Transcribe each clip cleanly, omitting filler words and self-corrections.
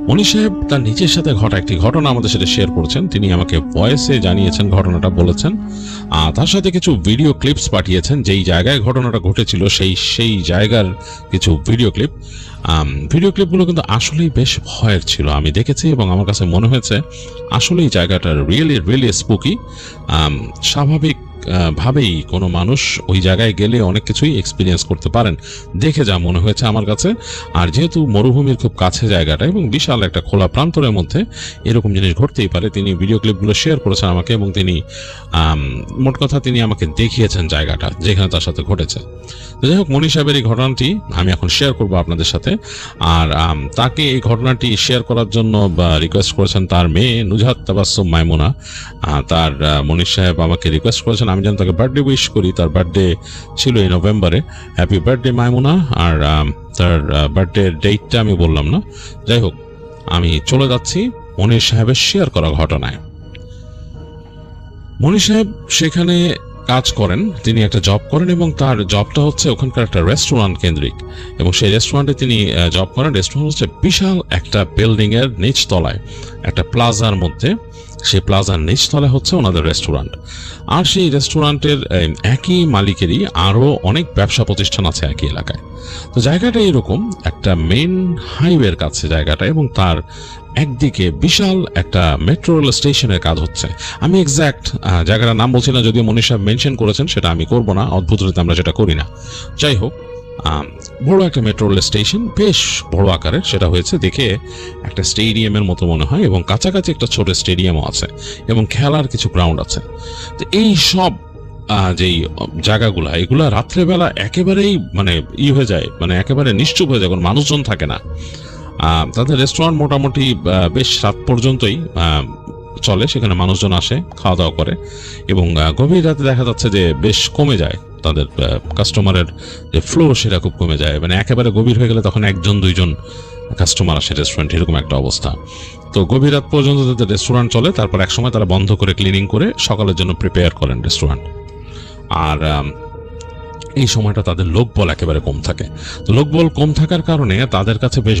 মনির সাহেব তার নিজের সাথে ঘটা একটি ঘটনা আমাদের সাথে শেয়ার করেছেন। তিনি আমাকে ভয়েসে জানিয়েছেন, ঘটনাটা বলেছেন। তার সাথে কিছু ভিডিও ক্লিপস পাঠিয়েছেন, যেই জায়গায় ঘটনাটা ঘটেছিল সেই জায়গার কিছু ভিডিও ক্লিপ। ভিডিও ক্লিপগুলো কিন্তু আসলেই বেশ ভয়ের ছিল, আমি দেখেছি এবং আমার কাছে মনে হয়েছে আসলেই জায়গাটা রিয়েলি স্পুকি। স্বাভাবিক ভাবেই কোনো মানুষ ওই জায়গায় গেলে অনেক কিছুই এক্সপিরিয়েন্স করতে পারেন, দেখে যা মনে হয়েছে আমার কাছে। আর যেহেতু মরুভূমির খুব কাছে জায়গাটা এবং বিশাল একটা খোলা প্রান্তরের মধ্যে এরকম জিনিস ঘটতেই পারে। তিনি ভিডিও ক্লিপগুলো শেয়ার করেছেন আমাকে এবং তিনি মোট কথা তিনি আমাকে দেখিয়েছেন জায়গাটা যেখানে তার সাথে ঘটেছে। তো যাই হোক, মনির সাহেবের এই ঘটনাটি আমি এখন শেয়ার করবো আপনাদের সাথে। আর তাকে এই ঘটনাটি শেয়ার করার জন্য রিকোয়েস্ট করেছেন তার মেয়ে নুজহাত তাবাসসুম মাইমুনা। তার মনির সাহেব আমাকে রিকোয়েস্ট করেছেন আমি যেন তাকে বার্থডে উইশ করি। তার বার্থডে ছিল এই নভেম্বরে। হ্যাপি বার্থডে মাইমুনা। আর তার বার্থডে ডেটটা আমি বললাম না। যাই হোক, আমি চলে যাচ্ছি মনির সাহেবের শেয়ার করা ঘটনায়। মনির সাহেব সেখানে কাজ করেন, তিনি একটা জব করেন এবং তার জবটা হচ্ছে ওখানকার একটা রেস্টুরেন্ট কেন্দ্রিক। এবং সেই রেস্টুরেন্টে তিনি জব করেন। রেস্টুরেন্ট হচ্ছে বিশাল একটা বিল্ডিং এর নিচতলায়, একটা প্লাজার মধ্যে। সেই প্লাজার নিচতলায় হচ্ছে ওনাদের রেস্টুরেন্ট। আর সেই রেস্টুরেন্টের একই মালিকেরই আরও অনেক ব্যবসা প্রতিষ্ঠান আছে একই এলাকায়। তো জায়গাটা এরকম একটা মেইন হাইওয়ের কাছে জায়গাটা, এবং তার একদিকে বিশাল একটা মেট্রো রেল স্টেশনের কাজ হচ্ছে। আমি এক্স্যাক্ট জায়গাটার নাম বলছি না, যদিও মনির সাহেব মেনশন করেছেন, সেটা আমি করবো না, অদ্ভুত রীতি আমরা যেটা করি না। যাই হোক, বড় একটা মেট্রো রেল স্টেশন, বেশ বড় আকারের। সেটা হয়েছে দেখে একটা স্টেডিয়ামের মতো মনে হয় এবং কাছাকাছি একটা ছোট স্টেডিয়ামও আছে এবং খেলার কিছু গ্রাউন্ড আছে। তো এই সব যেই জায়গাগুলা, এগুলা রাত্রেবেলা একেবারেই মানে হয়ে যায়, মানে একেবারে নিশ্চুপ হয়ে যায়, কোনো মানুষজন থাকে না। তাদের রেস্টুরেন্ট মোটামুটি বেশ রাত পর্যন্তই চলে, সেখানে মানুষজন আসে, খাওয়া দাওয়া করে এবং গভীর রাতে দেখা যাচ্ছে যে বেশ কমে যায় তাদের কাস্টমারের যে ফ্লো, সেটা খুব কমে যায়। মানে একেবারে গভীর হয়ে গেলে তখন একজন দুইজন কাস্টমার আসে রেস্টুরেন্ট, এরকম একটা অবস্থা। তো গভীর রাত পর্যন্ত তাদের রেস্টুরেন্ট চলে, তারপর এক সময় তারা বন্ধ করে ক্লিনিং করে সকালের জন্য প্রিপেয়ার করেন রেস্টুরেন্ট। আর এই সময়টা তাদের লোকবল একেবারে কম থাকে। তো লোকবল কম থাকার কারণে তাদের কাছে বেশ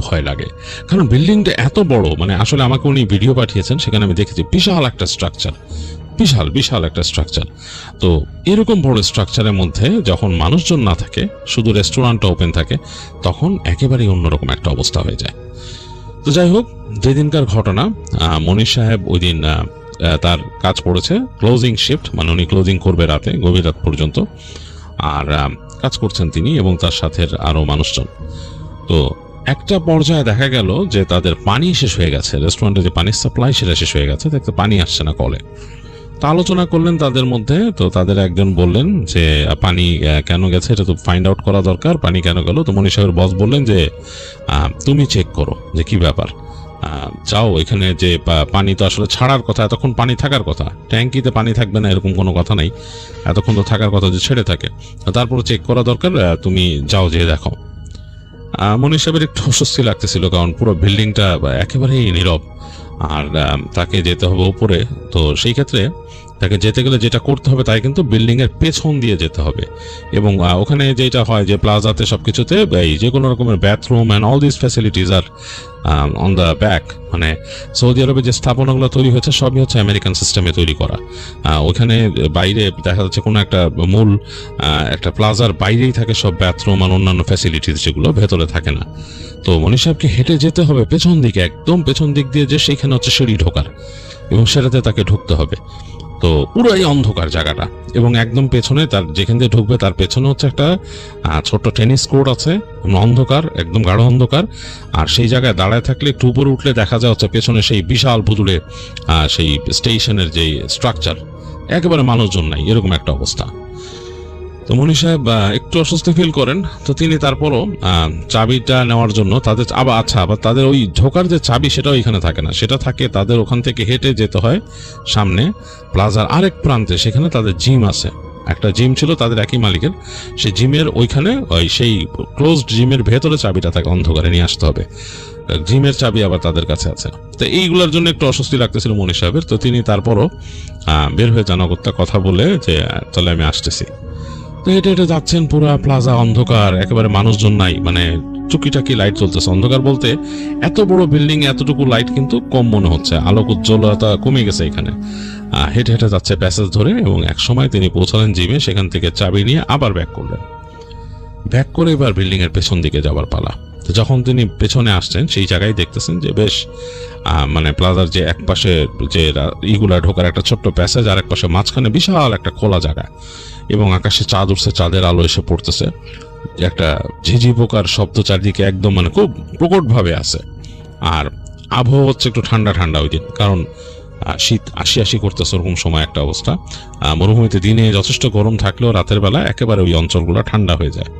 ভয় লাগে, কারণ বিল্ডিংটা এত বড়। মানে আসলে আমাকে উনি ভিডিও পাঠিয়েছেন, সেখানে আমি দেখেছি বিশাল একটা স্ট্রাকচার, বিশাল একটা স্ট্রাকচার। তো এরকম বড় স্ট্রাকচারের মধ্যে যখন মানুষজন না থাকে, শুধু রেস্টুরেন্টটা ওপেন থাকে, তখন একেবারেই অন্যরকম একটা অবস্থা হয়ে যায়। তো যাই হোক, যেদিনকার ঘটনা, মনির সাহেব ওই দিন তার কাজ পড়েছে ক্লোজিং শিফট, মানে উনি ক্লোজিং করবে রাতে, গভীর রাত পর্যন্ত। আর কাজ করছেন তিনি এবং তার সাথে আরো মানুষজন। তো একটা পর্যায়ে দেখা গেল যে তাদের পানি শেষ হয়ে গেছে, রেস্টুরেন্টে যে পানির সাপ্লাই সেটা শেষ হয়ে গেছে, দেখতে পানি আসছে না কলে। তো আলোচনা করলেন তাদের মধ্যে। তো তাদের একজন বললেন যে পানি কেন গেছে এটা তো ফাইন্ড আউট করা দরকার, পানি কেন গেল। তো মনির সাহেবের বস বললেন যে তুমি চেক করো যে কি ব্যাপার, যাও এখানে, যে পানি তো আসলে ছাড়ার কথা, এতক্ষণ পানি থাকার কথা, ট্যাঙ্কিতে পানি থাকবে না এরকম কোনো কথা নাই, এতক্ষণ তো থাকার কথা যে ছেড়ে থাকে, তারপর চেক করা দরকার, তুমি যাও, যেয়ে দেখো। মনির সাহেবের একটু অস্বস্তি লাগতেছিল, কারণ পুরো বিল্ডিংটা একেবারেই নীরব আর তাকে যেতে হবে উপরে। তো সেই ক্ষেত্রে তাকে যেতে গেলে যেটা করতে হবে তাই কিন্তু বিল্ডিং এর পেছন দিয়ে যেতে হবে। এবং ওখানে যেটা হয় যে প্লাজাতে সবকিছুতে এই যে কোনো রকমের bathroom and all this facilities are on the back. মানে সৌদি আরবে যে স্থাপনাগুলো তৈরি হয়েছে সবই হচ্ছে আমেরিকান সিস্টেমে তৈরি করা। ওখানে বাইরে দেখা যাচ্ছে কোনো একটা মূল একটা প্লাজার বাইরেই থাকে সব বাথরুম আর অন্যান্য ফ্যাসিলিটিস, যেগুলো ভেতরে থাকে না। তো মনির সাহেবকে হেঁটে যেতে হবে পেছন দিকে, একদম পেছন দিক দিয়ে, যে সেইখানে হচ্ছে সিঁড়ি ঢোকার এবং সেটাতে তাকে ঢুকতে হবে। তো পুরোই অন্ধকার জায়গাটা, এবং একদম পেছনে তার যেখান দিয়ে ঢুকবে তার পেছনে হচ্ছে একটা ছোট্ট টেনিস কোর্ট আছে, অন্ধকার, একদম গাঢ় অন্ধকার। আর সেই জায়গায় দাঁড়ায় থাকলে একটু উপরে উঠলে দেখা যায় হচ্ছে পেছনে সেই বিশাল ভুতুড়ে সেই স্টেশনের যে স্ট্রাকচার, একেবারে মানুষজন নাই, এরকম একটা অবস্থা। তো মনির সাহেব একটু অস্বস্তি ফিল করেন। তো তিনি তারপরও চাবিটা নেওয়ার জন্য তাদের আবার তাদের ওই ঢোকার যে চাবি সেটাও এখানে থাকে না, সেটা থাকে তাদের ওখান থেকে হেঁটে যেতে হয় সামনে প্লাজার আরেক প্রান্তে, সেখানে তাদের জিম আছে। একটা জিম ছিল তাদের একই মালিকের, সেই জিমের ওইখানে সেই ক্লোজড জিমের ভেতরে চাবিটা থাকে, অন্ধকারে নিয়ে আসতে হবে। জিমের চাবি আবার তাদের কাছে আছে। তো এইগুলোর জন্য একটু অস্বস্তি লাগতেছিল মনির সাহেবের। তো তিনি তারপরও বের হয়ে জনগণটা কথা বলে যে তাহলে আমি আসতেছি। তো হেঁটে হেঁটে যাচ্ছেন, পুরা প্লাজা অন্ধকার, একেবারে মানুষজন নাই, মানে টুকিটাকি লাইট জ্বলতেছে। অন্ধকার বলতে এত বড় বিল্ডিং এতটুকু লাইট কিন্তু কম মনে হচ্ছে, আলোক উজ্জ্বলতা কমে গেছে এখানে। হেঁটে হেঁটে যাচ্ছে প্যাসেজ ধরে এবং এক সময় তিনি পৌঁছালেন জিমে, সেখান থেকে চাবি নিয়ে আবার ব্যাক করলেন। ব্যাক করে এবার বিল্ডিং এর পেছন দিকে যাবার পালা। তো যখন তিনি পেছনে আসছেন সেই জায়গায় দেখতেছেন যে বেশ মানে প্লাজার যে এক পাশে যে ইগুলা ঢোকার একটা ছোট্ট প্যাসেজ, আর এক পাশে মাঝখানে বিশাল একটা খোলা জায়গা এবং আকাশে চাঁদ উঠছে, চাঁদের আলো এসে পড়তেছে, একটা ঝিঝি পোকার শব্দ চারদিকে একদম মানে খুব প্রকটভাবে আছে। আর আবহাওয়া হচ্ছে একটু ঠান্ডা ঠান্ডা ওই দিন, কারণ শীত আসি আসি করতেছে ওরকম সময় একটা অবস্থা। মরুভূমিতে দিনে যথেষ্ট গরম থাকলেও রাতের বেলা একেবারে ওই অঞ্চলগুলো ঠান্ডা হয়ে যায়।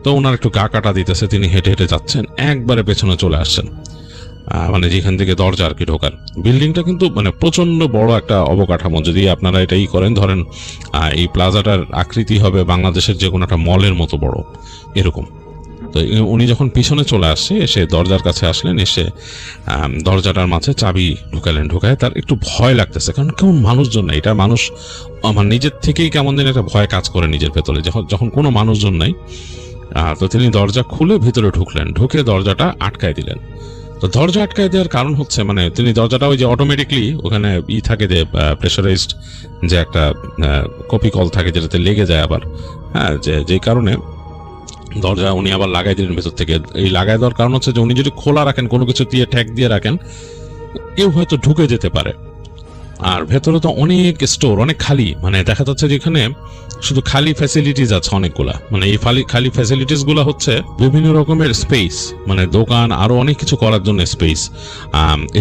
তো ওনার একটু গা কাটা দিতেছে, তিনি হেঁটে হেঁটে যাচ্ছেন, একবারে পেছনে চলে আসছেন মানে যেখান থেকে দরজা আর কি ঢোকার। বিল্ডিংটা কিন্তু মানে প্রচন্ড বড় একটা অবকাঠামো। যদি আপনারা এটাই করেন, ধরেন এই প্লাজাটার আকৃতি হবে বাংলাদেশের যে কোনো একটা মলের মতো বড় এরকম। তো উনি যখন পিছনে চলে আসছে, এসে দরজার কাছে আসলেন, এসে দরজাটার মাঝে চাবি ঢুকালেন। ঢুকায় তার একটু ভয় লাগতেছে, কারণ কেমন মানুষজন নাই, এটা মানুষ আমার নিজের থেকেই কেমন দিন একটা ভয় কাজ করে নিজের ভেতরে যখন কোনো মানুষজন নাই। তো তিনি দরজা খুলে ভিতরে ঢুকলেন, ঢুকে দরজাটা আটকায় দিলেন। তো দরজা আটকায় দেওয়ার কারণ হচ্ছে মানে তিনি দরজাটা ওই যে অটোমেটিকলি ওখানে থাকে যে প্রেসারাইজড যে একটা কপি কল থাকে যেটাতে লেগে যায় আবার, হ্যাঁ, যে কারণে দরজা উনি আবার লাগাই দিলেন ভেতর থেকে। এই লাগাই দেওয়ার কারণ হচ্ছে যে উনি যদি খোলা রাখেন, কোনো কিছু দিয়ে ঠ্যাক দিয়ে রাখেন, কেউ হয়তো ঢুকে যেতে পারে। আর ভেতরে তো অনেক স্টোর, অনেক খালি, মানে দেখা যাচ্ছে যে এখানে শুধু খালি ফ্যাসিলিটিস আছে অনেকগুলা। মানে এই খালি ফ্যাসিলিটিস গুলা হচ্ছে বিভিন্ন রকমের স্পেস, মানে দোকান আরো অনেক কিছু করার জন্য স্পেস।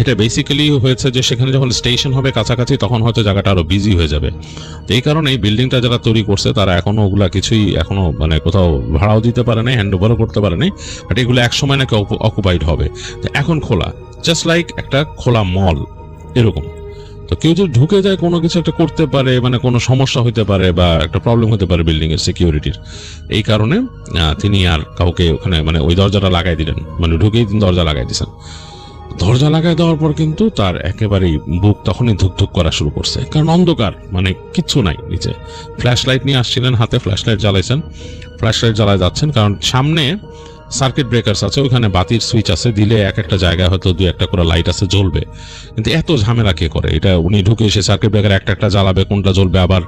এটা বেসিক্যালি হয়েছে যে সেখানে যখন স্টেশন হবে কাছাকাছি, তখন হয়তো জায়গাটা আরো বিজি হয়ে যাবে। তো এই কারণে এই বিল্ডিংটা যারা তৈরি করছে তারা এখনো ওগুলা কিছুই এখনো মানে কোথাও ভাড়াও দিতে পারে নাই, হ্যান্ড ওভারও করতে পারে নাই, বাট এগুলো একসময় নাকি অকুপাইড হবে। তো এখন খোলা, জাস্ট লাইক একটা খোলা মল এরকম। তো কেউ যদি ঢুকে যায় কোনো কিছু একটা করতে পারে, মানে কোনো সমস্যা হতে পারে বা একটা প্রবলেম হতে পারে বিল্ডিং এর সিকিউরিটির। এই কারণে তিনি আর কাউকে ওখানে মানে ওই দরজাটা লাগাই দিলেন, মানে ঢুকেই তিনি দরজা লাগাই দিয়েছেন। দরজা লাগাই দেওয়ার পর কিন্তু তার একেবারেই বুক তখনই ধুকধুক করা শুরু করছে, কারণ অন্ধকার, মানে কিচ্ছু নাই নিচে। ফ্ল্যাশ লাইট নিয়ে আসছিলেন হাতে, ফ্ল্যাশ লাইট জ্বালাইছেন, ফ্ল্যাশ লাইট জ্বালায় যাচ্ছেন, কারণ সামনে সার্কিট ব্রেকার্স আছে, ওখানে বাতির সুইচ আছে, দিলে এক একটা জায়গায় হয়তো দু একটা করে লাইট আছে, জ্বলবে। কিন্তু এত ঝামেলা কে করে এটা? উনি ঢুকে এসে সার্কিট ব্রেকার একটা একটা জ্বালাবে, কোনটা জ্বলবে, আবার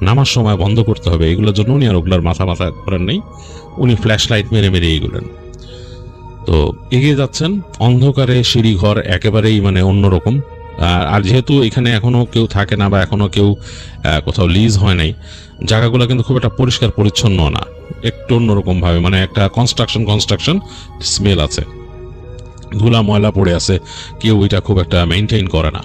নামার সময় বন্ধ করতে হবে, এগুলোর জন্য উনি আর ওগুলার মাথা করেন নেই। উনি ফ্ল্যাশ লাইট মেরে মেরে এগুলেন। তো এগিয়ে যাচ্ছেন, অন্ধকারে সিঁড়ি ঘর একেবারেই মানে অন্যরকম। আর যেহেতু এখানে এখনো কেউ থাকে না বা এখনো কেউ কোথাও লিজ হয় নাই, জায়গাগুলো কিন্তু খুব একটা পরিষ্কার পরিচ্ছন্ন না, একটু অন্যরকম ভাবে, মানে একটা কনস্ট্রাকশন স্মেল আছে, ধুলা ময়লা পড়ে আছে, কেউ এটা খুব একটা মেনটেন করে না।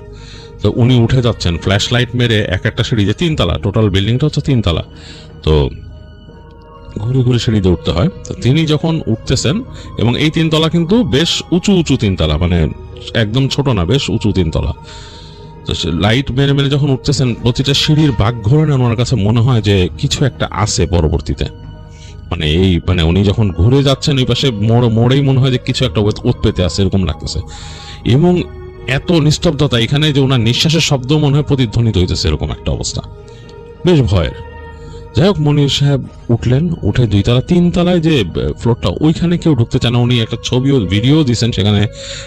তো উনি উঠে যাচ্ছেন ফ্ল্যাশ লাইট মেরে, এক একটা সিঁড়ি যে 3 তলা, টোটাল বিল্ডিংটা হচ্ছে 3 তলা। তো ঘুরে ঘুরে সিঁড়িতে উঠতে হয়। তো তিনি যখন উঠতেছেন, এবং এই 3 তলা কিন্তু বেশ উঁচু উঁচু 3 তলা, মানে একদম ছোট না, বেশ উঁচু 3 তলা। তো লাইট মেরে মেরে যখন উঠতেছেন, প্রতিটা সিঁড়ির বাঁক ঘোরানো ওনার কাছে মনে হয় যে কিছু একটা আছে পরবর্তীতে। মানে এই মানে উনি যখন ঘুরে যাচ্ছেন ওই পাশে মোড়েই মনে হয় যে কিছু একটা উৎপেতে আছে, এরকম লাগতেছে। এবং এত নিস্তব্ধতা এখানে যে ওনার নিঃশ্বাসের শব্দ মনে হয় প্রতিধ্বনিত হইতেছে, এরকম একটা অবস্থা, বেশ ভয়ের। যাই হোক, মনির সাহেব উঠলেন, উঠে 2 তলা 3 তলায় যে ফ্লোরটা, ওইখানে কেউ ঢুকতে চান না। উনি একটা ছবিও ভিডিও দিয়েছেন, সেখানে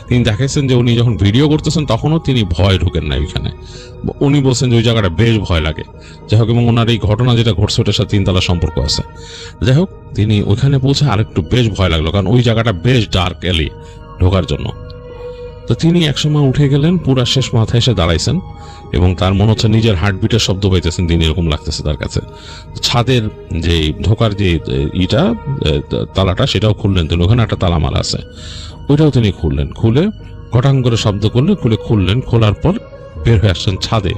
তিনি দেখাইছেন যে উনি যখন ভিডিও করতেছেন তখনও তিনি ভয় ঢুকেন না ওইখানে। উনি বলছেন যে ওই জায়গাটা বেশ ভয় লাগে। যাই হোক, এবং ওনার এই ঘটনা যেটা ঘটছে ওটার সাথে 3 তলা সম্পর্ক আছে। যাই হোক, তিনি ওইখানে পৌঁছে আরেকটু বেশ ভয় লাগলো, কারণ ওই জায়গাটা বেশ ডার্ক এলি ঢোকার জন্য। তো তিনি একসময় উঠে গেলেন, পুরা শেষ মাথায় এসে দাঁড়াইছেন, এবং তার মনে হচ্ছে নিজের হার্টবিটের শব্দ পাইতেছেন তিনি, এরকম লাগতেছে তার কাছে। ছাদের যে ঢোকার যে তালাটা, সেটাও খুললেন তিনি, ওখানে একটা তালা মারা আছে, ওইটাও তিনি খুললেন। খুলে ঘটাং করে শব্দ করলে খুললেন। খোলার পর বের হয়ে আসছেন ছাদে।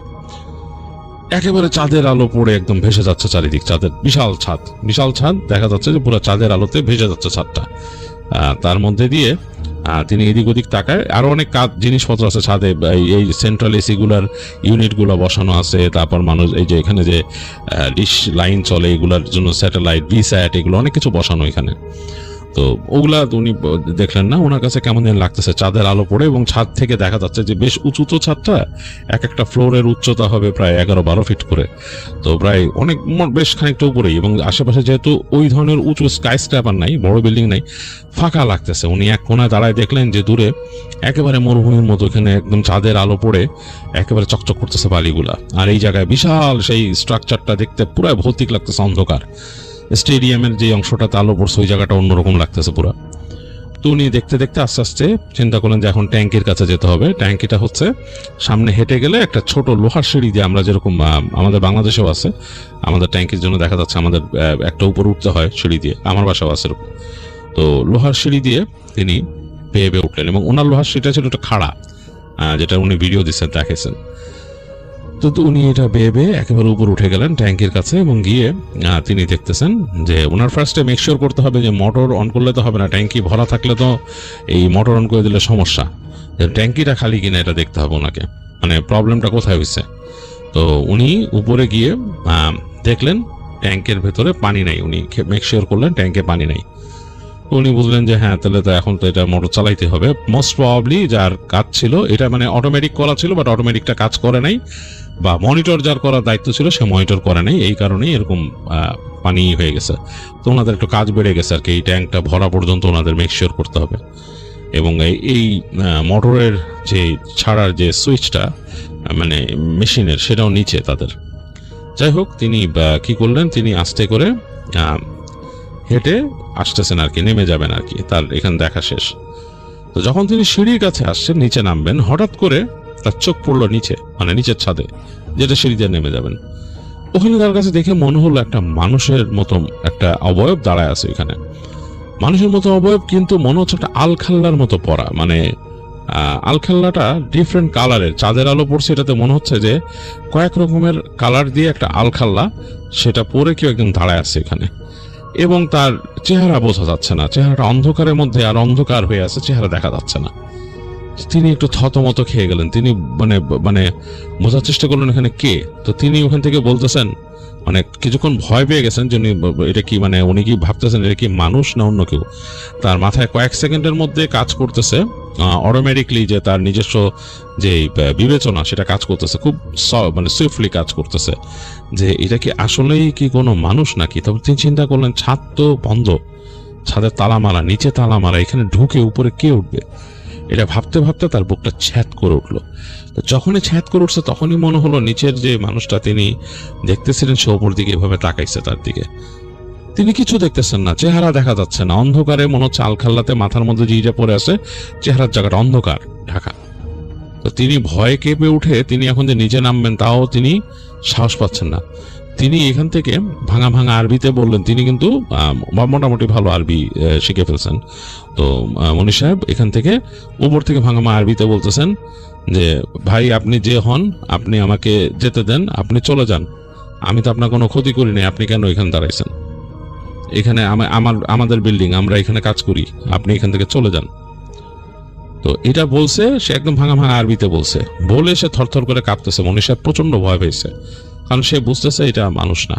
একেবারে চাঁদের আলো পড়ে একদম ভেসে যাচ্ছে চারিদিক। চাঁদের বিশাল ছাদ দেখা যাচ্ছে যে পুরো চাঁদের আলোতে ভেসে যাচ্ছে ছাদটা। তার মধ্যে দিয়ে তিনি এদিক ওদিক তাকায়, আরো অনেক জিনিসপত্র আছে ছাদে। এই সেন্ট্রাল এসি গুলার ইউনিট গুলো বসানো আছে, তারপর মানুষ এই যে এখানে যে ডিশ লাইন চলে এগুলার জন্য স্যাটেলাইট, ভিস্যাট, এগুলো অনেক কিছু বসানো এখানে। তো ওগুলা উনি দেখলেন না, ওনার কাছে কেমন যেন লাগতেছে, চাঁদের আলো পড়ে এবং ছাদ থেকে দেখা যাচ্ছে যে বেশ উঁচু তো ছাদটা, এক একটা ফ্লোরের উচ্চতা হবে প্রায় 11-12 ফিট করে, তো প্রায় অনেক বেশ খানিকটা উপরেই, এবং আশেপাশে যেহেতু ওই ধরনের উঁচু স্কাই স্ক্র্যাপার নাই, বড় বিল্ডিং নাই, ফাঁকা লাগতেছে। উনি এক কোনায় দাঁড়ায় দেখলেন যে দূরে একেবারে মরুভূমির মতো এখানে একদম চাঁদের আলো পড়ে একেবারে চকচক করতেছে বালিগুলা, আর এই জায়গায় বিশাল সেই স্ট্রাকচারটা দেখতে পুরো ভৌতিক লাগতেছে, অন্ধকার। স্টেডিয়ামের যে অংশটাতে আলো পড়ছে ওই জায়গাটা অন্যরকম লাগতেছে পুরো। তো উনি দেখতে দেখতে আস্তে আস্তে চিন্তা করলেন যে এখন ট্যাঙ্কির কাছে যেতে হবে। ট্যাঙ্কিটা হচ্ছে সামনে হেঁটে গেলে একটা ছোট লোহার সিঁড়ি দিয়ে, আমরা যেরকম আমাদের বাংলাদেশেও আছে, আমাদের ট্যাঙ্কির জন্য দেখা যাচ্ছে আমাদের একটা উপরে উঠতে হয় সিঁড়ি দিয়ে, আমার বাসাও আছে এরকম। তো লোহার সিঁড়ি দিয়ে তিনি বেয়ে বেয়ে উঠলেন, এবং ওনার লোহার সিঁড়িটা ছিল একটা খাড়া, যেটা উনি ভিডিও দিচ্ছেন দেখেছেন। তো উনি এটা বেয়ে বেয়ে একেবারে উপর উঠে গেলেন ট্যাঙ্কির কাছে, এবং গিয়ে তিনি দেখতেছেন যে ওনার ফার্স্টে মেক শিওর করতে হবে যে মোটর অন করলে তো হবে না, ট্যাঙ্কি ভরা থাকলে তো এই মোটর অন করে দিলে সমস্যা, ট্যাঙ্কিটা খালি কিনা এটা দেখতে হবে ওনাকে, মানে প্রবলেমটা কোথায় হয়েছে। তো উনি উপরে গিয়ে দেখলেন ট্যাঙ্কের ভেতরে পানি নাই, উনি মেক শিওর করলেন ট্যাঙ্কে পানি নাই। উনি বুঝলেন যে হ্যাঁ তাহলে তো এখন তো এটা মোটর চালাইতে হবে। মোস্ট প্রবাবলি যার কাজ ছিল এটা, মানে অটোমেটিক করা ছিল, বাট অটোমেটিকটা কাজ করে নাই, বা মনিটর যার করার দায়িত্ব ছিল সে মনিটর করে নাই, এই কারণেই এরকম পানি হয়ে গেছে। তো ওনাদের একটু কাজ বেড়ে গেছে আর কি, এই ট্যাঙ্কটা ভরা পর্যন্ত ওনাদের মেক শিওর করতে হবে। এবং এই মোটরের যে ছাড়ার যে সুইচটা মানে মেশিনের, সেটাও নিচে তাদের। যাই হোক, তিনি কি করলেন, তিনি আস্তে করে হেঁটে আসতেছেন আর কি, নেমে যাবেন আর কি, তার এখানে দেখা শেষ। তো যখন তিনি সিঁড়ির কাছে আসছেন, নিচে নামবেন, হঠাৎ করে তার চোখ পড়লো নিচে, মানে নিচের ছাদে, যেটা সিঁড়ি দিয়ে নেমে যাবেন। ওখানে তার কাছে দেখে মনে হলো একটা মানুষের মতো একটা অবয়ব দাঁড়ায় আছে এখানে, মানুষের মতো অবয়ব, কিন্তু মনে হচ্ছে একটা আলখাল্লার মতো পরা, মানে আলখাল্লাটা ডিফারেন্ট কালারের, চাঁদের আলো পড়ছে এটাতে মনে হচ্ছে যে কয়েক রকমের কালার দিয়ে একটা আলখাল্লা, সেটা পরে কেউ একজন দাঁড়ায় আছে এখানে। এবং তার চেহারা বোঝা যাচ্ছে না, চেহারাটা অন্ধকারের মধ্যে, আর অন্ধকার হয়ে আছে, চেহারা দেখা যাচ্ছে না। তিনি একটু থতমত খেয়ে গেলেন, তিনি মানে মানে বোঝার চেষ্টা করলেন এখানে কে। তো তিনি ওখান থেকে বলতেছেন, মানে কিছুক্ষণ ভয় পেয়ে গেছেন যে এটা কি, মানে উনি কি ভাবতেছেন এটা কি মানুষ না অন্য কেউ। তার মাথায় কয়েক সেকেন্ডের মধ্যে কাজ করতেছে অটোমেটিকলি, যে তার নিজস্ব যে বিবেচনা সেটা কাজ করতেছে খুব মানে সুইফটলি কাজ করতেছে, যে এটা কি আসলেই কি কোনো মানুষ নাকি। তবে তিনি চিন্তা করলেন ছাদ তো বন্ধ, ছাদের তালা মারা, নিচে তালা মারা, এখানে ঢুকে উপরে কে উঠবে। এটা ভাবতে ভাবতে তার বুকটা ছ্যাদ করে উঠলো। তো যখনই ছ্যাদ করে উঠছে তখনই মনে হলো নিচের যে মানুষটা তিনি দেখতেছিলেন সে ওপর দিকে এভাবে তাকাইছে তার দিকে। তিনি কিছু দেখতেছেন না, চেহারা দেখা যাচ্ছে না, অন্ধকারে মনে হচ্ছে আলখাল্লাতে মাথার মধ্যে জিজা পড়ে আছে, চেহারার জায়গাটা অন্ধকার ঢাকা। তো তিনি ভয়ে কেঁপে উঠে তিনি এখন যে নিচে নামবেন তাও তিনি সাহস পাচ্ছেন না। তিনি এখান থেকে ভাঙা ভাঙা আরবিতে বললেন, তিনি কিন্তু মোটামুটি ভালো আরবি শিখে ফেলছেন। তো মনি সাহেব এখান থেকে উপর থেকে ভাঙা ভাঙা আরবিতে বলতেছেন যে ভাই আপনি যে হন, আপনি আমাকে যেতে দেন, আপনি চলে যান, আমি তো আপনার কোনো ক্ষতি করি নাই, আপনি কেন এখানে দাঁড়াইছেন, এখানে আমাদের বিল্ডিং, আমরা এখানে কাজ করি, আপনি এখান থেকে চলে যান। তো এটা বলছে সে একদম ভাঙা ভাঙা আরবিতে বলছে, বলে সে থরথর করে কাঁপতেছে। মনি সাহেব প্রচন্ড ভয় পেয়েছে, কারণ সে বুঝতেছে এটা মানুষ না।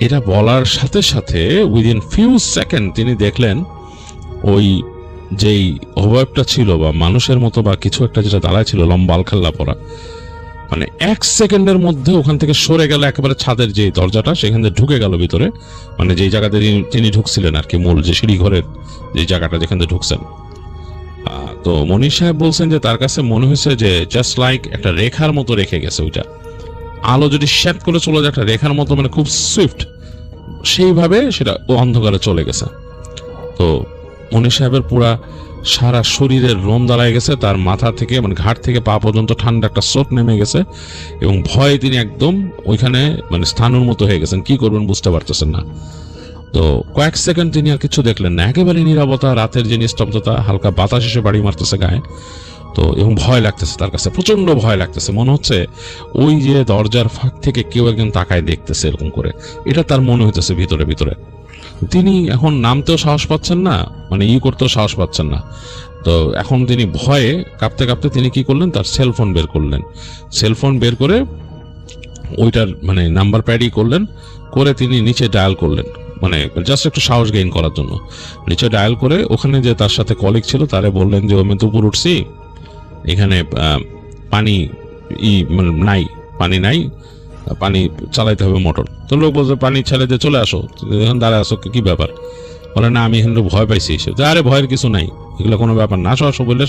এটা বলার সাথে সাথে উইদিন ফিউ সেকেন্ড তিনি দেখলেন ওই যেই অবয়বটা ছিল বা মানুষের মতো বা কিছু একটা যেটা দাঁড়ায় ছিল লম্বা আলখাল্লা পরা, মানে 1 সেকেন্ডের মধ্যে ওখান থেকে সরে গেল, একেবারে ছাদের যে দরজাটা সেখান থেকে ঢুকে গেল ভিতরে, মানে যেই জায়গাতে তিনি ঢুকছিলেন আর কি, মূল যে সিঁড়ি ঘরের যে জায়গাটা যেখান থেকে ঢুকছেন। তো মনির সাহেব বলছেন যে তার কাছে মনে হয়েছে যে জাস্ট লাইক একটা রেখার মতো রেখে গেছে, ওইটা আলো যদি শ্যাট করে চলে যায় একটা রেখার মতো, মানে খুব সুইফট, সেইভাবে সেটা অন্ধকারে চলে গেছে। তো মনির সাহেবের পুরা সারা শরীরের রোম দাঁড়ায় গেছে, তার মাথা থেকে মানে ঘাট থেকে পা পর্যন্ত ঠান্ডা একটা স্রোত নেমে গেছে, এবং ভয়ে তিনি একদম ওইখানে মানে স্থানুর মতো হয়ে গেছেন, কি করবেন বুঝতে পারতেছেন না। তো কয়েক সেকেন্ড তিনি আর কিছু দেখলেন না, একেবারে নীরবতা, রাতের যে নিস্তব্ধতা, হালকা বাতাস এসে বাড়ি মারতেছে গায়ে। তো এবং ভয় লাগতেছে, তার কাছে প্রচন্ড ভয় লাগতেছে, মনে হচ্ছে ওই যে দরজার ফাঁক থেকে কেউ একজন তাকায় দেখতেছে এরকম করে, এটা তার মনে হইতেছে ভিতরে ভিতরে। তিনি এখন নামতেও সাহস পাচ্ছেন না, মানে করতেও সাহস পাচ্ছেন না। তো এখন তিনি ভয়ে কাঁপতে কাঁপতে তিনি কি করলেন, তার সেলফোন বের করলেন, সেলফোন বের করে ওইটার মানে নাম্বার প্যাডই করলেন, করে তিনি নিচে ডায়াল করলেন মানে জাস্ট একটু সাহস গেইন করার জন্য নিচে ডায়াল করে ওখানে যে তার সাথে কলিগ ছিল তারে বললেন যে আমি দুপুর উঠছি, এখানে পানি মানে নাই, পানি নাই, পানি চালাইতে হবে মোটর। তো লোক বলছে পানি ছেড়ে দিয়ে চলে আসো, এখন দাঁড়ায় আসো, কি ব্যাপার? বলে না আমি এখানে ভয় পাইছি। আরে ভয়ের কিছু নাই, এগুলো কোনো ব্যাপার না, আসো আসো বললে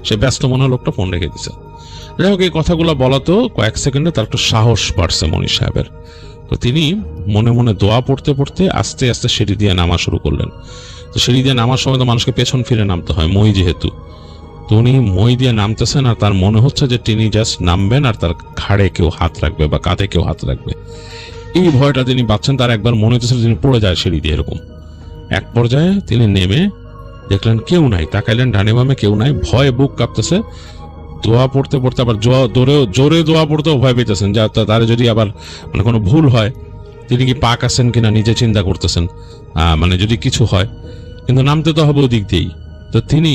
সে ব্যস্ত মনে লোকটা ফোন রেখে দিছে। যাই হোক এই কথাগুলো বলাতেও কয়েক সেকেন্ডে তার একটু সাহস বাড়ছে মনির সাহেবের। তো তিনি মনে মনে দোয়া পড়তে পড়তে আস্তে আস্তে সিঁড়ি দিয়ে নামা শুরু করলেন। তো সিঁড়ি দিয়ে নামার সময় তো মানুষকে পেছন ফিরে নামতে হয় মই যেহেতু, তো উনি মই দিয়ে নামতেছেন আর তার মনে হচ্ছে যে তিনি জাস্ট নামবেন আর তার ঘাড়ে কেউ হাত রাখবে বা কাঁধে কেউ হাত রাখবে। এই ভয়টা তিনি পাচ্ছেন, তার একবার মনে হচ্ছে তিনি পড়ে যায় সিঁড়ি দিয়ে এরকম। এক পর্যায়ে তিনি নেমে দেখলেন কেউ নাই, তাকাইলেন ডানে বামে কেউ নাই, ভয়ে বুক কাঁপতেছে। দোয়া পড়তে পড়তে আবার জোরে দোয়া পড়তেও ভয় পেতেছেন যে তার যদি আবার মানে কোনো ভুল হয়, তিনি কি পাক আছেন কিনা নিজে চিন্তা করতেছেন, মানে যদি কিছু হয়, কিন্তু নামতে তো হবে ওদিক দিয়েই। তো তিনি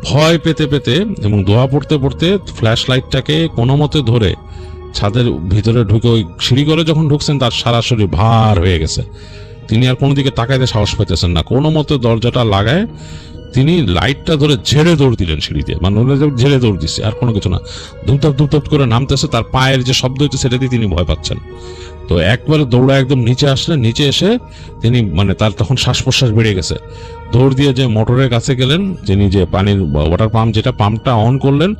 ভয় পেতে পেতে এবং দোয়া পড়তে পড়তে ফ্ল্যাশ লাইটটাকে কোনো মতে ধরে ছাদের ভিতরে ঢুকে ওই সিঁড়ি করে যখন ঢুকছেন তার সারা শরীর ভার হয়ে গেছে। তিনি আর কোনো দিকে তাকাইতে সাহস পাইতেছেন না। কোনো মতে দরজাটা লাগায় তিনি লাইটটা ধরে ঝেড়ে দৌড় দিলেন সিঁড়িতে, মানে ঝেড়ে দৌড় দিচ্ছে আর কোনো কিছু না। ধূপধাপ করে নামতেছে, তার পায়ের যে শব্দ হচ্ছে সেটা দিয়ে তিনি ভয় পাচ্ছেন। তো একবারে দৌড়া একদম নিচে আসলেন, নিচে এসে তিনি মানে তার তখন শ্বাস প্রশ্বাস বেড়ে গেছে। দৌড় দিয়ে যে মোটরের কাছে গেলেন, যিনি যে পানির ওয়াটার পাম্প যেটা পাম্পটা অন করলেন,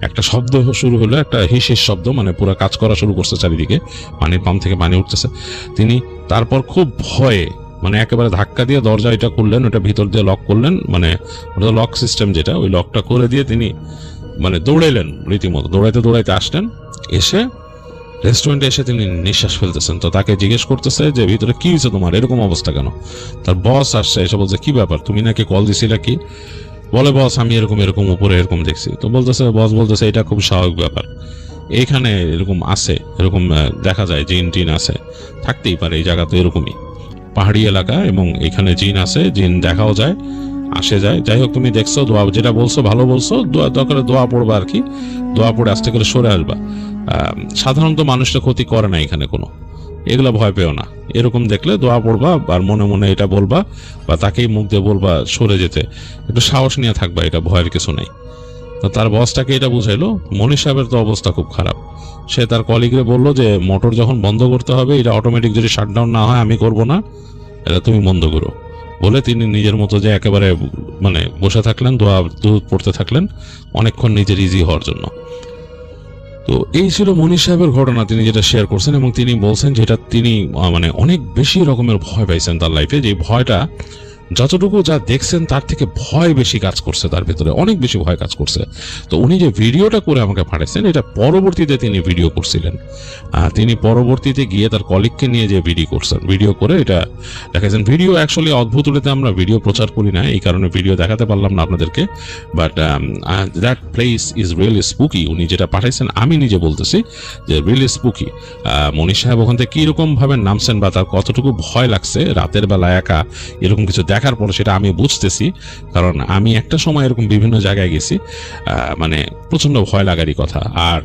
একটা শব্দ শুরু হলো, একটা হিস শব্দ, মানে পুরো কাজ করা শুরু করছে চারিদিকে, পানির পাম্প থেকে পানি উঠতেছে। তিনি তারপর খুব ভয়ে মানে একেবারে ধাক্কা দিয়ে দরজা এটা খুললেন, ওটা ভিতর দিয়ে লক করলেন, মানে ওটা লক সিস্টেম যেটা, ওই লকটা করে দিয়ে তিনি মানে দৌড়াইলেন, রীতিমতো দৌড়াইতে আসলেন। এসে রেস্টুরেন্টে এসে তিনি নিঃশ্বাস ফেলতেছেন। তো তাকে জিজ্ঞেস করতেছে যে ভিতরে কি হয়েছে তোমার, এরকম অবস্থা কেন? তার বস আসছে, এসে বলছে কি ব্যাপার, তুমি নাকি কল দিছিলা কি? বলে বস আমি এরকম উপরে এরকম দেখছি। তো বস বলতেছে এটা খুব স্বাভাবিক ব্যাপার, এইখানে এরকম আছে, এরকম দেখা যায় জিন টিন আছে, থাকতেই পারে, এই জায়গা তো এরকমই পাহাড়ি এলাকা এবং এখানে জিন আছে, জিন দেখাও যায়, আসে যায়। যাই হোক তুমি দেখছো, দোয়া যেটা বলছো ভালো বলছো, দরকার দোয়া পড়বা আর কি, দোয়া পড়ে আস্তে করে সরে আসবা। সাধারণত মানুষটা ক্ষতি করে না এখানে কোনো, এগুলো ভয় পেও না। এরকম দেখলে দোয়া পড়বা আর মনে মনে এটা বলবা বা তাকেই মুখ দিয়ে বলবা সরে যেতে, একটু সাহস নিয়ে থাকবা, এটা ভয়ের কিছু নেই। তো তার বসটাকে এটা বুঝাইলো। মনির সাহেবের তো অবস্থা খুব খারাপ। সে তার কলিগরে বললো যে মোটর যখন বন্ধ করতে হবে, এটা অটোমেটিক যদি শাটডাউন না হয় আমি করব না, এটা তুমি বন্ধ করো বলে তিনি নিজের মতো যে একেবারে মানে বসে থাকলেন, দোয়া পড়তে থাকলেন অনেকক্ষণ নিজের ইজি হওয়ার জন্য। তো এই ছিল মনির সাহেবের ঘটনা, তিনি যেটা শেয়ার করছেন এবং তিনি বলছেন যেটা তিনি মানে অনেক বেশি রকমের ভয় পাইছেন তার লাইফে, যে ভয়টা যতটুকু যা দেখছেন তার থেকে ভয় বেশি কাজ করছে তার ভিতরে, অনেক বেশি ভয় কাজ করছে। তো উনি যে ভিডিওটা করে আমাকে পাঠাইছেন, এটা পরবর্তীতে তিনি ভিডিও করছিলেন, তিনি পরবর্তীতে গিয়ে তার কলিগকে নিয়ে যে ভিডিও করে এটা দেখাইছেন। ভিডিও অ্যাকচুয়ালি অদ্ভুত উড়েতে আমরা ভিডিও প্রচার করি না, এই কারণে ভিডিও দেখাতে পারলাম না আপনাদেরকে, but that place is really spooky. উনি যেটা পাঠাইছেন আমি নিজে বলতেছি যে রিয়েলি স্পুকি। মনির সাহেব ওখান থেকে কিরকম ভাবে নামছেন বা তার কতটুকু ভয় লাগছে রাতের বেলা একা এরকম কিছু দেখার পর, সেটা আমি বুঝতেছি, কারণ আমি একটা সময় এরকম বিভিন্ন জায়গায় গেছি, মানে প্রচন্ড ভয় লাগারই কথা। আর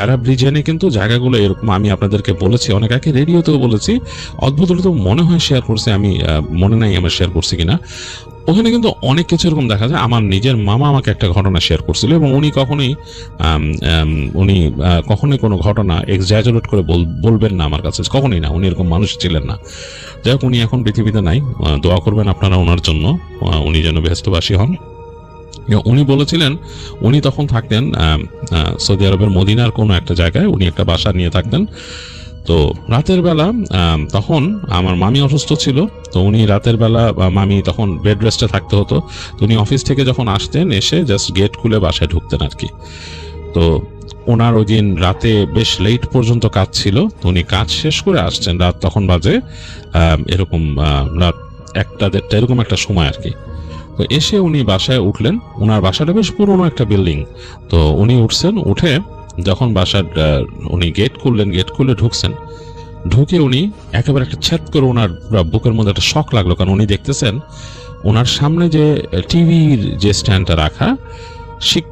আরব রিজিয়নে কিন্তু জায়গাগুলো এরকম আমি আপনাদেরকে বলেছি অনেক আগে, রেডিওতেও বলেছি, অদ্ভুত তো মনে হয় শেয়ার করছি, আমি মনে নাই আমার শেয়ার করছি কিনা। ওখানে কিন্তু অনেক কিছু এরকম দেখা যায়। আমার নিজের মামা আমাকে একটা ঘটনা শেয়ার করছিল এবং উনি কখনোই কোনো ঘটনা এক্সাজারেট করে বলবেন না আমার কাছে, কখনোই না, উনি এরকম মানুষ ছিলেন না। যাই হোক উনি এখন পৃথিবীতে নাই, দোয়া করবেন আপনারা ওনার জন্য, উনি যেন বেহেশতবাসী হন। উনি বলেছিলেন উনি তখন থাকতেন সৌদি আরবের মদিনার কোনো একটা জায়গায়, উনি একটা বাসা নিয়ে থাকতেন। তো রাতের বেলা তখন আমার মামি অসুস্থ ছিল, তো উনি রাতের বেলা মামি তখন বেড রেস্টে থাকতে হতো। তো উনি অফিস থেকে যখন আসতেন এসে জাস্ট গেট খুলে বাসায় ঢুকতেন আর কি। তো ওনার ওই দিন রাতে বেশ লেট পর্যন্ত কাজ ছিল, তো উনি কাজ শেষ করে আসছেন, রাত তখন বাজে এরকম রাত 1টা-1:30 এরকম একটা সময় আর কি। তো এসে উনি বাসায় উঠলেন, ওনার বাসাটা বেশ পুরোনো একটা বিল্ডিং। তো উনি উঠছেন, উঠে যখন বাসার উনি গেট খুলে ঢুকছেন, ঢুকে উনি একেবারে একটা ছেদ করে ওনার বুকের মধ্যে একটা শক লাগলো, কারণ উনি দেখতেছেন ওনার সামনে যে টিভির যে স্ট্যান্ডটা রাখা,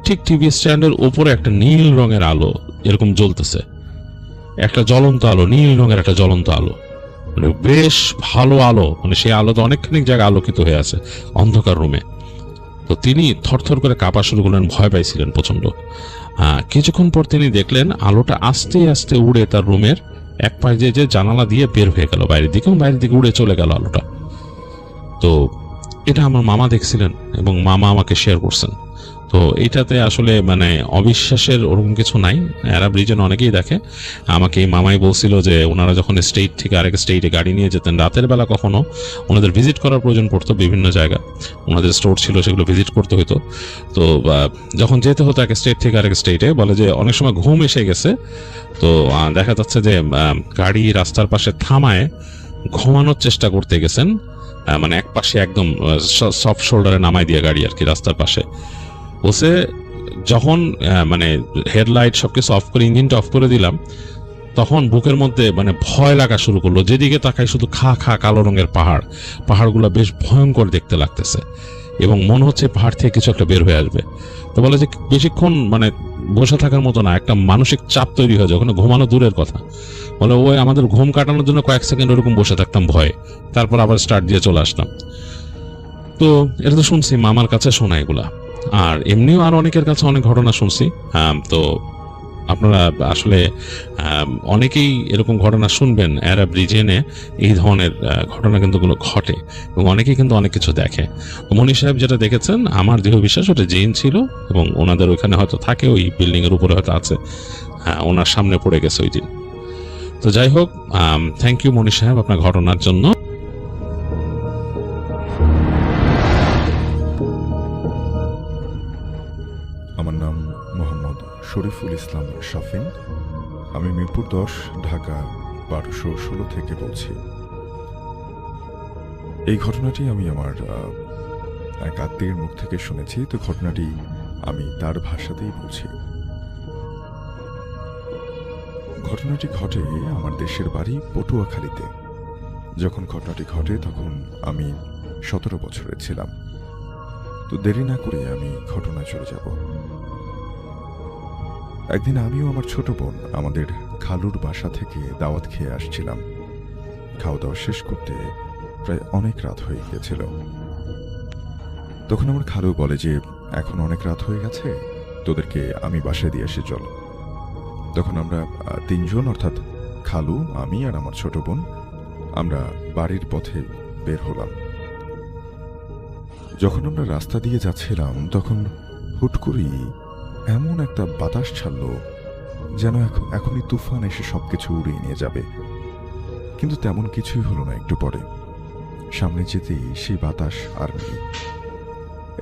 ঠিক টিভি স্ট্যান্ডের উপরে একটা নীল রঙের আলো এরকম জ্বলতেছে, একটা জ্বলন্ত আলো, নীল রঙের একটা জ্বলন্ত আলো। মানে বেশ ভালো আলো, মানে সেই আলো তো অনেকখানি জায়গা আলোকিত হয়ে আছে অন্ধকার রুমে। তো তিনি থরথর করে কাঁপা শুরু করলেন, ভয় পাইছিলেন প্রচন্ড। কিছুক্ষণ পর তিনি দেখলেন আলোটা আস্তে আস্তে উড়ে তার রুমের এক পাশ দিয়ে যে জানালা দিয়ে বের হয়ে গেল বাইরের দিকে, এবং বাইরের দিকে উড়ে চলে গেল আলোটা। তো এটা আমার মামা দেখছিলেন এবং মামা আমাকে শেয়ার করছেন। তো এইটাতে আসলে মানে অবিশ্বাসের ওরকম কিছু নাই, আরব রিজন অনেকেই দেখে। আমাকে এই মামাই বলছিল যে ওনারা যখন স্টেট থেকে আরেক স্টেটে গাড়ি নিয়ে যেতেন রাতের বেলা, কখনো ওনাদের ভিজিট করার প্রয়োজন পড়তো বিভিন্ন জায়গা, ওনাদের স্টোর ছিল সেগুলো ভিজিট করতে হতো। তো যখন যেতে হতো এক স্টেট থেকে আরেক স্টেটে, বলে যে অনেক সময় ঘুম এসে গেছে, তো দেখা যাচ্ছে যে গাড়ি রাস্তার পাশে থামায় ঘুমানোর চেষ্টা করতে গেছেন, মানে এক পাশে একদম সফট শোল্ডারে নামাই দিয়ে গাড়ি আর কি রাস্তার পাশে বসে। যখন মানে হেডলাইট সবকিছু অফ করে ইঞ্জিনটা অফ করে দিলাম, তখন বুকের মধ্যে মানে ভয় লাগা শুরু করলো। যেদিকে তাকাই শুধু খা খা কালো রঙের পাহাড়, পাহাড়গুলো বেশ ভয়ঙ্কর দেখতে লাগতেছে এবং মনে হচ্ছে পাহাড় থেকে কিছু একটা বের হয়ে আসবে। তো বলে যে বেশিক্ষণ মানে বসে থাকার মতো না, একটা মানসিক চাপ তৈরি হয়ে যায়, ওখানে ঘুমানো দূরের কথা। বলে ওই আমাদের ঘুম কাটানোর জন্য কয়েক সেকেন্ড ওরকম বসে থাকতাম ভয়ে, তারপর আবার স্টার্ট দিয়ে চলে আসলাম। তো এটা তো শুনছি, মামার কাছে শোনা এগুলা, আর এমনিও আর অনেকের কাছে অনেক ঘটনা শুনছি। তো আপনারা আসলে অনেকেই এরকম ঘটনা শুনবেন, আরব রিজিয়নে এই ধরনের ঘটনা কিন্তু ঘটে এবং অনেকেই কিন্তু অনেক কিছু দেখে। মনি সাহেব যেটা দেখেছেন, আমার দৃঢ় বিশ্বাস ওটা জিন ছিল এবং ওনাদের ওইখানে হয়তো থাকে, ওই বিল্ডিং এর উপরে হয়তো আছে, ওনার সামনে পড়ে গেছে ওই দিন। তো যাই হোক, থ্যাংক ইউ মনি সাহেব আপনার ঘটনার জন্য। আমার নাম মোহাম্মদ শরীফুল ইসলাম শাফিন। আমি মিরপুর 10, ঢাকা 1216 থেকে বলছি। এই ঘটনাটি আমি আমার এক আত্মীয়ের মুখ থেকে শুনেছি, তো ঘটনাটি আমি তার ভাষাতেই বলছি। ঘটনাটি ঘটে আমার দেশের বাড়ি পটুয়াখালীতে। যখন ঘটনাটি ঘটে তখন আমি 17 বছরের ছিলাম। তো দেরি না করে আমি ঘটনায় চলে যাব। একদিন আমিও আমার ছোট বোন আমাদের খালুর বাসা থেকে দাওয়াত খেয়ে আসছিলাম। খাওয়া দাওয়া শেষ করতে প্রায় অনেক রাত হয়ে গিয়েছিল। তখন আমার খালু বলে যে এখন অনেক রাত হয়ে গেছে, তোদেরকে আমি বাসায় দিয়ে এসে চল। তখন আমরা 3 জন, অর্থাৎ খালু, আমি আর আমার ছোট বোন, আমরা বাড়ির পথে বের হলাম। যখন আমরা রাস্তা দিয়ে যাচ্ছিলাম তখন হুট করেই এমন একটা বাতাস ছাড়ল যেন এখনই তুফান এসে সবকিছু উড়িয়ে নিয়ে যাবে। কিন্তু তেমন কিছুই হলো না। একটু পরে সামনে যেতেই সেই বাতাস আর নেই।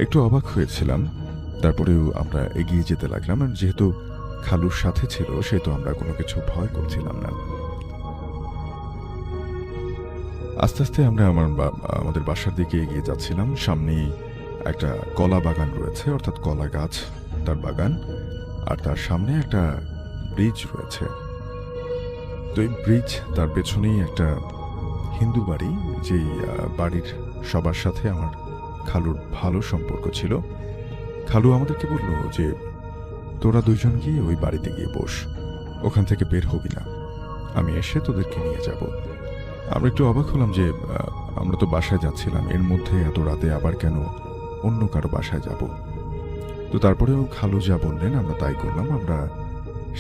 একটু অবাক হয়েছিলাম, তারপরেও আমরা এগিয়ে যেতে লাগলাম। আর যেহেতু খালুর সাথে ছিল সেহেতু আমরা কোনো কিছু ভয় করছিলাম না। আস্তে আস্তে আমরা আমাদের বাসার দিকে এগিয়ে যাচ্ছিলাম। সামনেই একটা কলা বাগান রয়েছে, অর্থাৎ কলা গাছ, তার বাগান, আর তার সামনে একটা ব্রিজ রয়েছে। তো এই ব্রিজ, তার পেছনেই একটা হিন্দু বাড়ি, যেই বাড়ির সবার সাথে আমার খালুর ভালো সম্পর্ক ছিল। খালু আমাদেরকে বলল যে তোরা 2 জন গিয়ে ওই বাড়িতে গিয়ে বস, ওখান থেকে বের হবি না, আমি এসে তোদেরকে নিয়ে যাব। আমরা একটু অবাক হলাম যে আমরা তো বাসায় যাচ্ছিলাম, এর মধ্যে এত রাতে আবার কেন অন্য কারো বাসায় যাব। তো তারপরেও খালু যা বললেন আমরা তাই করলাম। আমরা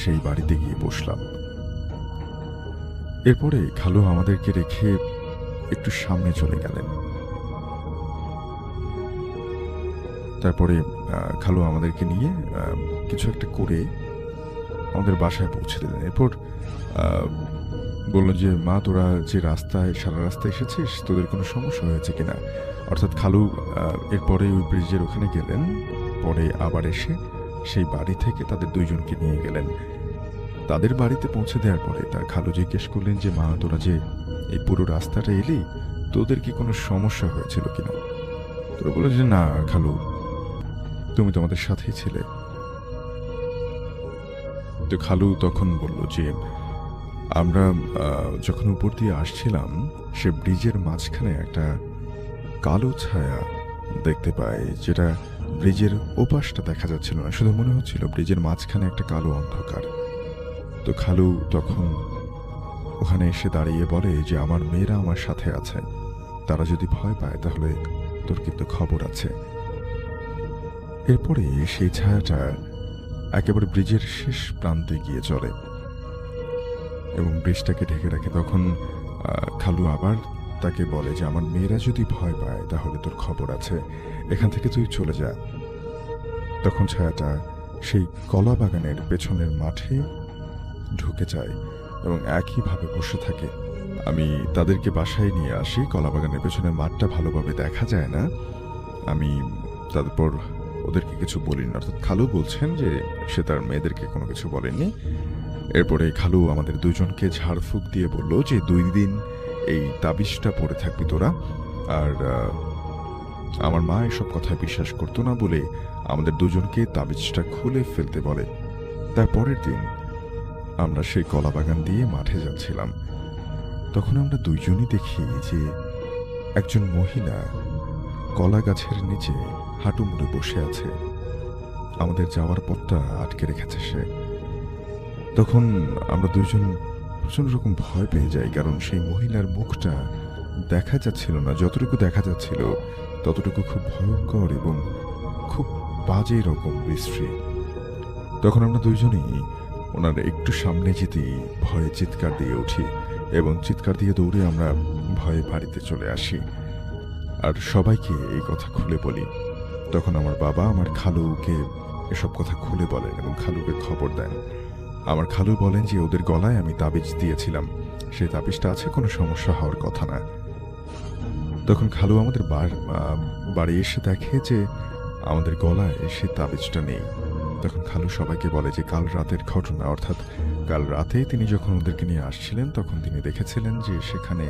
সেই বাড়িতে গিয়ে বসলাম। এরপরে খালু আমাদেরকে রেখে একটু সামনে চলে গেলেন। তারপরে খালু আমাদেরকে নিয়ে কিছু একটা করে আমাদের বাসায় পৌঁছে দিলেন। এরপর বললেন যে মা, তোরা যে রাস্তায় সারা রাস্তা এসেছিস, তোদের কোনো সমস্যা হয়েছে কিনা। অর্থাৎ খালু এরপরে ওই ব্রিজের ওখানে গেলেন, পরে আবার এসে সেই বাড়ি থেকে তাদের 2 জনকে নিয়ে গেলেন। তাদের বাড়িতে পৌঁছে দেওয়ার পরে তার খালু জিজ্ঞেস করলেন যে মা, তোরা যে এই পুরো রাস্তাটা এলি, তোদের কি কোনো সমস্যা হয়েছিল কিনা। তোরা বলে যে না খালু, তুমি তো আমাদের সাথেই ছিলে। তো খালু তখন বলল যে আমরা যখন উপর দিয়ে আসছিলাম, সে ব্রিজের মাঝখানে একটা কালো ছায়া দেখতে পাই, যেটা ব্রিজের ওপাশটা দেখা যাচ্ছিল না, শুধু মনে হচ্ছিল ব্রিজের মাঝখানে একটা কালো অন্ধকার। তো খালু তখন ওখানে এসে দাঁড়িয়ে বলে যে আমার মেয়েরা আমার সাথে আছে, তারা যদি ভয় পায় তাহলে তোর কিন্তু খবর আছে। এরপরে সেই ছায়াটা একেবারে ব্রিজের শেষ প্রান্তে গিয়ে চলে এবং ব্রিজটাকে ঢেকে রাখে। তখন খালু আবার তাকে বলে যে আমার মেয়েরা যদি ভয় পায় তাহলে তোর খবর আছে, এখান থেকে তুই চলে যা। তখন ছায়াটা সেই কলা বাগানের পেছনের মাঠে ঢুকে যায় এবং একইভাবে বসে থাকে। আমি তাদেরকে বাসায় নিয়ে আসি। কলা বাগানের পেছনের মাঠটা ভালোভাবে দেখা যায় না। আমি তারপর ওদেরকে কিছু বলিনি, অর্থাৎ খালু বলছেন যে সে তার মেয়েদেরকে কোনো কিছু বলেননি। এরপরে খালু আমাদের দুজনকে ঝাড়ফুঁক দিয়ে বলল যে 2 দিন এই তাবিজটা পড়ে থাকবি তোরা। আর আমার মা এসব কথায় বিশ্বাস করতো না বলে আমাদের দুজনকে তাবিজটা খুলে ফেলতে বলে। তার পরের দিন আমরা সেই কলা বাগান দিয়ে মাঠে যাচ্ছিলাম। তখন আমরা দুইজনই দেখি যে একজন মহিলা কলা গাছের নিচে হাঁটু মুড়ে বসে আছে। আমাদের যাওয়ার পথটা আটকে রেখেছে সে। তখন আমরা দুইজন প্রচন্ড রকম ভয় পেয়ে যাই, কারণ সেই মহিলার মুখটা দেখা যাচ্ছিল না, যতটুকু দেখা যাচ্ছিল ততটুকু খুব ভয়ঙ্কর এবং খুব বাজে রকম বিশ্রী। তখন আমরা দুইজনই ওনার একটু সামনে যেতেই ভয়ে চিৎকার দিয়ে উঠি এবং চিৎকার দিয়ে দৌড়ে আমরা ভয়ে বাড়িতে চলে আসি আর সবাইকে এই কথা খুলে বলি। তখন আমার বাবা আমার খালুকে এসব কথা খুলে বলেন এবং খালুকে খবর দেন। আমার খালু বলেন যে ওদের গলায় আমি তাবিজ দিয়েছিলাম, সেই তাবিজটা আছে, কোনো সমস্যা হওয়ার কথা না। তখন খালু আমাদের বাড়ি এসে দেখে যে আমাদের গলায় সেই তাবিজটা নেই। তখন খালু সবাইকে বলে যে কাল রাতের ঘটনা, অর্থাৎ কাল রাতে তিনি যখন ওদেরকে নিয়ে আসছিলেন তখন তিনি দেখেছিলেন যে সেখানে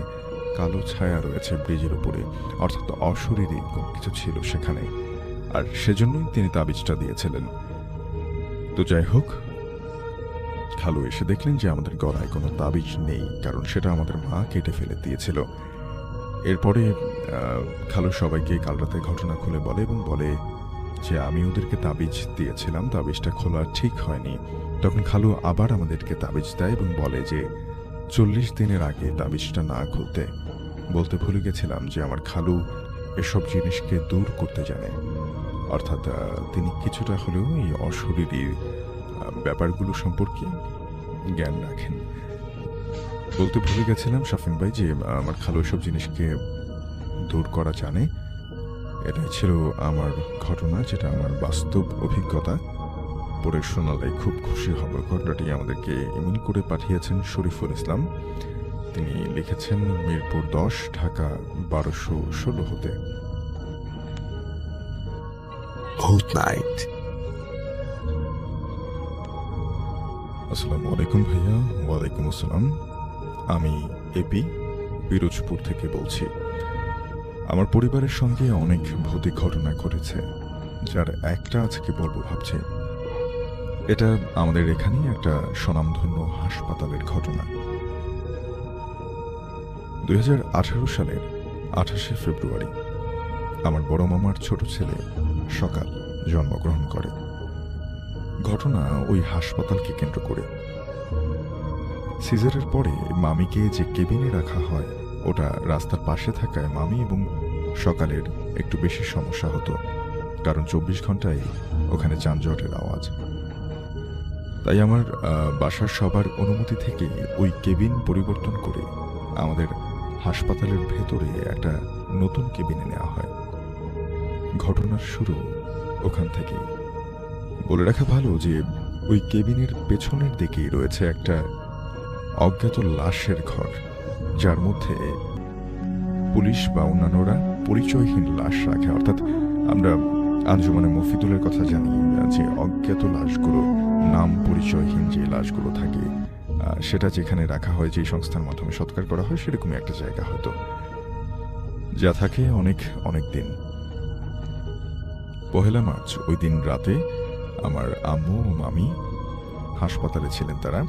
কালো ছায়া রয়েছে ব্রিজের উপরে, অর্থাৎ অশরীরী কোনো কিছু ছিল সেখানে, আর সেজন্যই তিনি তাবিজটা দিয়েছিলেন। তো যাই হোক, খালু এসে দেখলেন যে আমাদের গলায় কোনো তাবিজ নেই, কারণ সেটা আমাদের মা কেটে ফেলে দিয়েছিল। এরপরে খালু সবাইকে কাল রাতের ঘটনা খুলে বলে এবং বলে যে আমি ওদেরকে তাবিজ দিয়েছিলাম, তাবিজটা খোলা ঠিক হয়নি। তখন খালু আবার আমাদেরকে তাবিজ দেয় এবং বলে যে 40 দিনের আগে তাবিজটা না খুলতে। বলতে ভুলে গেছিলাম যে আমার খালু এসব জিনিসকে দূর করতে জানে, অর্থাৎ তিনি কিছুটা হলেও এই অশরীরী ব্যাপারগুলো সম্পর্কে জ্ঞান রাখেন। বলতে ভুলে গেছিলাম শাফিন ভাই যে আমার খালু এসব জিনিসকে দূর করা জানে। এটাই ছিল আমার ঘটনা, যেটা আমার বাস্তব অভিজ্ঞতা। পড়ে শোনালে খুব খুশি হব। ঘটনাটি আমাদেরকে ইমেল করে পাঠিয়েছেন শরীফুল ইসলাম। তিনি লিখেছেন মিরপুর 10, ঢাকা 1216 হতে। Good night. আসসালামু আলাইকুম ভাইয়া। ওয়ালাইকুম আসসালাম। আমি এপি পিরোজপুর থেকে বলছি। আমার পরিবারের সঙ্গে অনেক ভৌতিক ঘটনা ঘটেছে, যার একটা আজকে বলবো ভাবছি। এটা আমাদের এখানেই একটা স্বনামধন্য হাসপাতালের ঘটনা। 2018 সালের 28শে ফেব্রুয়ারি আমার বড় মামার ছোট ছেলে সকাল জন্মগ্রহণ করে। ঘটনা ওই হাসপাতালকে কেন্দ্র করে। সিজারের পরে মামিকে যে কেবিনে রাখা হয় ওটা রাস্তার পাশে থাকায় মামি এবং সকালের একটু বেশি সমস্যা হতো, কারণ 24 ঘন্টায় ওখানে যানজটের আওয়াজ। তাই আমার বাসার সবার অনুমতি থেকে ওই কেবিন পরিবর্তন করে আমাদের হাসপাতালের ভেতরে একটা নতুন কেবিনে নেওয়া হয়। ঘটনার শুরু ওখান থেকেই। বলে রাখা ভালো যে ওই কেবিনের পেছনের দিকেই রয়েছে একটা অজ্ঞাত লাশের ঘর, যার মধ্যে পুলিশ বা অন্যান্যরা পরিচয়হীন লাশ রাখে। অর্থাৎ আমরা আঞ্জুমানে মফিদুলের কথা জানি যে অজ্ঞাত লাশগুলো, নাম পরিচয়হীন যে লাশগুলো থাকে, সেটা যেখানে রাখা হয়, যে সংস্থার মাধ্যমে সৎকার করা হয়, সেরকমই একটা জায়গা হয়তো, যা থাকে অনেক অনেক দিন। 1 মার্চ ওই দিন রাতে আমার আম্মু ও মামি হাসপাতালে ছিলেন। তারা,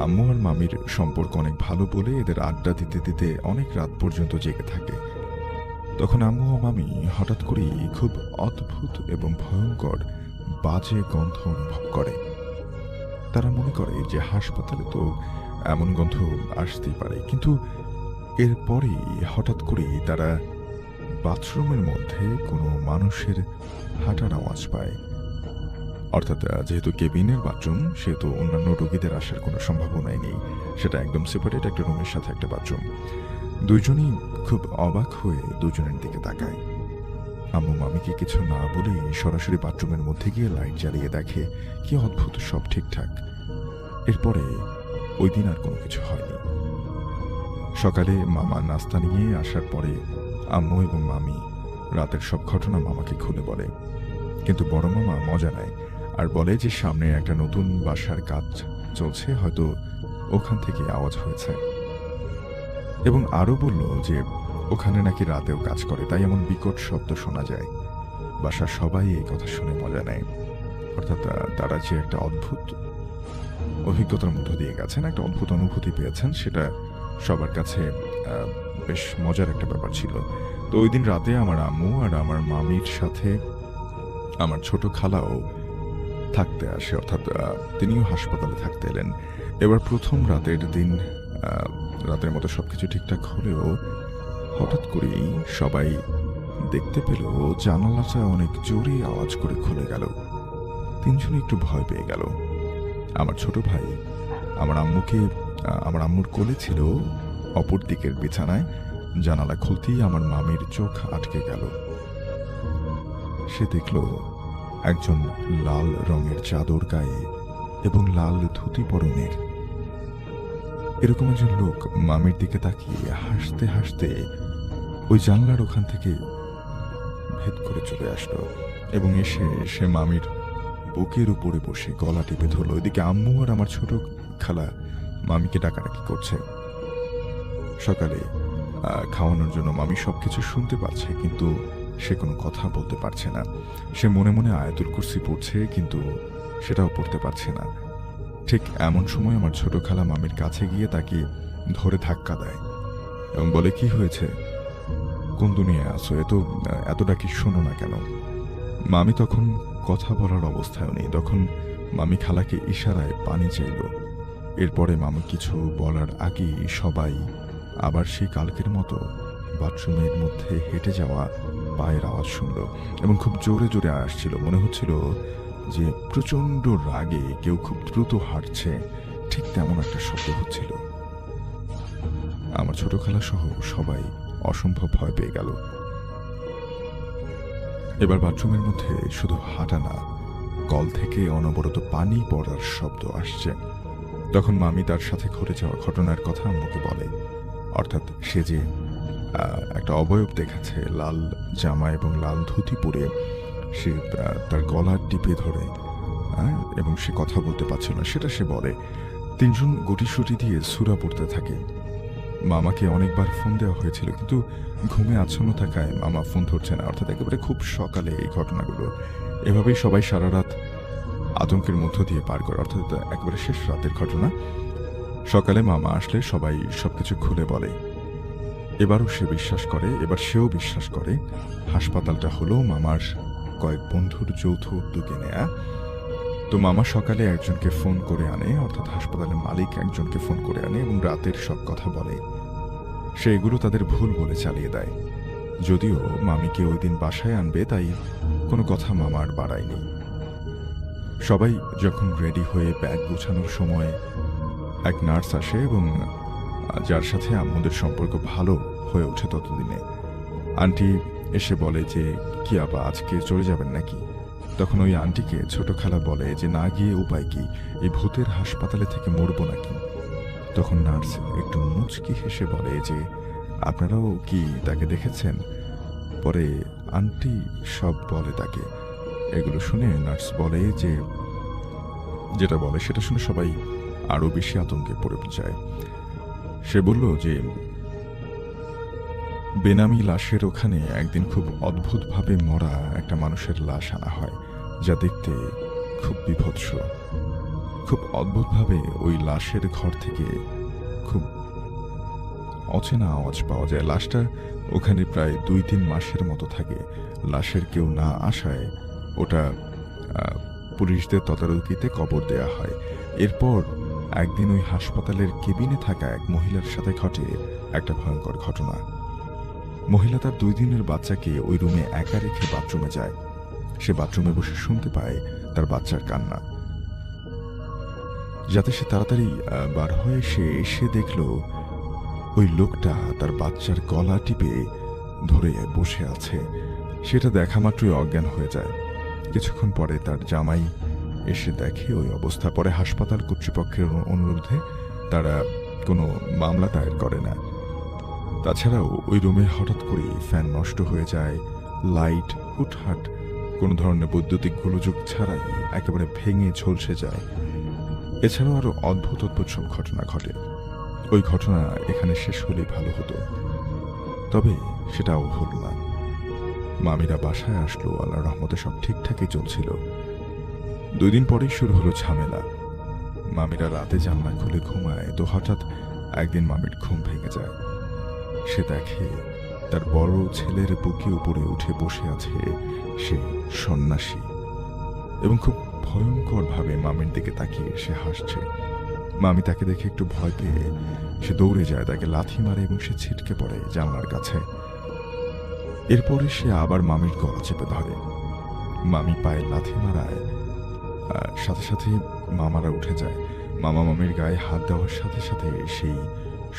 আম্মু আর মামির সম্পর্ক অনেক ভালো বলে এদের আড্ডা দিতে দিতে অনেক রাত পর্যন্ত জেগে থাকে। তখন আম্মু ও মামি হঠাৎ করেই খুব অদ্ভুত এবং ভয়ঙ্কর বাজে গন্ধ অনুভব করে। তারা মনে করে যে হাসপাতালে তো এমন গন্ধ আসতেই পারে, কিন্তু এরপরেই হঠাৎ করেই তারা বাথরুমের মধ্যে কোনো মানুষের হাঁটার আওয়াজ পায়। অর্থাৎ যেহেতু কেবিনের বাথরুম, সেহেতু অন্যান্য রোগীদের আসার কোনো সম্ভাবনাই নেই। সেটা একদম সেপারেট একটা রুমের সাথে একটা বাথরুম। দুজনই খুব অবাক হয়ে দুজনের দিকে তাকায়। আম্মু মামিকে কিছু না বলেই সরাসরি বাথরুমের মধ্যে গিয়ে লাইট জ্বালিয়ে দেখে কি অদ্ভুত, সব ঠিকঠাক। এরপরে ওই দিন আর কোনো কিছু হয়নি। সকালে মামা নাস্তা নিয়ে আসার পরে আম্মু এবং মামি রাতের সব ঘটনা মামাকে খুলে বলে, কিন্তু বড় মামা মজা নেয় আর বলে যে সামনে একটা নতুন বাসার কাজ চলছে, হয়তো ওখান থেকে আওয়াজ হয়েছে, এবং আরো বলল যে ওখানে নাকি রাতেও কাজ করে, তাই এমন বিকট শব্দ শোনা যায়। বাসার সবাই এই কথা শুনে মজা নেয়। অর্থাৎ তারা যে একটা অদ্ভুত অভিজ্ঞতার মধ্য দিয়ে গেছেন, একটা অদ্ভুত অনুভূতি পেয়েছেন, সেটা সবার কাছে বেশ মজার একটা ব্যাপার ছিল। তো ওই দিন রাতে আমার আম্মু আর আমার মামির সাথে আমার ছোট খালাও থাকতে আসে, অর্থাৎ তিনিও হাসপাতালে থাকতে এলেন। এবার প্রথম রাতের দিন রাতের মতো সবকিছু ঠিকঠাক হলেও হঠাৎ করেই সবাই দেখতে পেল জানালাটা অনেক জোরে আওয়াজ করে খুলে গেল। তিনজনে একটু ভয় পেয়ে গেল। আমার ছোট ভাই আমার আম্মুর কোলে ছিল, অপর দিকের বিছানায়। জানালা খুলতেই আমার মামির চোখ আটকে গেল। সে দেখল একজন লাল রঙের চাদর গায়ে এবং লাল ধুতি পরনের এরকম একজন লোক মামির দিকে তাকিয়ে হাসতে হাসতে ওই জানলার ওখান থেকে ভেদ করে চলে আসলো এবং এসে সে মামির বুকের উপরে বসে গলা টিপে ধরল। ওইদিকে আম্মু আর আমার ছোট খালা মামিকে ডাকাডাকি করছে। সকালে খাওয়ানোর জন্য মামি সবকিছু শুনতে পাচ্ছে, কিন্তু সে কোনো কথা বলতে পারছে না। সে মনে মনে আয়াতুল কুরসি পড়ছে, কিন্তু সেটাও পড়তে পারছে না। ঠিক এমন সময় আমার ছোট খালা মামির কাছে গিয়ে তাকে ধরে ধাক্কা দেয় এবং বলে, কি হয়েছে, কোন দুনিয়ায় আসো, এত ডাকি শোনো না কেন? মামি তখন কথা বলার অবস্থায় নেই। তখন মামি খালাকে ইশারায় পানি চাইল। এরপরে মামি কিছু বলার আগেই সবাই আবার সেই কালকের মতো বাথরুমের মধ্যে হেঁটে যাওয়া পায়ের আওয়াজ শুনল এবং খুব জোরে জোরে আসছিল। মনে হচ্ছিল যে প্রচন্ড রাগে কেউ খুব দ্রুত হাঁটছে, ঠিক তেমন একটা শব্দ হচ্ছিল। আমার ছোট খালা সহ সবাই অসম্ভব ভয় পেয়ে গেল। এবার বাথরুমের মধ্যে শুধু হাঁটা না, কল থেকে অনবরত পানি পড়ার শব্দ আসছে। তখন মামি তার সাথে ঘটে যাওয়া ঘটনার কথা আম্মুকে বলে। অর্থাৎ সে যে একটা অবয়ব দেখাচ্ছে, লাল জামা এবং লাল ধুতি পরে, সে তার গলা টিপে ধরে এবং সে কথা বলতে পারছিল না, সেটা সে বলে। তিনজন গুটিসুটি দিয়ে সূরা পড়তে থাকে। মামাকে অনেকবার ফোন দেওয়া হয়েছিল, কিন্তু ঘুমে আচ্ছন্ন থাকায় মামা ফোন ধরছে না। অর্থাৎ একেবারে খুব সকালে এই ঘটনাগুলো। এভাবেই সবাই সারা রাত আতঙ্কের মধ্য দিয়ে পার করে, অর্থাৎ একেবারে শেষ রাতের ঘটনা। সকালে মামা আসলে সবাই সবকিছু খুলে বলে। এবারও সে বিশ্বাস করে, এবার সেও বিশ্বাস করে হাসপাতালটা হলো মামার কয়েক বন্ধুর যৌথ উদ্যোগে নেয়া। তো মামা সকালে একজনকে ফোন করে আনে, অর্থাৎ হাসপাতালের মালিক একজনকে ফোন করে আনে এবং রাতের সব কথা বলে। সে এগুলো তাদের ভুল বলে চালিয়ে দেয়। যদিও মামিকে ওই দিন বাসায় আনবে, তাই কোনো কথা মামার বাড়ায়নি। সবাই যখন রেডি হয়ে ব্যাগ গোছানোর সময় এক নার্স আসে এবং যার সাথে আম্মুদের সম্পর্ক ভালো হয়ে ওঠে ততদিনে। আন্টি এসে বলে যে, কি আপা আজকে চলে যাবেন নাকি? তখন ওই আন্টিকে ছোট খালা বলে যে, না গিয়ে উপায় কি, এই ভূতের হাসপাতালে থেকে মরবো নাকি? তখন নার্স একটু মুচকি হেসে বলে যে, আপনারাও কি তাকে দেখেছেন? পরে আন্টি সব বলে তাকে। এগুলো শুনে নার্স বলে যে, যেটা বলে সেটা শুনে সবাই আরো বেশি আতঙ্কে পড়ে যায়। সে বলল যে বেনামি লাশের ওখানে একদিন খুব অদ্ভুতভাবে মরা একটা মানুষের লাশ আনা হয়, যা দেখতে খুব বিভৎস। খুব অদ্ভুতভাবে ওই লাশের ঘর থেকে খুব অচেনা আওয়াজ পাওয়া যায়। লাশটা ওখানে প্রায় 2-3 মাসের মতো থাকে। লাশের কেউ না আসায় ওটা পুলিশদের তদারকিতে কবর দেয়া হয়। এরপর একদিন ওই হাসপাতালের কেবিনে থাকা এক মহিলার সাথে ঘটে একটা ভয়ঙ্কর ঘটনা। মহিলা তার 2 দিনের বাচ্চাকে ওই রুমে একা রেখে বাথরুমে যায়। সে বাথরুমে বসে শুনতে পায় তার বাচ্চার কান্না। যাতে সে তাড়াতাড়ি বার হয়ে সে দেখল ওই লোকটা তার বাচ্চার গলা টিপে ধরে বসে আছে। সেটা দেখা মাত্রই অজ্ঞান হয়ে যায়। কিছুক্ষণ পরে তার জামাই এসে দেখে ওই অবস্থা। পরে হাসপাতাল কর্তৃপক্ষের অনুরোধে তারা কোনো মামলা দায়ের করে না। তাছাড়াও ওই রুমে হঠাৎ করে ফ্যান নষ্ট হয়ে যায়, লাইট হুটহাট কোনো ধরনের বৈদ্যুতিক গোলযোগ ছাড়াই একেবারে ভেঙে ঝলসে যায়। এছাড়াও আরো অদ্ভুত অদ্ভুত সব ঘটনা ঘটে। ওই ঘটনা এখানে শেষ হলেই ভালো হতো, তবে সেটাও হলো না। মামিরা বাসায় আসলো, আল্লাহর রহমতে সব ঠিকঠাকই চলছিল। 2 দিন পরেই শুরু হলো ঝামেলা। মামিরা রাতে জানলা খুলে ঘুমায়, তো হঠাৎ একদিন মামির ঘুম ভেঙে যায়। সে দেখে তার বড় ছেলের বুকে উপরে উঠে বসে আছে সে সন্ন্যাসী, এবং খুব ভয়ঙ্কর ভাবে মামির দিকে তাকিয়ে সে হাসছে। মামি তাকে দেখে একটু ভয় পেয়ে সে দৌড়ে যায়, তাকে লাথি মারে এবং সে ছিটকে পড়ে জানলার কাছে। এরপরে সে আবার মামির গলা চেপে ধরে। মামি পায়ে লাথি মারায় সাথে সাথে মামারা উঠে যায়। মামা মামির গায়ে হাত দেওয়ার সাথে সাথে সেই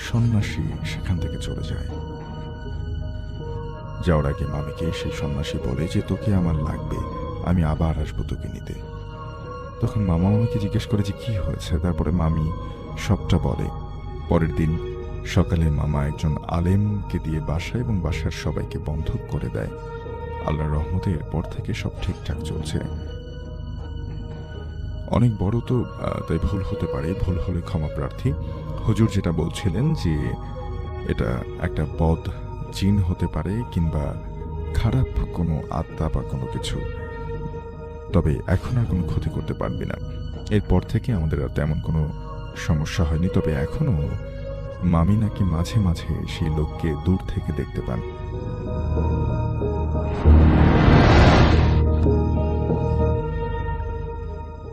সন্ন্যাসী সেখান থেকে চলে যায়। যাওয়ার আগে মামিকে সেই সন্ন্যাসী বলে যে, তোকে আমার লাগবে, আমি আবার আসবো তোকে নিতে। তখন মামা মামিকে জিজ্ঞেস করে যে কি হয়েছে। তারপরে মামি সবটা বলে। পরের দিন সকালে মামা একজন আলেমকে দিয়ে বাসা এবং বাসার সবাইকে বন্ধক করে দেয়। আল্লাহর রহমতে এরপর থেকে সব ঠিকঠাক চলছে। অনেক বড় তো তাই ভুল হতে পারে, ভুল হলে ক্ষমা প্রার্থী। হুজুর যেটা বলছিলেন যে এটা একটা বদ জিন হতে পারে কিংবা খারাপ কোনো আত্মা বা কোনো কিছু, তবে এখন আর কোনো ক্ষতি করতে পারবে না। এরপর থেকে আমাদের আর তেমন কোনো সমস্যা হয়নি। তবে এখনো মামি নাকি মাঝে মাঝে সেই লোককে দূর থেকে দেখতে পান।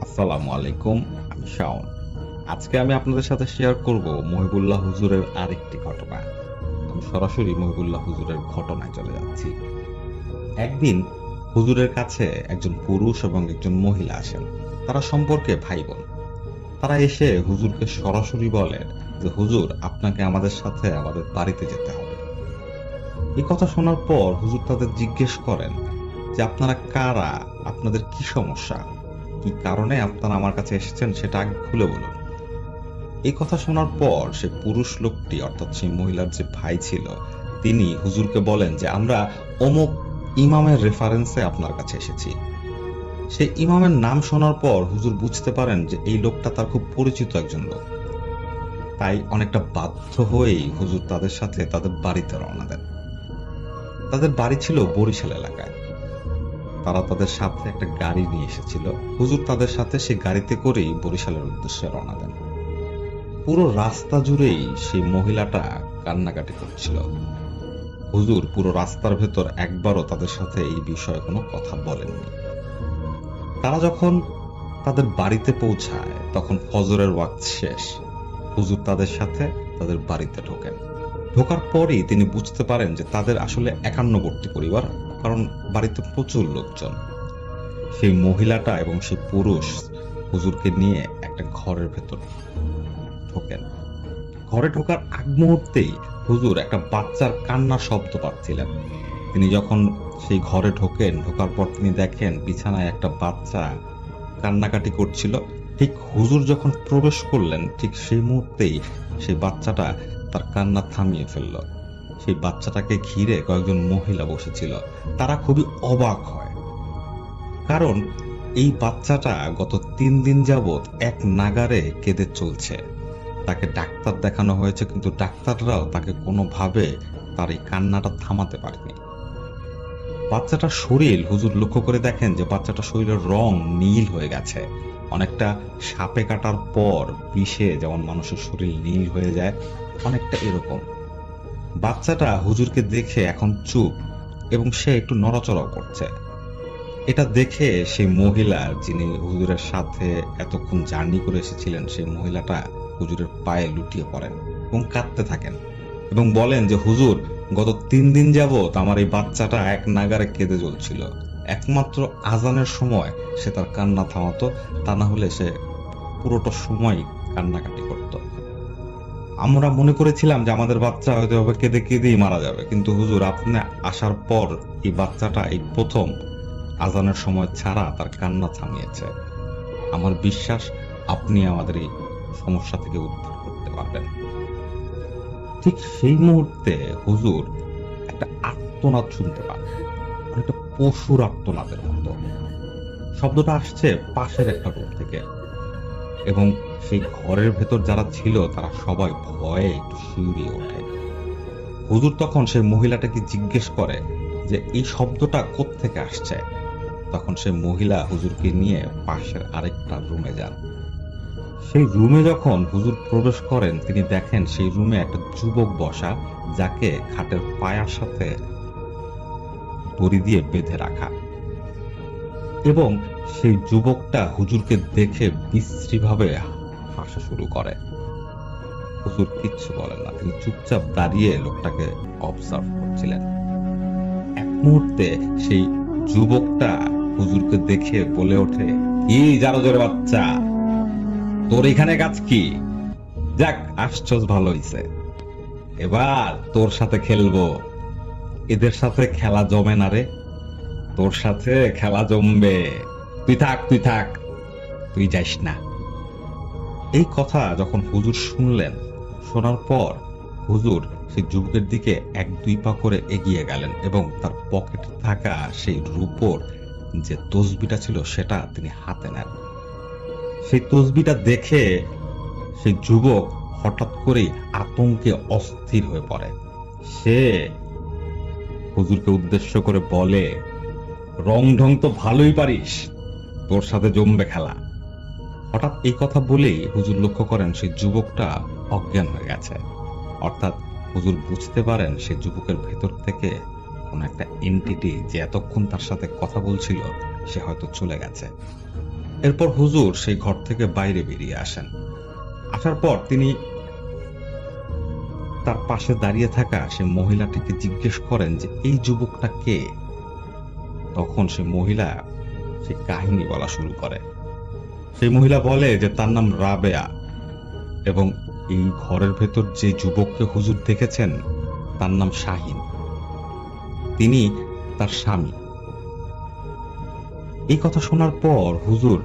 আসসালামু আলাইকুম, আমি শাওন। আজকে আমি আপনাদের সাথে শেয়ার করব মহিবুল্লাহ হুজুরের আরেকটি ঘটনা। আমি সরাসরি মহিবুল্লাহ হুজুরের ঘটনায় চলে যাচ্ছি। একদিন হুজুরের কাছে একজন পুরুষ এবং একজন মহিলা আসেন। তারা সম্পর্কে ভাই বোন। তারা এসে হুজুরকে সরাসরি বলেন যে, হুজুর, আপনাকে আমাদের সাথে আমাদের বাড়িতে যেতে হবে। এই কথা শোনার পর হুজুর তাদের জিজ্ঞেস করেন যে, আপনারা কারা, আপনাদের কি সমস্যা, কি কারণে আপনারা আমার কাছে এসেছেন সেটা আগে খুলে বলুন। এই কথা শোনার পর সে পুরুষ লোকটি, অর্থাৎ সেই মহিলার যে ভাই ছিল, তিনি হুজুরকে বলেন যে, আমরা অমুক ইমামের রেফারেন্সে আপনার কাছে এসেছি। সেই ইমামের নাম শোনার পর হুজুর বুঝতে পারেন যে এই লোকটা তার খুব পরিচিত একজন লোক। তাই অনেকটা বাধ্য হয়েই হুজুর তাদের সাথে তাদের বাড়িতে রওনা দেন। তাদের বাড়ি ছিল বরিশাল এলাকায়। তারা তাদের সাথে একটা গাড়ি নিয়ে এসেছিল। হুজুর তাদের সাথে সেই গাড়িতে করেই বরিশালের উদ্দেশ্যে রওনা দেন। পুরো রাস্তা জুড়েই সেই মহিলাটা কান্নাকাটি করছিল। হুজুর পুরো রাস্তার ভেতর একবারও তাদের সাথে এই বিষয়ে কোনো কথা বলেননি। তারা যখন তাদের বাড়িতে পৌঁছায় তখন ফজরের ওয়াক্ত শেষ। হুজুর তাদের সাথে তাদের বাড়িতে ঢোকেন। ঢোকার পরই তিনি বুঝতে পারেন যে তাদের আসলে একান্নবর্তী পরিবার, কারণ বাড়িতে প্রচুর লোকজন। সেই মহিলাটা এবং সেই পুরুষ হুজুরকে নিয়ে একটা ঘরের ভেতর ঢোকেন। ঘরে ঢোকার আগ মুহূর্তেই হুজুর একটা বাচ্চার কান্নার শব্দ পাচ্ছিলেন। তিনি যখন সেই ঘরে ঢোকেন, ঢোকার পর তিনি দেখেন বিছানায় একটা বাচ্চা কান্নাকাটি করছিল। ঠিক হুজুর যখন প্রবেশ করলেন, ঠিক সেই মুহূর্তেই সেই বাচ্চাটা তার কান্না থামিয়ে ফেলল। সেই বাচ্চাটাকে ঘিরে কয়েকজন মহিলা বসেছিল। তারা খুবই অবাক হয়, কারণ এই বাচ্চাটা গত 3 দিন যাবৎ এক নাগারে কেঁদে চলছে। তাকে ডাক্তার দেখানো হয়েছে, কিন্তু ডাক্তাররাও তাকে কোনোভাবে তার এই কান্নাটা থামাতে পারেনি। বাচ্চাটার শরীর হুজুর লক্ষ্য করে দেখেন যে বাচ্চাটার শরীরের রং নীল হয়ে গেছে, অনেকটা সাপে কাটার পর বিষে যেমন মানুষের শরীর নীল হয়ে যায়, অনেকটা এরকম। বাচ্চাটা হুজুরকে দেখে এখন চুপ এবং সে একটু নড়াচড়াও করছে। এটা দেখে সেই মহিলা, যিনি হুজুরের সাথে এতক্ষণ জার্নি করে এসেছিলেন, সেই মহিলাটা হুজুরের পায়ে লুটিয়ে পড়েন এবং কাঁদতে থাকেন এবং বলেন যে হুজুর, গত 3 দিন যাবত আমার এই বাচ্চাটা এক নাগারে কেঁদে জ্বলছিল। একমাত্র আজানের সময় সে তার কান্না থামাতো, তা না হলে সে পুরোটা সময় কান্নাকাটি করত। আমরা মনে করেছিলাম যে আমাদের বাচ্চা হয়তো এভাবে কেঁদে কেঁদেই মারা যাবে, কিন্তু হুজুর, আপনি আসার পর এই বাচ্চাটা এই প্রথম আজানের সময় ছাড়া তার কান্না থামিয়েছে। আমার বিশ্বাস আপনি আমাদের এই সমস্যা থেকে উদ্ধার করতে পারবেন। ঠিক সেই মুহূর্তে হুজুর একটা আর্তনাদ শুনতে পান, একটা পশুর আর্তনাদের মতো। শব্দটা আসছে পাশের একটা রুম থেকে এবং সেই ঘরের ভেতর যারা ছিল তারা সবাই ভয়ে একটু শিউরিয়ে ওঠে। হুজুর তখন সেই মহিলাটাকে জিজ্ঞেস করে যে এই শব্দটা কোত্থেকে আসছে। তখন সেই মহিলা হুজুরকে নিয়ে পাশের আরেকটা রুমে যান। সেই রুমে যখন হুজুর প্রবেশ করেন, তিনি দেখেন সেই রুমে একটা যুবক বসা, যাকে খাটের পায়ার সাথে দড়ি দিয়ে বেঁধে রাখা, এবং সেই যুবকটা হুজুরকে দেখে বিশ্রীভাবে হাসা শুরু করে। হুজুর কিচ্ছু বলেন না, তিনি চুপচাপ দাঁড়িয়ে লোকটাকে অবজার্ভ করছিলেন। এক মুহূর্তে সেই যুবকটা হুজুরকে দেখে বলে ওঠে, কি জারজের বাচ্চা, তোর এখানে কাজ কি? যাক, আসছস, ভালো হইছে, এবার তোর সাথে খেলবো। এদের সাথে খেলা জমে না রে, তোর সাথে খেলা জমবে। তুই থাক, তুই থাক, তুই যাইস না। এই কথা যখন হুজুর শুনলেন, শোনার পর হুজুর সেই যুবকের দিকে 1-2 পা করে এগিয়ে গেলেন এবং তার পকেটে থাকা সেই রূপোর যে তসবিটা ছিল সেটা তিনি হাতে নেন। সেই তসবিটা দেখে সেই যুবক হঠাৎ করেই আতঙ্কে অস্থির হয়ে পড়ে। সে হুজুরকে উদ্দেশ্য করে বলে, রং ঢং তো ভালোই পারিস, তোর সাথে জমবে খেলা। হঠাৎ এই কথা বলেই হুজুর লক্ষ্য করেন সেই যুবকটা অজ্ঞান হয়ে গেছে। অর্থাৎ হুজুর বুঝতে পারেন সেই যুবকের ভেতর থেকে কোন একটা এন্টিটি, যে এতক্ষণ তার সাথে কথা বলছিল, সে হয়তো চলে গেছে। এরপর হুজুর সেই ঘর থেকে বাইরে বেরিয়ে আসেন। আসার পর তিনি তার পাশে দাঁড়িয়ে থাকা সেই মহিলাটিকে জিজ্ঞেস করেন যে এই যুবকটা কে। তখন সেই মহিলা সেই কাহিনী বলা শুরু করে। সেই মহিলা বলে যে তার নাম রাবেয়া এবং এই ঘরের ভেতর যে যুবককে হুজুর দেখেছেন তার নাম শাহিন, তিনি তার স্বামী। এই কথা শোনার পর হুজুর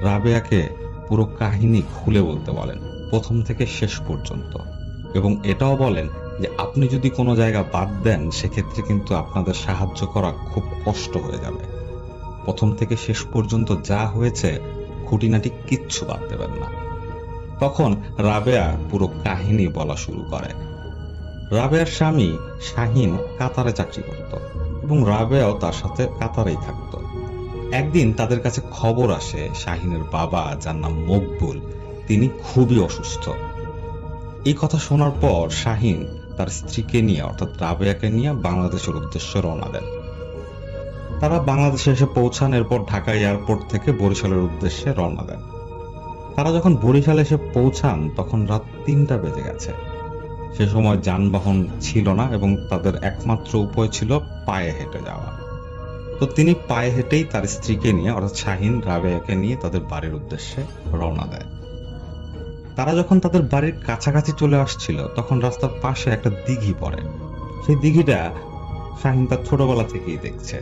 রাবেয়াকে পুরো কাহিনী খুলে বলতে বলেন, প্রথম থেকে শেষ পর্যন্ত, এবং এটাও বলেন যে আপনি যদি কোনো জায়গা বাদ দেন সেক্ষেত্রে কিন্তু আপনাদের সাহায্য করা খুব কষ্ট হয়ে যাবে। প্রথম থেকে শেষ পর্যন্ত যা হয়েছে খুঁটিনাটি কিচ্ছু বাদ দেবেন না। তখন রাবেয়া পুরো কাহিনী বলা শুরু করে। রাবেয়ার স্বামী শাহিন কাতারে চাকরি করত এবং রাবেয়াও তার সাথে কাতারেই থাকত। একদিন তাদের কাছে খবর আসে শাহিনের বাবা, যার নাম মকবুল, তিনি খুবই অসুস্থ। এই কথা শোনার পর শাহিন তার স্ত্রীকে নিয়ে, অর্থাৎ রাবেয়াকে নিয়ে বাংলাদেশের উদ্দেশ্যে রওনা দেন। তারা বাংলাদেশে এসে পৌঁছান, এরপর ঢাকা এয়ারপোর্ট থেকে বরিশালের উদ্দেশ্যে রওনা দেন। তারা যখন বরিশালে এসে পৌঁছান তখন রাত 3টা বেজে গেছে। সে সময় যানবাহন ছিল না এবং তাদের একমাত্র উপায় ছিল পায়ে হেঁটে যাওয়া। তো তিনি পায়ে হেঁটেই তার স্ত্রীকে নিয়ে, অর্থাৎ শাহিন রাবেয়াকে নিয়ে তাদের বাড়ির উদ্দেশ্যে রওনা দেয়। তারা যখন তাদের বাড়ির কাছাকাছি চলে আসছিল তখন রাস্তার পাশে একটা দিঘি পড়ে। সেই দিঘিটা শাহিন তার ছোটবেলা থেকেই দেখছে।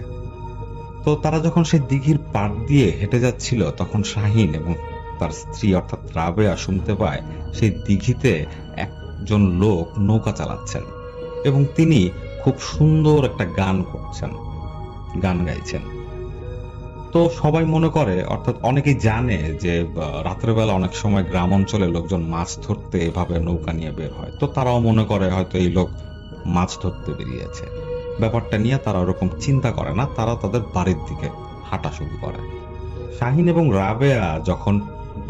তো তারা যখন সেই দিঘির পাড় দিয়ে হেঁটে যাচ্ছিল তখন শাহিন এবং তার স্ত্রী অর্থাৎ রাবেয়া শুনতে পায় সেই দিঘিতে একজন লোক নৌকা চালাচ্ছেন এবং তিনি খুব সুন্দর একটা গান করছেন, গান গাইছেন। তো সবাই মনে করে, অর্থাৎ অনেকেই জানে যে রাত্রেবেলা অনেক সময় গ্রাম অঞ্চলে লোকজন মাছ ধরতে এভাবে নৌকা নিয়ে বের হয়। তো তারাও মনে করে হয়তো এই লোক মাছ ধরতে বেরিয়েছে। ব্যাপারটা নিয়ে তারা ওরকম চিন্তা করে না, তারা তাদের বাড়ির দিকে হাঁটা শুরু করে। শাহিন এবং রাবেয়া যখন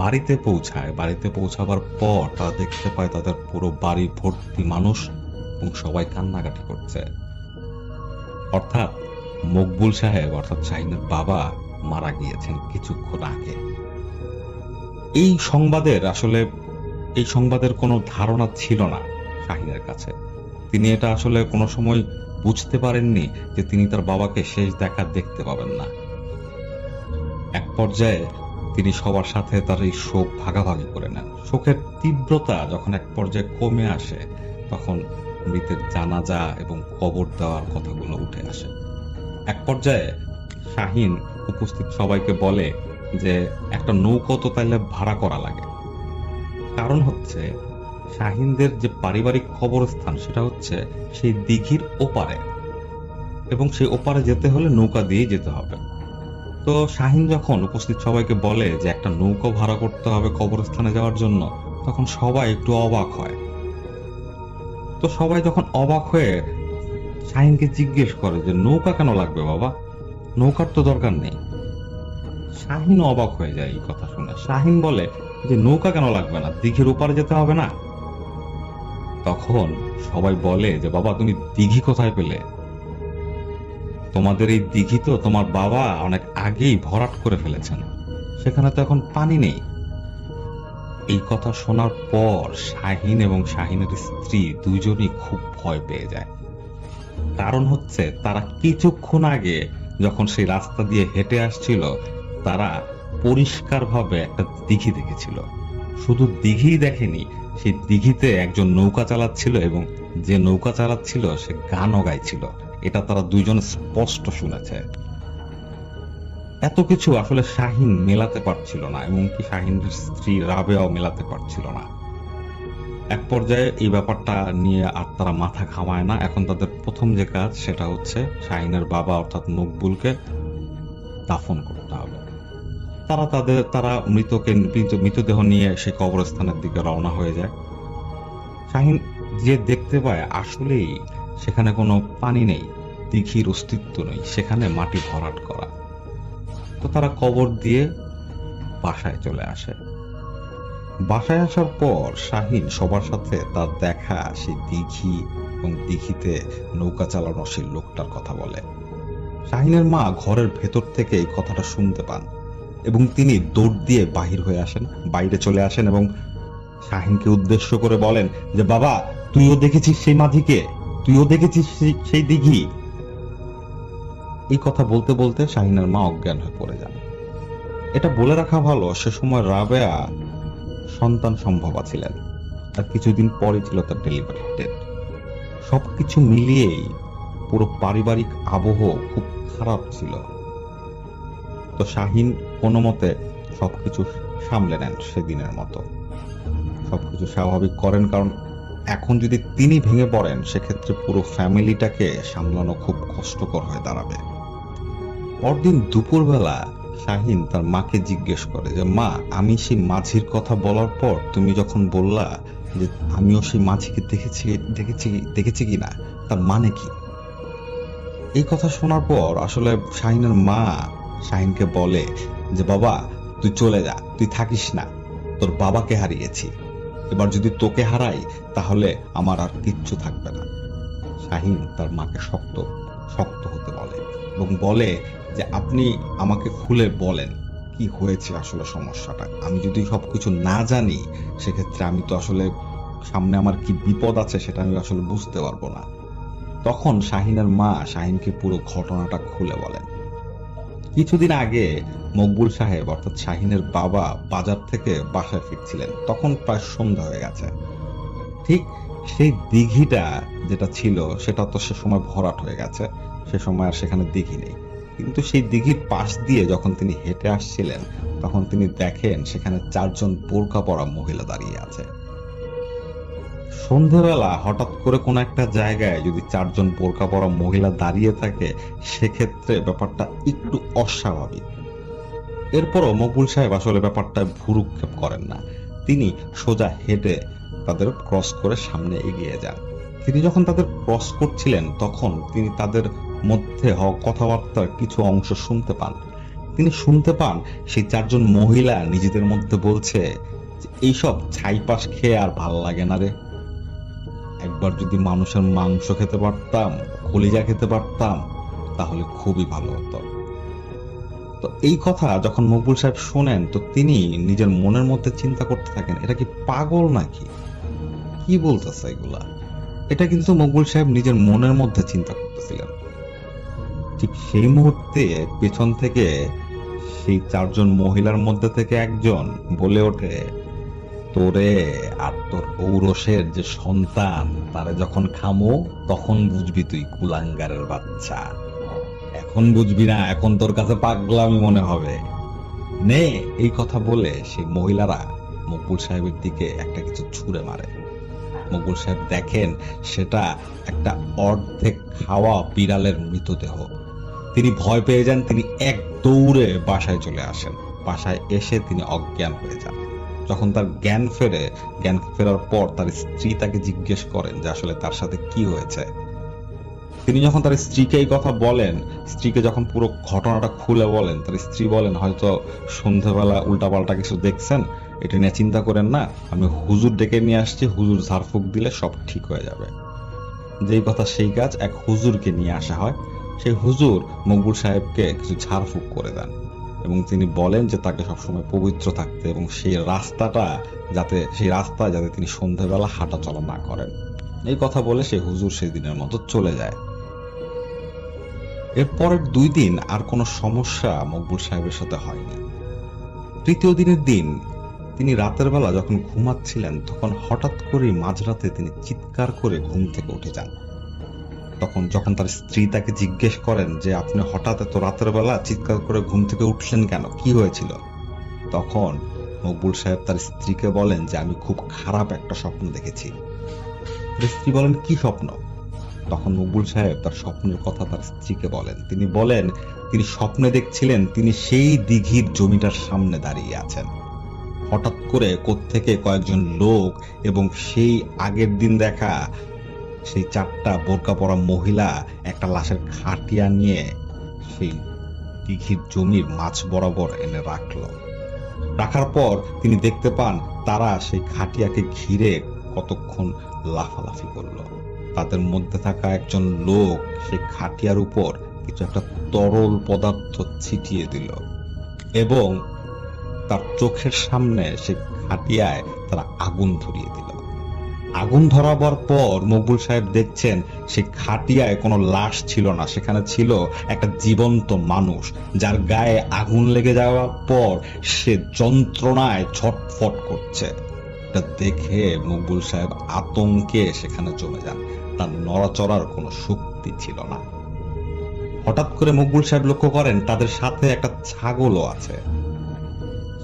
বাড়িতে পৌঁছায়, বাড়িতে পৌঁছাবার পর তারা দেখতে পায় তাদের পুরো বাড়ি ভর্তি মানুষ এবং সবাই কান্নাকাটি করছে। অর্থাৎ মকবুল সাহেব অর্থাৎ শাহিনের বাবা মারা গিয়েছেন কিছুক্ষণ আগে। এই সংবাদের কোনো ধারণা ছিল না শাহিনের কাছে। তিনি এটা আসলে কোনো সময় বুঝতে পারেননি যে তিনি তার বাবাকে শেষ দেখা দেখতে পাবেন না। এক পর্যায়ে তিনি সবার সাথে তার এই শোক ভাগাভাগি করে নেন। শোকের তীব্রতা যখন এক পর্যায়ে কমে আসে, তখন মৃতের জানাজা এবং কবর দেওয়ার কথাগুলো উঠে আসে। এক পর্যায়ে শাহিন উপস্থিত সবাইকে বলে যে একটা নৌকো তো তাইলে ভাড়া করা লাগে। কারণ হচ্ছে শাহিনদের যে পারিবারিক কবরস্থান সেটা হচ্ছে সেই দিঘির ওপারে, এবং সেই ওপারে যেতে হলে নৌকা দিয়ে যেতে হবে। তো শাহিন যখন উপস্থিত সবাইকে বলে যে একটা নৌকা ভাড়া করতে হবে কবরস্থানে যাওয়ার জন্য, তখন সবাই একটু অবাক হয়। তো সবাই যখন অবাক হয়ে শাহিনকে জিজ্ঞেস করে যে নৌকা কেন লাগবে বাবা, নৌকার তো দরকার নেই। শাহিন অবাক হয়ে যায় এই কথা শুনে। শাহিন বলে যে নৌকা কেন লাগবে না, দিঘির ওপারে যেতে হবে না? তখন সবাই বলে যে বাবা তুমি দিঘি কোথায় পেলে? তোমাদের এই দিঘি তো তোমার বাবা অনেক আগেই ভরাট করে ফেলেছেন, সেখানে তো এখন পানি নেই। এই কথা শোনার পর শাহিন এবং শাহিনের স্ত্রী দুজনই খুব ভয় পেয়ে যায়। কারণ হচ্ছে তারা কিছুক্ষণ আগে যখন সেই রাস্তা দিয়ে হেঁটে আসছিল, তারা পরিষ্কারভাবে একটা দিঘি দেখেছিল। শুধু দিঘি দেখেনি, সেই দিঘিতে একজন নৌকা চালাচ্ছিল এবং যে নৌকা চালাচ্ছিল সে গানও গাইছিল। এটা তারা দুইজন স্পষ্ট শুনেছে। এত কিছু আসলে শাহিন মেলাতে পারছিল না, এমনকি শাহিনের স্ত্রী রাবেয়াও মেলাতে পারছিল না। এক পর্যায়ে এই ব্যাপারটা নিয়ে আর তারা মাথা ঘামায় না। এখন তাদের প্রথম যে কাজ সেটা হচ্ছে শাহিনের বাবা অর্থাৎ মকবুলকে দাফন করতে হবে। তারা মৃতদেহ নিয়ে সেই কবরস্থানের দিকে রওনা হয়ে যায়। শাহিন যে দেখতে পায় আসলেই সেখানে কোনো পানি নেই, দিঘির অস্তিত্ব নেই, সেখানে মাটি ভরাট করা। তো তারা কবর দিয়ে বাসায় চলে আসে। বাসায় আসার পর শাহিন সবার সাথে তার দেখা সেই দিঘি এবং দিঘিতে নৌকা চালানো সেই লোকটার কথা বলে। শাহিনের মা ঘরের ভেতর থেকে এই কথাটা শুনতে পান এবং তিনি দৌড় দিয়ে বাইরে চলে আসেন এবং শাহিনকে উদ্দেশ্য করে বলেন যে বাবা তুইও দেখেছিস সেই মাঝিকে, তুইও দেখেছিস সেই দিঘি। এই কথা বলতে বলতে শাহিনের মা অজ্ঞান হয়ে পড়ে যান। এটা বলে রাখা ভালো, সে সময় রাবেয়া সন্তান সম্ভবা ছিলেন, আর কিছুদিন পরে ছিল তার ডেলিভারি ডেট। সবকিছু মিলিয়েই পুরো পারিবারিক আবহ খুব খারাপ ছিল। তো শাহিন কোনো মতে সবকিছু সামলে নেন, সেদিনের মতো সবকিছু স্বাভাবিক করেন। কারণ এখন যদি তিনি ভেঙে পড়েন সেক্ষেত্রে পুরো ফ্যামিলিটাকে সামলানো খুব কষ্টকর হয়ে দাঁড়াবে। পরদিন দুপুরবেলা শাহিন তার মাকে জিজ্ঞেস করে যে মা, আমি সেই মাঝির কথা বলার পর তুমি যখন বললা যে আমিও সেই মাঝিকে দেখেছি কিনা, তার মানে কি? এই কথা শোনার পর আসলে শাহিনের মা শাহিনকে বলে যে বাবা তুই চলে যা, তুই থাকিস না, তোর বাবাকে হারিয়েছি, এবার যদি তোকে হারাই তাহলে আমার আর কিচ্ছু থাকবে না। শাহিন তার মাকে শক্ত হতে বলে এবং বলে যে আপনি আমাকে খুলে বলেন কি হয়েছে আসলে সমস্যাটা। আমি যদি সবকিছু না জানি সেক্ষেত্রে আমি তো আসলে সামনে আমার কি বিপদ আছে সেটা আমি আসলে বুঝতে পারবো না। তখন শাহিনের মা শাহিনকে পুরো ঘটনাটা খুলে বলেন। কিছুদিন আগে মকবুল সাহেব অর্থাৎ শাহিনের বাবা বাজার থেকে বাসায় ফিরছিলেন, তখন প্রায় সন্ধ্যা হয়ে গেছে। ঠিক সেই দিঘিটা যেটা ছিল সেটা তো সে সময় ভরাট হয়ে গেছে, সে সময় আর সেখানে দিঘি নেই। কিন্তু সেই দিঘির পাশ দিয়ে যখন তিনি হেঁটে আসছিলেন তখন তিনি দেখেন সেখানে 4 জন বোরকা পরা মহিলা দাঁড়িয়ে আছে। সন্ধ্যেবেলা হঠাৎ করে কোনো একটা জায়গায় যদি 4 জন বোরকা পরা মহিলা দাঁড়িয়ে থাকে সেক্ষেত্রে ব্যাপারটা একটু অস্বাভাবিক। এরপরও মকবুল সাহেব আসলে ব্যাপারটা ভ্রুক্ষেপ করেন না, তিনি সোজা হেঁটে তাদের ক্রস করে সামনে এগিয়ে যান। তিনি যখন তাদের ক্রস করছিলেন তখন তিনি তাদের মধ্যে হওয়া কথাবার্তার কিছু অংশ শুনতে পান। তিনি শুনতে পান সেই 4 জন মহিলা নিজেদের মধ্যে বলছে এইসব ছাইপাশ খেয়ে আর ভাল লাগে না রে, একবার যদি মানুষের মাংস খেতে পারতাম, কলিজা খেতে পারতাম, তাহলে খুবই ভালো হতো। তো এই কথা যখন মকবুল সাহেব শোনেন, তো তিনি নিজের মনের মধ্যে চিন্তা করতে থাকেন, এটা কি পাগল নাকি, কি বলতেছে এগুলা। এটা কিন্তু মকবুল সাহেব নিজের মনের মধ্যে চিন্তা করতেছিলেন। ঠিক সেই মুহূর্তে পেছন থেকে সেই 4 জন মহিলার মধ্যে থেকে একজন বলে ওঠে, তোরে আর তোর ঔরসের যে সন্তান তারে যখন খামো তখন বুঝবি তুই কুলাঙ্গারের বাচ্চা, এখন বুঝবি না, এখন তোর কাছে পাগলামি মনে হবে। নে, এই কথা বলে সেই মহিলারা মকবুল সাহেবের দিকে একটা কিছু ছুঁড়ে মারে। মকবুল সাহেব দেখেন সেটা একটা অর্ধেক খাওয়া বিড়ালের মৃতদেহ। তিনি ভয় পেয়ে যান, তিনি এক দৌড়ে বাসায় চলে আসেন। বাসায় এসে তিনি অজ্ঞান হয়ে যান। যখন তার জ্ঞান ফেরার পর তার স্ত্রী তাকে জিজ্ঞেস করেন যে আসলে তার সাথে কি হয়েছে। তিনি যখন তার স্ত্রীকে এই কথা বলেন, স্ত্রীকে যখন পুরো ঘটনাটা খুলে বলেন, তার স্ত্রী বলেন, হয়তো সন্ধ্যাবেলা উল্টাপাল্টা কিছু দেখছেন, এটা নিয়ে চিন্তা করেন না, আমি হুজুর ডেকে নিয়ে আসছি, হুজুর ঝাড়ফুঁক দিলে সব ঠিক হয়ে যাবে। যেই কথা সেই কাজ, এক হুজুরকে নিয়ে আসা হয়। সেই হুজুর মকবুল সাহেবকে কিছু ঝাড়ফুঁক করে দেন এবং তিনি বলেন যে তাকে সবসময় পবিত্র থাকতে এবং সেই রাস্তায় যাতে তিনি সন্ধ্যাবেলা হাঁটা চলা না করেন। এই কথা বলে সেই হুজুর সেই দিনের মতো চলে যায়। এর পরের 2 দিন আর কোনো সমস্যা মকবুল সাহেবের সাথে হয়নি। 3য় দিনের দিন তিনি রাতের বেলা যখন ঘুমাচ্ছিলেন, তখন হঠাৎ করে মাঝরাতে তিনি চিৎকার করে ঘুম থেকে উঠে যান। যখন তার স্ত্রী তাকে জিজ্ঞেস করেন যে আপনি হঠাৎ এত রাতের বেলা চিৎকার করে ঘুম থেকে উঠলেন কেন, কি হয়েছিল, তখন মকবুল সাহেব তার স্ত্রীকে বলেন যে আমি খুব খারাপ একটা স্বপ্ন দেখেছি। স্ত্রী বলেন, কি স্বপ্ন? তখন মকবুল সাহেব তার স্বপ্নের কথা তার স্ত্রীকে বলেন। তিনি বলেন তিনি স্বপ্নে দেখছিলেন তিনি সেই দিঘির জমিটার সামনে দাঁড়িয়ে আছেন। হঠাৎ করে কোত্থেকে কয়েকজন লোক এবং সেই আগের দিন দেখা সেই 4টা বোরকা পরা মহিলা একটা লাশের খাটিয়া নিয়ে সেই দিঘির জমির মাছ বরাবর এনে রাখার পর তিনি দেখতে পান তারা সেই খাটিয়াকে ঘিরে কতক্ষণ লাফালাফি করলো। তাদের মধ্যে থাকা একজন লোক সেই খাটিয়ার উপর কিছু একটা তরল পদার্থ ছিটিয়ে দিল এবং তার চোখের সামনে সেই খাটিয়ায় তারা আগুন ধরিয়ে দিল। আগুন ধরাবার পর মকবুল সাহেব দেখছেন সেই খাটিয়ায় কোনো লাশ ছিল না, সেখানে ছিল একটা জীবন্ত মানুষ, যার গায়ে আগুন লেগে যাওয়ার পর সে যন্ত্রণায় ছটফট করছে। এটা দেখে মকবুল সাহেব আতঙ্কে সেখানে জমে যান, তার নড়াচড়ার কোনো শক্তি ছিল না। হঠাৎ করে মকবুল সাহেব লক্ষ্য করেন তাদের সাথে একটা ছাগলও আছে।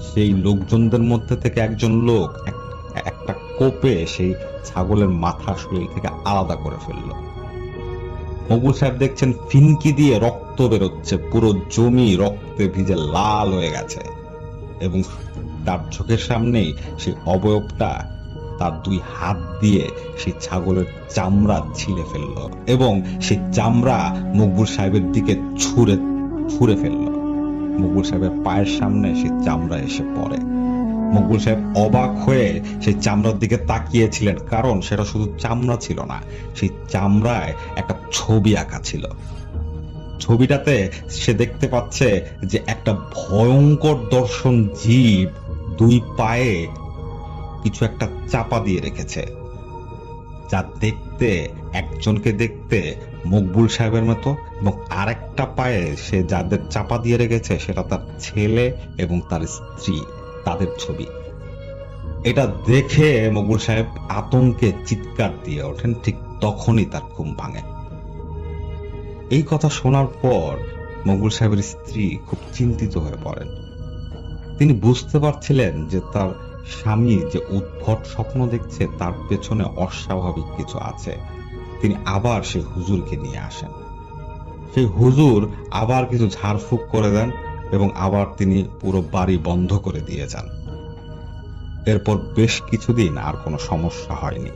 সেই লোকজনদের মধ্যে থেকে একজন লোক একটা কোপে সেই ছাগলের মাথা শরীর থেকে আলাদা করে ফেলল। মকবুল সাহেব দেখছেন ফিনকি দিয়ে রক্ত বেরোচ্ছে, পুরো জমি রক্তে ভিজে লাল হয়ে গেছে এবং তার চোখের সামনেই সেই অবয়বটা তার 2 হাত দিয়ে সেই ছাগলের চামড়া ছিলে ফেলল এবং সেই চামড়া মকবুল সাহেবের দিকে ছুঁড়ে ফেলল। মকবুল সাহেবের পায়ের সামনে সেই চামড়া এসে পড়ে। মকবুল সাহেব অবাক হয়ে সেই চামড়ার দিকে তাকিয়েছিলেন, কারণ সেটা শুধু চামড়া ছিল না, সেই চামড়ায় একটা ছবি আঁকা ছিল। ছবিটাতে সে দেখতে পাচ্ছে যে একটা ভয়ঙ্কর দর্শন জীব 2 পায়ে কিছু একটা চাপা দিয়ে রেখেছে, যা দেখতে একজনকে দেখতে মকবুল সাহেবের মতো এবং আরেকটা পায়ে সে যাদের চাপা দিয়ে রেখেছে সেটা তার ছেলে এবং তার স্ত্রী, তাদের ছবি। এটা দেখে মকবুল সাহেব আতঙ্কে চিৎকার দিয়ে ওঠেন। ঠিক তখনই তার ঘুম ভাঙে। এই কথা শোনার পর মকবুল সাহেবের স্ত্রী খুব চিন্তিত হয়ে পড়েন। তিনি বুঝতে পারছিলেন যে তার স্বামী যে উদ্ভট স্বপ্ন দেখছে তার পেছনে অস্বাভাবিক কিছু আছে। তিনি আবার সেই হুজুরকে নিয়ে আসেন। সেই হুজুর আবার কিছু ঝাড়ফুঁক করে দেন এবং আবার তিনি পুরো বাড়ি বন্ধ করে দিয়ে যান। এরপর বেশ কিছুদিন আর কোনো সমস্যা হয়নি।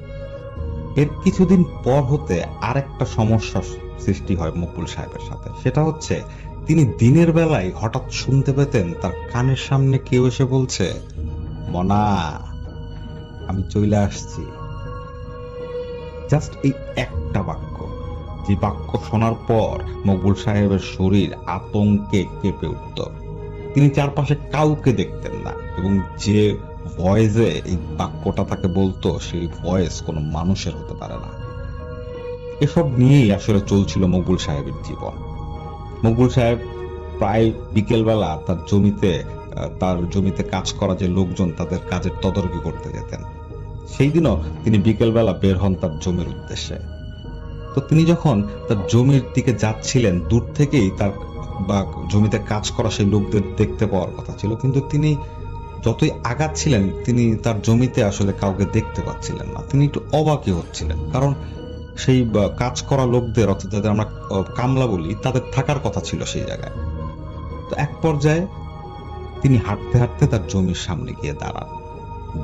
এর কিছুদিন পর হতে আরেকটা সমস্যার সৃষ্টি হয় মকবুল সাহেবের সাথে। সেটা হচ্ছে তিনি দিনের বেলায় হঠাৎ শুনতে পেতেন তার কানের সামনে কেউ এসে বলছে, মনা আমি চলে আসছি। জাস্ট এই একটা বাক্য। যে বাক্য শোনার পর মকবুল সাহেবের শরীর আতঙ্কে কেঁপে উঠত। তিনি চারপাশে কাউকে দেখতেন না এবং যে ভয়েসে এই বাক্যটা তাকে বলতো সেই ভয়েস কোনো মানুষের হতে পারে না। এসব নিয়েই আসলে চলছিল মকবুল সাহেবের জীবন। মকবুল সাহেব প্রায় বিকেলবেলা তার জমিতে কাজ করা যে লোকজন তাদের কাজের তদারকি করতে যেতেন। সেই দিনও তিনি বিকেলবেলা বের হন তার জমির উদ্দেশ্যে। তো তিনি যখন তার জমির দিকে যাচ্ছিলেন, দূর থেকেই তার বা জমিতে কাজ করা সেই লোকদের দেখতে পাওয়ার কথা ছিল, কিন্তু তিনি যতই আগাচ্ছিলেন তিনি তার জমিতে আসলে কাউকে দেখতে পাচ্ছিলেন না। তিনি একটু অবাকই হচ্ছিলেন, কারণ সেই কাজ করা লোকদের, অর্থাৎ যাদের আমরা কামলা বলি, তাদের থাকার কথা ছিল সেই জায়গায়। তো এক পর্যায়ে তিনি হাঁটতে হাঁটতে তার জমির সামনে গিয়ে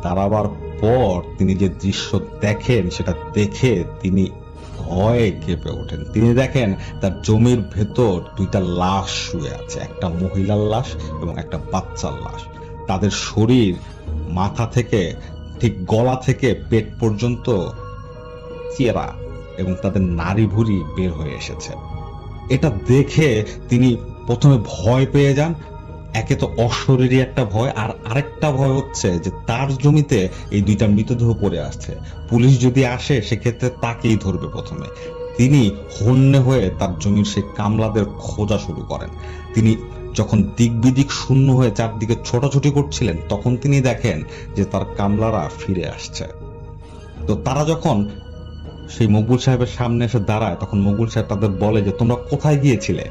দাঁড়াবার পর তিনি যে দৃশ্য দেখেন সেটা দেখে তিনি ভয়ে কেঁপে ওঠেন। তিনি দেখেন তার জমির ভেতর দুইটা লাশ শুয়ে আছে, একটা মহিলার লাশ এবং একটা বাচ্চার লাশ। তাদের শরীর মাথা থেকে ঠিক গলা থেকে পেট পর্যন্ত চেরা এবং তাদের নাড়ি ভুঁড়ি বের হয়ে এসেছে। এটা দেখে তিনি প্রথমে ভয় পেয়ে যান। একে তো অশরীরী একটা ভয়, আর আরেকটা ভয় হচ্ছে যে তার জমিতে এই দুইটা মৃতদেহ পড়ে আসছে। পুলিশ যদি আসে সেক্ষেত্রে তাকেই ধরবে প্রথমে। তিনি হন্যে হয়ে তার জমির সেই কামলাদের খোঁজা শুরু করেন। তিনি যখন দিক বিদিক শূন্য হয়ে চারদিকে ছোটাছুটি করছিলেন, তখন তিনি দেখেন যে তার কামলারা ফিরে আসছে। তো তারা যখন সেই মকবুল সাহেবের সামনে এসে দাঁড়ায়, তখন মকবুল সাহেব তাদের বলে যে তোমরা কোথায় গিয়েছিলে?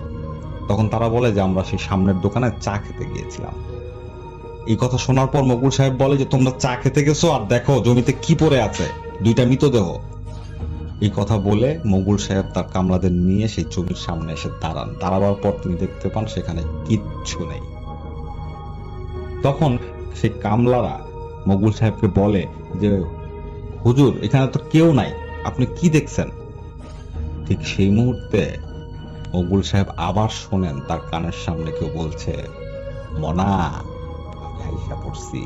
তখন তারা বলে যে আমরা সেই সামনের দোকানে চা খেতে গিয়েছিলাম। এই কথা শোনার পর মকবুল সাহেব বলে যে তোমরা চা খেতে গেছো আর দেখো জমিতে কি পড়ে আছে, দুইটা মৃতদেহ। এই কথা বলে মকবুল সাহেব তার কামলাদের নিয়ে সেই জমির সামনে এসে দাঁড়াবার পর তিনি দেখতে পান সেখানে কিচ্ছু নেই। তখন সেই কামলারা মকবুল সাহেবকে বলে যে হুজুর, এখানে তো কেউ নাই, আপনি কি দেখছেন? ঠিক সেই মুহূর্তে মকবুল সাহেব আবার শোনেন তার কানের সামনে কেউ বলছে, মনা, আমি আইসা পড়ছি।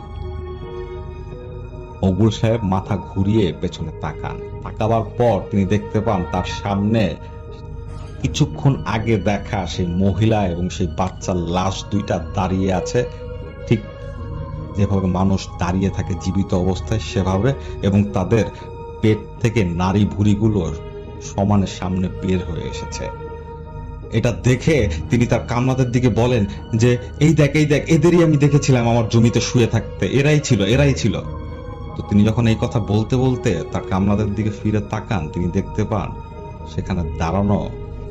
মকবুল সাহেব মাথা ঘুরিয়ে পেছনে তাকাবার পর তিনি দেখতে পান তার সামনে কিছুক্ষণ আগে দেখা সেই মহিলা এবং সেই বাচ্চার লাশ দুইটা দাঁড়িয়ে আছে, ঠিক যেভাবে মানুষ দাঁড়িয়ে থাকে জীবিত অবস্থায় সেভাবে, এবং তাদের পেট থেকে নাড়ি ভুঁড়িগুলো সমানে সামনে বের হয়ে এসেছে। এটা দেখে তিনি তার কামলাদের দিকে বলেন যে এই দেখ, এদেরই আমি দেখেছিলাম আমার জমিতে শুয়ে থাকতে, এরাই ছিল। তো তিনি যখন এই কথা বলতে বলতে তার কামলাদের দিকে ফিরে তাকান, তিনি দেখতে পান সেখানে দাঁড়ানো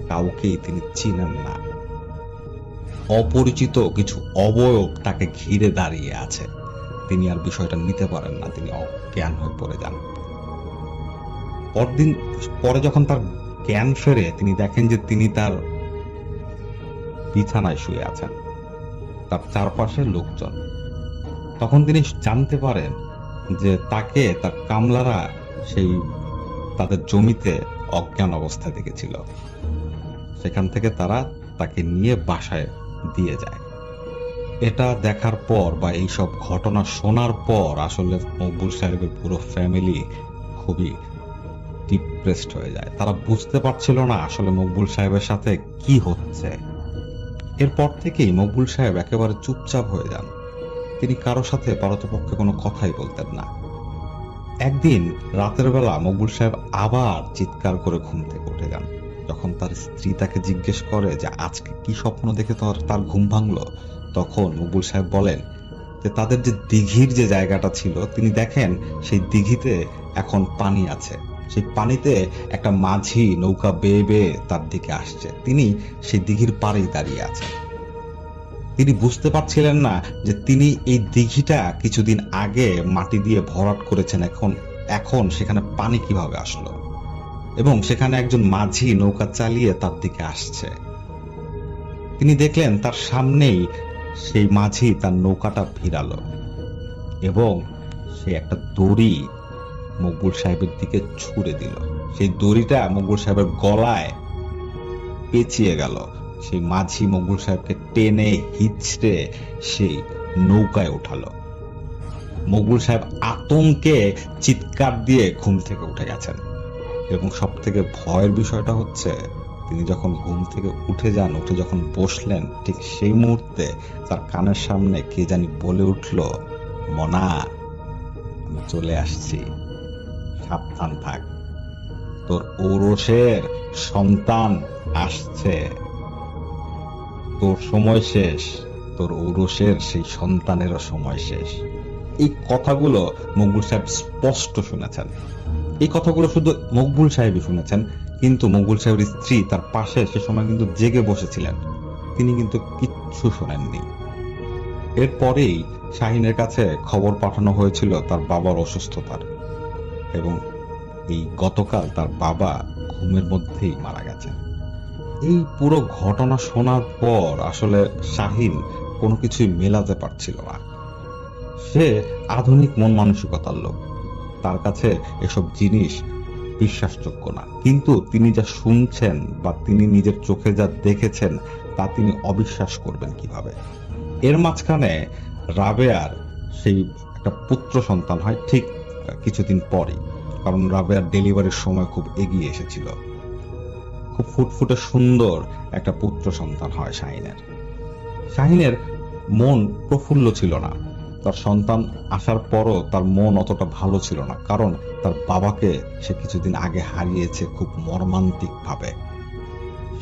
কাউকেই তিনি চিনেন না। অপরিচিত কিছু অবয়ব তাকে ঘিরে দাঁড়িয়ে আছে। তিনি আর বিষয়টা নিতে পারেন না, তিনি অজ্ঞান হয়ে পড়ে যান। পরে যখন তার জ্ঞান ফেরে, তিনি দেখেন যে তিনি তার বিছানায় শুয়ে আছেন, তার চারপাশে লোকজন। তখন তিনি জানতে পারেন যে তাকে তার কামলারা সেই তাদের জমিতে অজ্ঞান অবস্থায় দেখেছিল। সেখান থেকে তারা তাকে নিয়ে বাসায় দিয়ে যায়। এটা দেখার পর বা এইসব ঘটনা শোনার পর আসলে মকবুল সাহেবের পুরো ফ্যামিলি খুবই ডিপ্রেসড হয়ে যায়। তারা বুঝতে পারছিল না আসলে মকবুল সাহেবের সাথে কি হচ্ছে। এরপর থেকেই মকবুল সাহেব একেবারে চুপচাপ হয়ে যান। তিনি কারো সাথে পারতপক্ষে কোনো কথাই বলতেন না। একদিন রাতের বেলা মকবুল সাহেব আবার চিৎকার করে ঘুম থেকে উঠে যান। যখন তার স্ত্রী তাকে জিজ্ঞেস করে যে আজকে কি স্বপ্ন দেখে তার ঘুম ভাঙলো, তখন মকবুল সাহেব বলেন যে তাদের যে দিঘির যে জায়গাটা ছিল, তিনি দেখেন সেই দিঘিতে এখন পানি আছে। সেই পানিতে একটা মাঝি নৌকা বেয়ে বেয়ে তার দিকে আসছে। তিনি সেই দিঘির পাড়েই দাঁড়িয়ে আছেন। তিনি বুঝতে পারছিলেন না যে তিনি এই দিঘিটা কিছুদিন আগে মাটি দিয়ে ভরাট করেছেন, এখন সেখানে পানি কিভাবে আসলো, এবং সেখানে একজন মাঝি নৌকা চালিয়ে তার দিকে আসছে। তিনি দেখলেন তার সামনেই সেই মাঝি তার নৌকাটা ভিড়ালো এবং সে একটা দড়ি মকবুল সাহেবের দিকে ছুড়ে দিল। সেই দড়িটা মকবুল সাহেবের গলায় পেঁচিয়ে গেল। সেই মাঝি মকবুল সাহেবকে টেনে হিচড়ে সেই নৌকায় উঠালো। মকবুল সাহেব আতঙ্কে চিৎকার দিয়ে ঘুম থেকে উঠে গেছেন। এবং সব থেকে ভয়ের বিষয়টা হচ্ছে তিনি যখন ঘুম থেকে উঠে যান, উঠে যখন বসলেন, ঠিক সেই মুহূর্তে তার কানের সামনে কে জানি বলে উঠল, মনা, আমি চলে আসছি, সাবধান থাক, তোর ঔরসের সন্তান আসছে, তোর সময় শেষ, তোর ঔরসের সেই সন্তানেরও সময় শেষ। এই কথাগুলো মকবুল সাহেব স্পষ্ট শুনেছেন। এই কথাগুলো শুধু মকবুল সাহেবই শুনেছেন, কিন্তু মকবুল সাহেবের স্ত্রী তার পাশে সে সময় কিন্তু জেগে বসেছিলেন, তিনি কিন্তু কিচ্ছু শোনেননি। এরপরেই শাহিনের কাছে খবর পাঠানো হয়েছিল তার বাবার অসুস্থতার, এবং এই গতকাল তার বাবা ঘুমের মধ্যেই মারা গেছেন। এই পুরো ঘটনা শোনার পর আসলে শাহিন কোনো কিছুই মেলাতে পারছিল না। সে আধুনিক মন মানসিকতার লোক, তার কাছে এসব জিনিস বিশ্বাসযোগ্য না, কিন্তু তিনি যা শুনছেন বা তিনি নিজের চোখে যা দেখেছেন তা তিনি অবিশ্বাস করবেন কিভাবে। এর মাঝখানে রাবেয়ার সেই একটা পুত্র সন্তান হয় ঠিক কিছুদিন পরেই, কারণ রাবেয়ার ডেলিভারির সময় খুব এগিয়ে এসেছিল। খুব ফুটফুটে সুন্দর একটা পুত্র সন্তান হয় শাহিনের। শাহিনের মন প্রফুল্ল ছিল না, তার সন্তান আসার পরও তার মন অতটা ভালো ছিল না, কারণ তার বাবাকে সে কিছুদিন আগে হারিয়েছে খুব মর্মান্তিক ভাবে।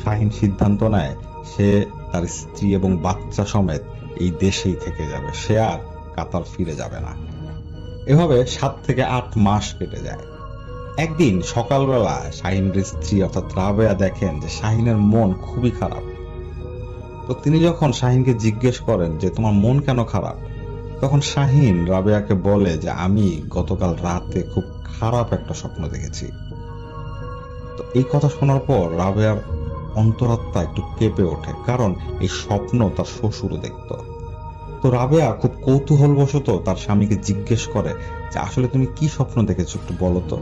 শাহিন সিদ্ধান্ত নেয় সে তার স্ত্রী এবং বাচ্চা সমেত এই দেশেই থেকে যাবে, সে আর কাতার ফিরে যাবে না। এভাবে 7 থেকে 8 মাস কেটে যায়। একদিন সকালবেলা শাহিনের স্ত্রী অর্থাৎ রাবেয়া দেখেন যে শাহিনের মন খুবই খারাপ। তো তিনি যখন শাহিনকে জিজ্ঞেস করেন যে তোমার মন কেন খারাপ, তখন শাহিন রাবেয়াকে বলে যে আমি গতকাল রাতে খুব খারাপ একটা স্বপ্ন দেখেছি। তো এই কথা শোনার পর রাবেয়ার অন্তরাত্মা একটু কেঁপে ওঠে, কারণ এই স্বপ্ন তার শ্বশুরও দেখত। তো রাবেয়া খুব কৌতূহলবশত তার স্বামীকে জিজ্ঞেস করে যে আসলে তুমি কি স্বপ্ন দেখেছো, একটু বলো তো।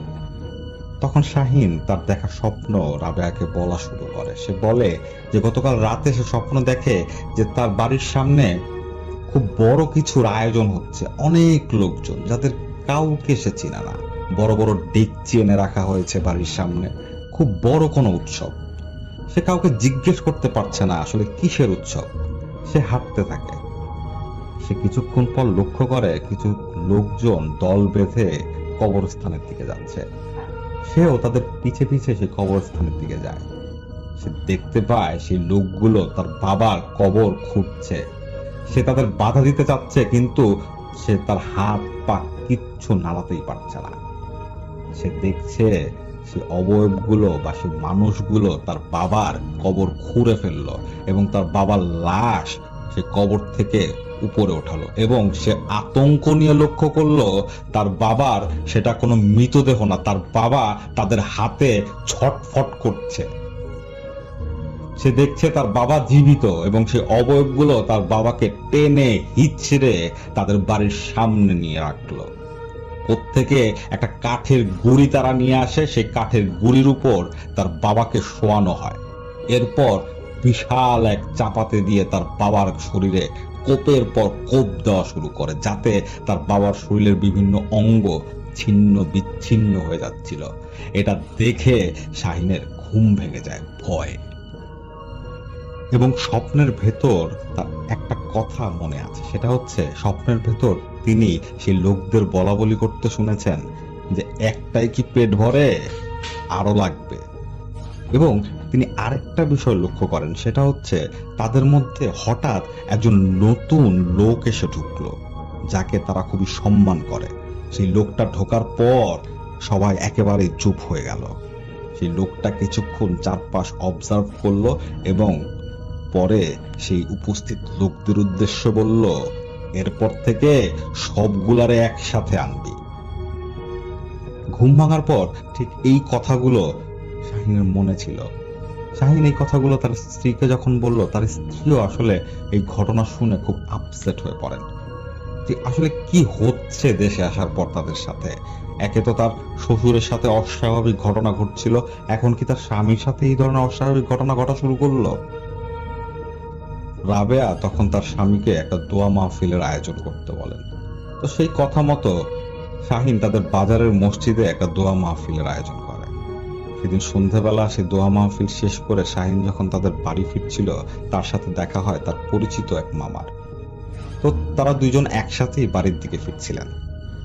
তখন শাহিন তার দেখা স্বপ্ন রাবেয়াকে বলা শুরু করে। সে বলে যে গতকাল রাতে সে স্বপ্ন দেখে যে তার বাড়ির সামনে খুব বড় কিছুর আয়োজন হচ্ছে, অনেক লোকজন যাদের কাউকে সে চিনে না, বড় বড় ডেকচি এনে রাখা হয়েছে বাড়ির সামনে, খুব বড় কোনো উৎসব। সে কাউকে জিজ্ঞেস করতে পারছে না আসলে কিসের উৎসব। সে হাঁটতে থাকে। সে কিছুক্ষণ পর লক্ষ্য করে কিছু লোকজন দল বেঁধে কবরস্থানের দিকে যাচ্ছে। সেও তাদের পিছে পিছে সেই কবরস্থানের দিকে যায়। সে দেখতে পায় সেই লোকগুলো তার বাবার কবর খুঁড়ছে। সে তাদের বাধা দিতে চাচ্ছে, কিন্তু সে তার হাত পা কিচ্ছু নাড়াতেই পারছে না। সে দেখছে সে অবয়বগুলো বা সে মানুষগুলো তার বাবার কবর খুঁড়ে ফেললো এবং তার বাবার লাশ সে কবর থেকে উপরে ওঠালো, এবং সে আতঙ্ক নিয়ে লক্ষ্য করলো তার বাবার সেটা কোনো মৃতদেহ না, তার বাবা তাদের হাতে ছটফট করছে। সে দেখছে তার বাবা জীবিত এবং সে অবয়বগুলো তার বাবাকে টেনে হিচড়ে তাদের বাড়ির সামনে নিয়ে রাখলো। প্রত্যেকে একটা কাঠের গুঁড়ি তারা নিয়ে আসে, সেই কাঠের গুঁড়ির উপর তার বাবাকে শোয়ানো হয়। এরপর বিশাল এক চাপাতে দিয়ে তার বাবার শরীরে কোপের পর কোপ দেওয়া শুরু করে, যাতে তার বাবার শরীরের বিভিন্ন অঙ্গ ছিন্ন বিচ্ছিন্ন হয়ে যাচ্ছিল। এটা দেখে শাহিনের ঘুম ভেঙে যায় ভয়ে, এবং স্বপ্নের ভেতর তার একটা কথা মনে আছে। সেটা হচ্ছে স্বপ্নের ভেতর তিনি সেই লোকদের বলা বলি করতে শুনেছেন যে একটাই কি পেট ভরে, আরো লাগবে। এবং তিনি আরেকটা বিষয় লক্ষ্য করেন, সেটা হচ্ছে তাদের মধ্যে হঠাৎ একজন নতুন লোক এসে ঢুকলো, যাকে তারা খুবই সম্মান করে। সেই লোকটা ঢোকার পর সবাই একেবারে চুপ হয়ে গেল। সেই লোকটা কিছুক্ষণ চারপাশ অবজার্ভ করলো এবং পরে সেই উপস্থিত লোকদের উদ্দেশ্যে বলল, এরপর থেকে সবগুলারে একসাথে আনবি। ঘুম ভাঙার পর ঠিক এই কথাগুলো শাহিনের মনে ছিল। শাহিন এই কথাগুলো তার স্ত্রীকে যখন বলল, তার স্ত্রীও আসলে এই ঘটনা শুনে খুব আপসেট হয়ে পড়েন যে আসলে কি হচ্ছে দেশে আসার পর তাদের সাথে। একে তো তার শ্বশুরের সাথে অস্বাভাবিক ঘটনা ঘটছিল, এখন কি তার স্বামীর সাথে এই ধরনের অস্বাভাবিক ঘটনা ঘটা শুরু করলো। রাবেয়া তখন তার স্বামীকে একটা দোয়া মাহফিলের আয়োজন করতে বলেন। তো সেই কথা মতো শাহিন তাদের বাজারের মসজিদে একটা দোয়া মাহফিলের আয়োজন করে। সেদিন সন্ধ্যাবেলা সে দোয়া মাহফিল শেষ করে শাহিন যখন তাদের বাড়ি ফিরছিল, তার সাথে দেখা হয় তার পরিচিত এক মামার। তো তারা দুইজন একসাথেই বাড়ির দিকে ফিরছিলেন।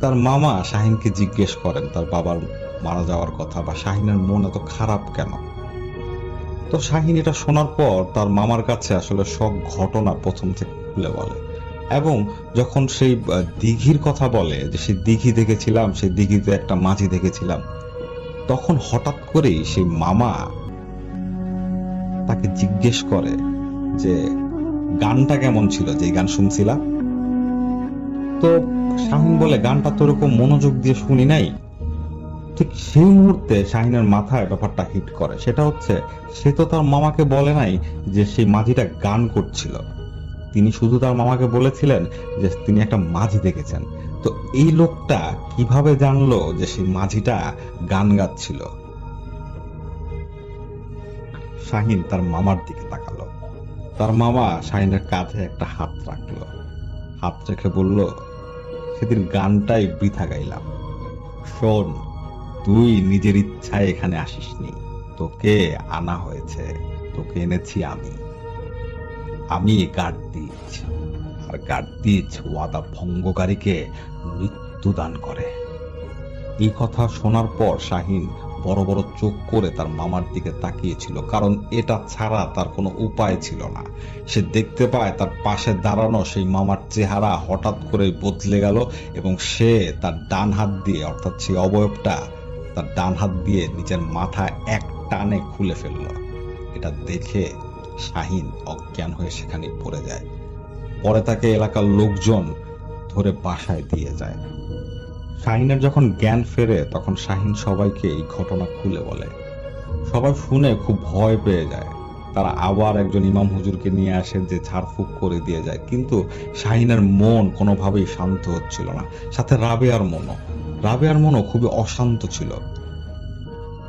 তার মামা শাহিনকে জিজ্ঞেস করেন তার বাবার মারা যাওয়ার কথা, বা শাহিনের মন এত খারাপ কেন। তো শাহিন এটা শোনার পর তার মামার কাছে আসলে সব ঘটনা প্রথম থেকে খুলে বলে, এবং যখন সেই দিঘির কথা বলে যে সেই দিঘি দেখেছিলাম, সেই দিঘিতে একটা মাঝি দেখেছিলাম, তখন হঠাৎ করেই সেই মামা তাকে জিজ্ঞেস করে যে গানটা কেমন ছিল, যে গান শুনছিলা। তো শাহিন বলে, গানটা তো এরকম মনোযোগ দিয়ে শুনি নাই। ঠিক সেই মুহূর্তে শাহিনের মাথায় ব্যাপারটা হিট করে। সেটা হচ্ছে, সে তো তার মামাকে বলে নাই যে সেই মাঝিটা গান করছিল, তিনি শুধু তার মামাকে বলেছিলেন যে তিনি একটা মাঝি দেখেছেন। তো এই লোকটা কিভাবে জানলো যে সেই মাঝিটা গান গাচ্ছিল? শাহিন তার মামার দিকে তাকালো। তার মামা শাহিনের কাঁধে একটা হাত রাখলো, হাত রেখে বলল, সেদিন গানটাই বৃথা গাইলাম। শোন, তুই নিজের ইচ্ছায় এখানে আসিসনি, তোকে আনা হয়েছে, তোকে এনেছি আমি গার্দিজ, আর গার্দিজ ওয়াদা ভঙ্গকারীকে মৃত্যু দান করে। এই কথা শোনার পর শাহিন বড় বড় চোখ করে তার মামার দিকে তাকিয়েছিল, কারণ এটা ছাড়া তার কোনো উপায় ছিল না। সে দেখতে পায় তার পাশে দাঁড়ানো সেই মামার চেহারা হঠাৎ করে বদলে গেল, এবং সে তার ডান হাত দিয়ে, অর্থাৎ সেই অবয়বটা তার ডান হাত দিয়ে নিজের মাথা এক টানে খুলে ফেলল। এটা দেখে শাহিন অজ্ঞান হয়ে সেখানে পড়ে যায়। পরে তাকে এলাকার লোকজন ধরে বাসায় দিয়ে যায়। শাহিনের যখন জ্ঞান ফেরে তখন শাহিন সবাইকে এই ঘটনা খুলে বলে। সবাই শুনে খুব ভয় পেয়ে যায়। তারা আবার একজন ইমাম হুজুরকে নিয়ে আসেন যে ঝাড়ফুঁক করে দিয়ে যায়, কিন্তু শাহিনের মন কোনোভাবেই শান্ত হচ্ছিল না। সাথে রাবেয়ার মনও খুবই অশান্ত ছিল।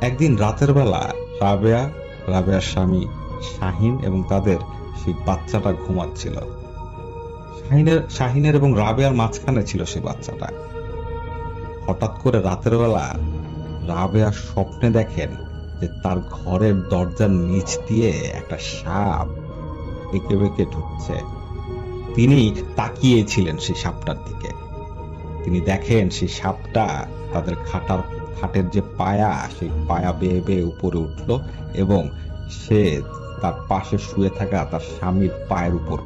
একদিন রাতের বেলা রাবেয়ার স্বামী শাহিন এবং তাদের সেই বাচ্চাটা ঘুমাচ্ছিল। শাহিনের এবং রাবেয়ার মাঝখানে ছিল সেই বাচ্চাটা। হঠাৎ করে রাতের বেলা রাবেয়া স্বপ্নে দেখেন যে তার ঘরের দরজার নিচ দিয়ে একটা সাপ এঁকে বেঁকে ঢুকছে। তিনি তাকিয়েছিলেন সেই সাপটার দিকে। তিনি দেখেন সেই সাপটা তাদের খাটের যে পায়া, সেই পায়া বেয়ে বেয়ে উপরে উঠল, এবং সে তার পাশে শুয়ে থাকা তার স্বামীর পায়ের উপর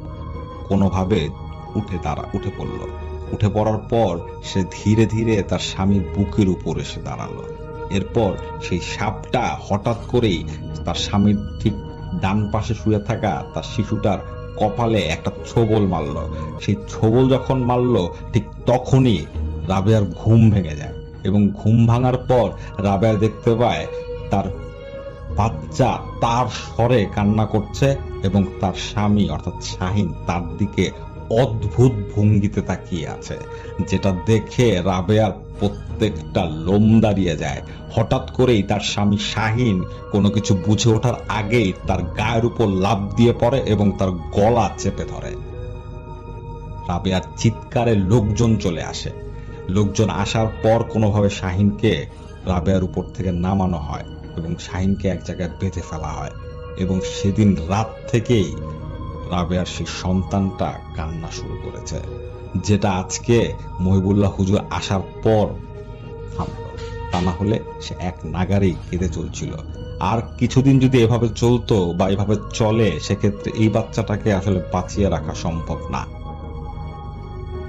কোনোভাবে উঠে পড়ল। উঠে পড়ার পর সে ধীরে ধীরে তার স্বামীর বুকের উপর এসে দাঁড়ালো। এরপর সেই সাপটা হঠাৎ করেই তার স্বামীর ঠিক ডান পাশে শুয়ে থাকা তার শিশুটার কপালে একটা ছোবল মারল। সেই ছোবল যখন মারল, ঠিক তখনই রাবেয়ার ঘুম ভেঙে যায়, এবং ঘুম ভাঙার পর রাবেয়া দেখতে পায় তার বাচ্চা তার স্বরে কান্না করছে, এবং তার স্বামী অর্থাৎ শাহিন তার দিকে অদ্ভুত ভঙ্গিতে তাকিয়ে আছে, যেটা দেখে রাবেয়ার প্রত্যেকটা লোম দাঁড়িয়ে যায়। হঠাৎ করেই তার স্বামী শাহিন কোনো কিছু বুঝে ওঠার আগেই তার গায়ের উপর লাফ দিয়ে পড়ে এবং তার গলা চেপে ধরে। রাবেয়ার চিৎকারে লোকজন চলে আসে। লোকজন আসার পর কোনোভাবে শাহিনকে রাবেয়ার উপর থেকে নামানো হয় এবং শাহিনকে এক জায়গায় বেঁধে ফেলা হয়, এবং সেদিন রাত থেকেই রাবেয়ার সেই সন্তানটা কান্না শুরু করেছে, যেটা আজকে মহিবুল্লাহ হুজুর আসার পর থামলো। তা না হলে সে এক নাগারেই কেঁদে চলছিল। আর কিছুদিন যদি এভাবে চলতো বা এভাবে চলে, সেক্ষেত্রে এই বাচ্চাটাকে আসলে বাঁচিয়ে রাখা সম্ভব না।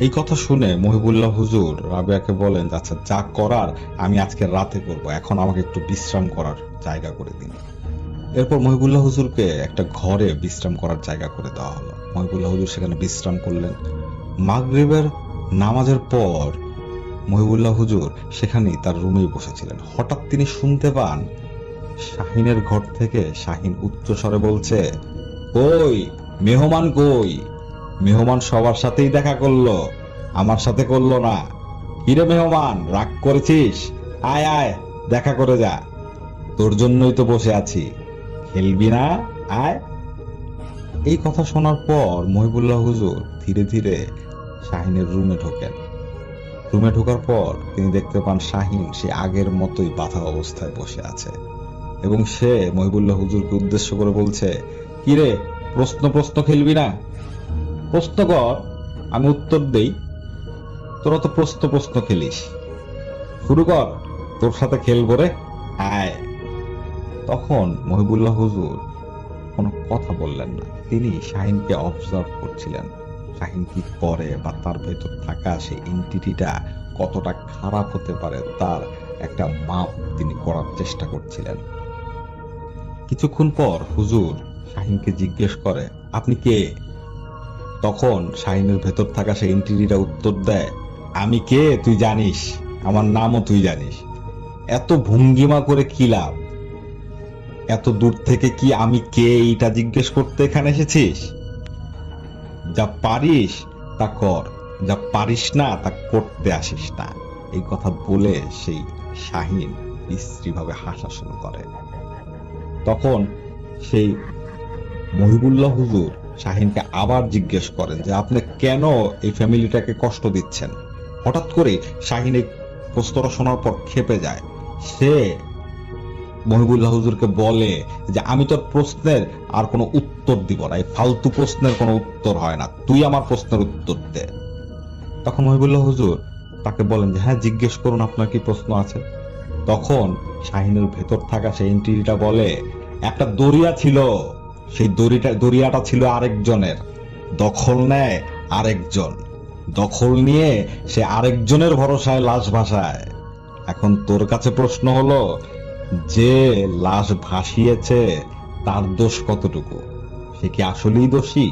এই কথা শুনে মহিবুল্লাহ হুজুর রাবেয়াকে বলেন, আচ্ছা যা করার আমি আজকে রাতে করব, এখন আমাকে একটু বিশ্রাম করার জায়গা করে দিন। এরপর মহিবুল্লাহ হুজুরকে একটা ঘরে বিশ্রাম করার জায়গা করে দেওয়া হলো। মহিবুল্লাহ হুজুর সেখানে বিশ্রাম করলেন। মাগরিবের নামাজের পর মহিবুল্লাহ হুজুর সেখানেই তার রুমেই বসেছিলেন। হঠাৎ তিনি শুনতে পান শাহিনের ঘর থেকে শাহিন উচ্চ স্বরে বলছে, কই মেহমান কই? মেহমান সবার সাথেই দেখা করলো, আমার সাথে করলো না। কিরে মেহমান, রাগ করেছিস? আয় আয়, দেখা করে যা, তোর জন্যই তো বসে আছি, খেলবি না? আয়। এই কথা শোনার পর মহিবুল্লাহ হুজুর ধীরে ধীরে শাহিনের রুমে ঢোকেন। রুমে ঢোকার পর তিনি দেখতে পান শাহিন সে আগের মতোই বাঁধা অবস্থায় বসে আছে। এবং সে মহিবুল্লাহ হুজুরকে উদ্দেশ্য করে বলছে, কিরে প্রশ্ন প্রশ্ন খেলবি না? প্রশ্ন কর, আমি উত্তর দেই। তোরা তো প্রশ্ন প্রশ্ন খেলিস, শুরু কর, তোর সাথে খেলবো রে, আয়। তখন মহিবুল্লাহ হুজুর কোনো কথা বললেন না। তিনি শাহিনকে অবজার্ভ করছিলেন, শাহিন কি করে বা তার ভেতর থাকা সেই এন্টিটিটা কতটা খারাপ হতে পারে তার একটা মাপ তিনি করার চেষ্টা করছিলেন। কিছুক্ষণ পর হুজুর শাহিনকে জিজ্ঞেস করে, আপনি কে? তখন শাহিনের ভেতর থাকা সেই এন্টিটিটা উত্তর দেয়, আমি কে তুই জানিস, আমার নামও তুই জানিস। এত ভঙ্গিমা করে কি লাভ? এত দূর থেকে কি আমি কে এইটা জিজ্ঞেস করতে এখানে এসেছিস? যা পারিস তা কর, যা পারিস না তা করতে আসিস না। এই কথা বলে সেই শাহিন বিশ্রীভাবে হাসা শুরু করে। তখন সেই মহিবুল্লাহ হুজুর শাহিনকে আবার জিজ্ঞেস করেন যে আপনি কেন এই ফ্যামিলিটাকে কষ্ট দিচ্ছেন? হঠাৎ করে শাহিন এই প্রশ্নটা শোনার পর ক্ষেপে যায়। সে মহিবুল্লাহ হুজুরকে বলে যে আমি তোর প্রশ্নের আর কোনো উত্তর দিব না, এই ফালতু প্রশ্নের কোনো উত্তর হয় না, তুই আমার প্রশ্নের উত্তর দে। তখন মহিবুল্লাহ হুজুর তাকে বলেন যে হ্যাঁ জিজ্ঞেস করুন, আপনার কি প্রশ্ন আছে? তখন শাহিনের ভেতর থাকা সেই এন্টিটিটা বলে, একটা দরিয়া ছিল, সেই দরিয়াটা ছিল আরেকজনের, দখল নেয় আরেকজন, দখল নিয়ে সে আরেকজনের ভরসায় লাশ ভাসায়। এখন তোর কাছে প্রশ্ন হলো, যে লাশ ভাসিয়েছে তার দোষ কতটুকু? সে কি আসলেই দোষী?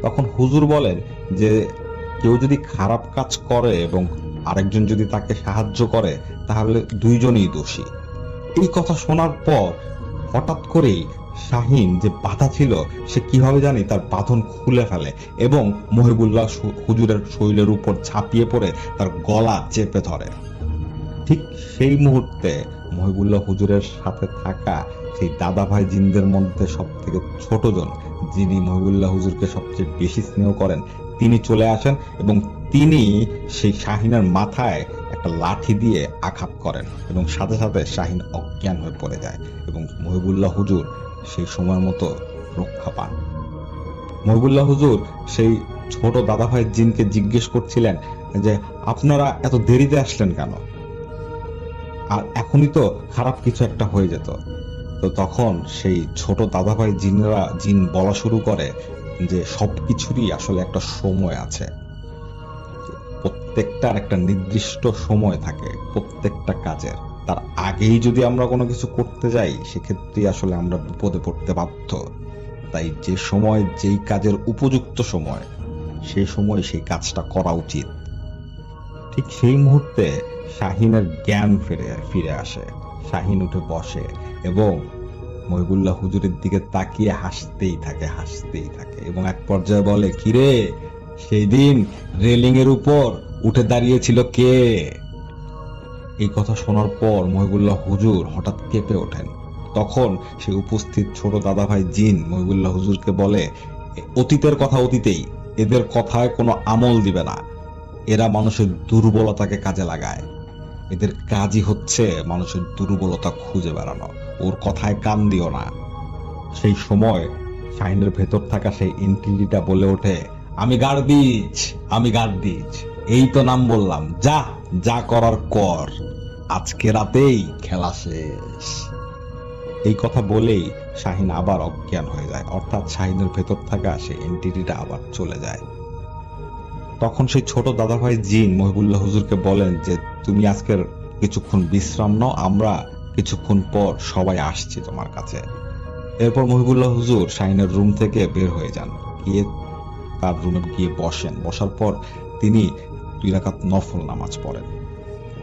তখন হুজুর বলেন যে কেউ যদি খারাপ কাজ করে এবং আরেকজন যদি তাকে সাহায্য করে তাহলে দুইজনই দোষী। এই কথা শোনার পর হঠাৎ করেই শাহিন যে বাধা ছিল সে কিভাবে জানি তার বাঁধন খুলে ফেলে এবং মহিবুল্লাহ হুজুরের শরীরের উপর ঝাঁপিয়ে পড়ে তার গলা চেপে ধরে। ঠিক সেই মুহূর্তে মহিবুল্লাহ হুজুরের সাথে থাকা সেই দাদাভাই জিনদের মধ্যে সব থেকে ছোটজন, যিনি মহিবুল্লাহ হুজুরকে সবচেয়ে বেশি স্নেহ করেন, তিনি চলে আসেন এবং তিনি সেই শাহিনের মাথায় একটা লাঠি দিয়ে আঘাত করেন এবং সাথে সাথে শাহিন অজ্ঞান হয়ে পড়ে যায় এবং মহিবুল্লাহ হুজুর সেই সময় মতো রক্ষা পান। মহিবুল্লাহ হুজুর সেই ছোট দাদাভাই জিনকে জিজ্ঞেস করছিলেন যে আপনারা এত দেরিতে আসলেন কেন, আর এখনই তো খারাপ কিছু একটা হয়ে যেত। তো তখন সেই ছোট দাদাভাই জিন বলা শুরু করে যে সবকিছুরই আসলে একটা সময় আছে, প্রত্যেকটার একটা নির্দিষ্ট সময় থাকে প্রত্যেকটা কাজের। তার আগেই যদি আমরা কোনো কিছু করতে যাই সেক্ষেত্রে আসলে আমরা বিপদে পড়তে বাধ্য। তাই যে সময় যেই কাজের উপযুক্ত সময়, সেই সময় সেই কাজটা করা উচিত। ঠিক সেই মুহূর্তে শাহিনের জ্ঞান ফিরে আসে। শাহিন উঠে বসে এবং মহিবুল্লাহ হুজুরের দিকে তাকিয়ে হাসতেই থাকে এবং এক পর্যায়ে বলে, কিরে সেই দিন রেলিং এর উপর উঠে দাঁড়িয়েছিল কে? এই কথা শোনার পর মহিবুল্লাহ হুজুর হঠাৎ কেঁপে ওঠেন। তখন সে উপস্থিত ছোট দাদাভাই জিন মহিবুল্লাহ হুজুরকে বলে, অতীতের কথা অতীতেই, এদের কথায় কোনো আমল দিবে না, এরা মানুষের দুর্বলতাকে কাজে লাগায়, এদের কাজই হচ্ছে মানুষের দুর্বলতা খুঁজে বেড়ানো, ওর কথায় কান দিও না। সেই সময় শাহিনের ভেতর থাকা সেই এন্টিটিটা বলে ওঠে, আমি গার্দিজ, এই তো নাম বললাম, যা করার কর, আজকে রাতেই খেলা শেষ। এই কথা বলেই শাহিন আবার অজ্ঞান হয়ে যায়, অর্থাৎ শাহিনের ভেতর থাকা সেই এন্টিটিটা আবার চলে যায়। তখন সেই ছোট দাদাভাই জিন মহিবুল্লাহ হুজুরকে বলেন যে তুমি আজকের কিছুক্ষণ বিশ্রাম নাও, আমরা কিছুক্ষণ পর সবাই আসছি তোমার কাছে। এরপর মহিবুল্লাহ হুজুর শাহিনের রুম থেকে বের হয়ে যান, গিয়ে তার রুমে গিয়ে বসেন। বসার পর তিনি 2 রাকাত নফল নামাজ পড়েন।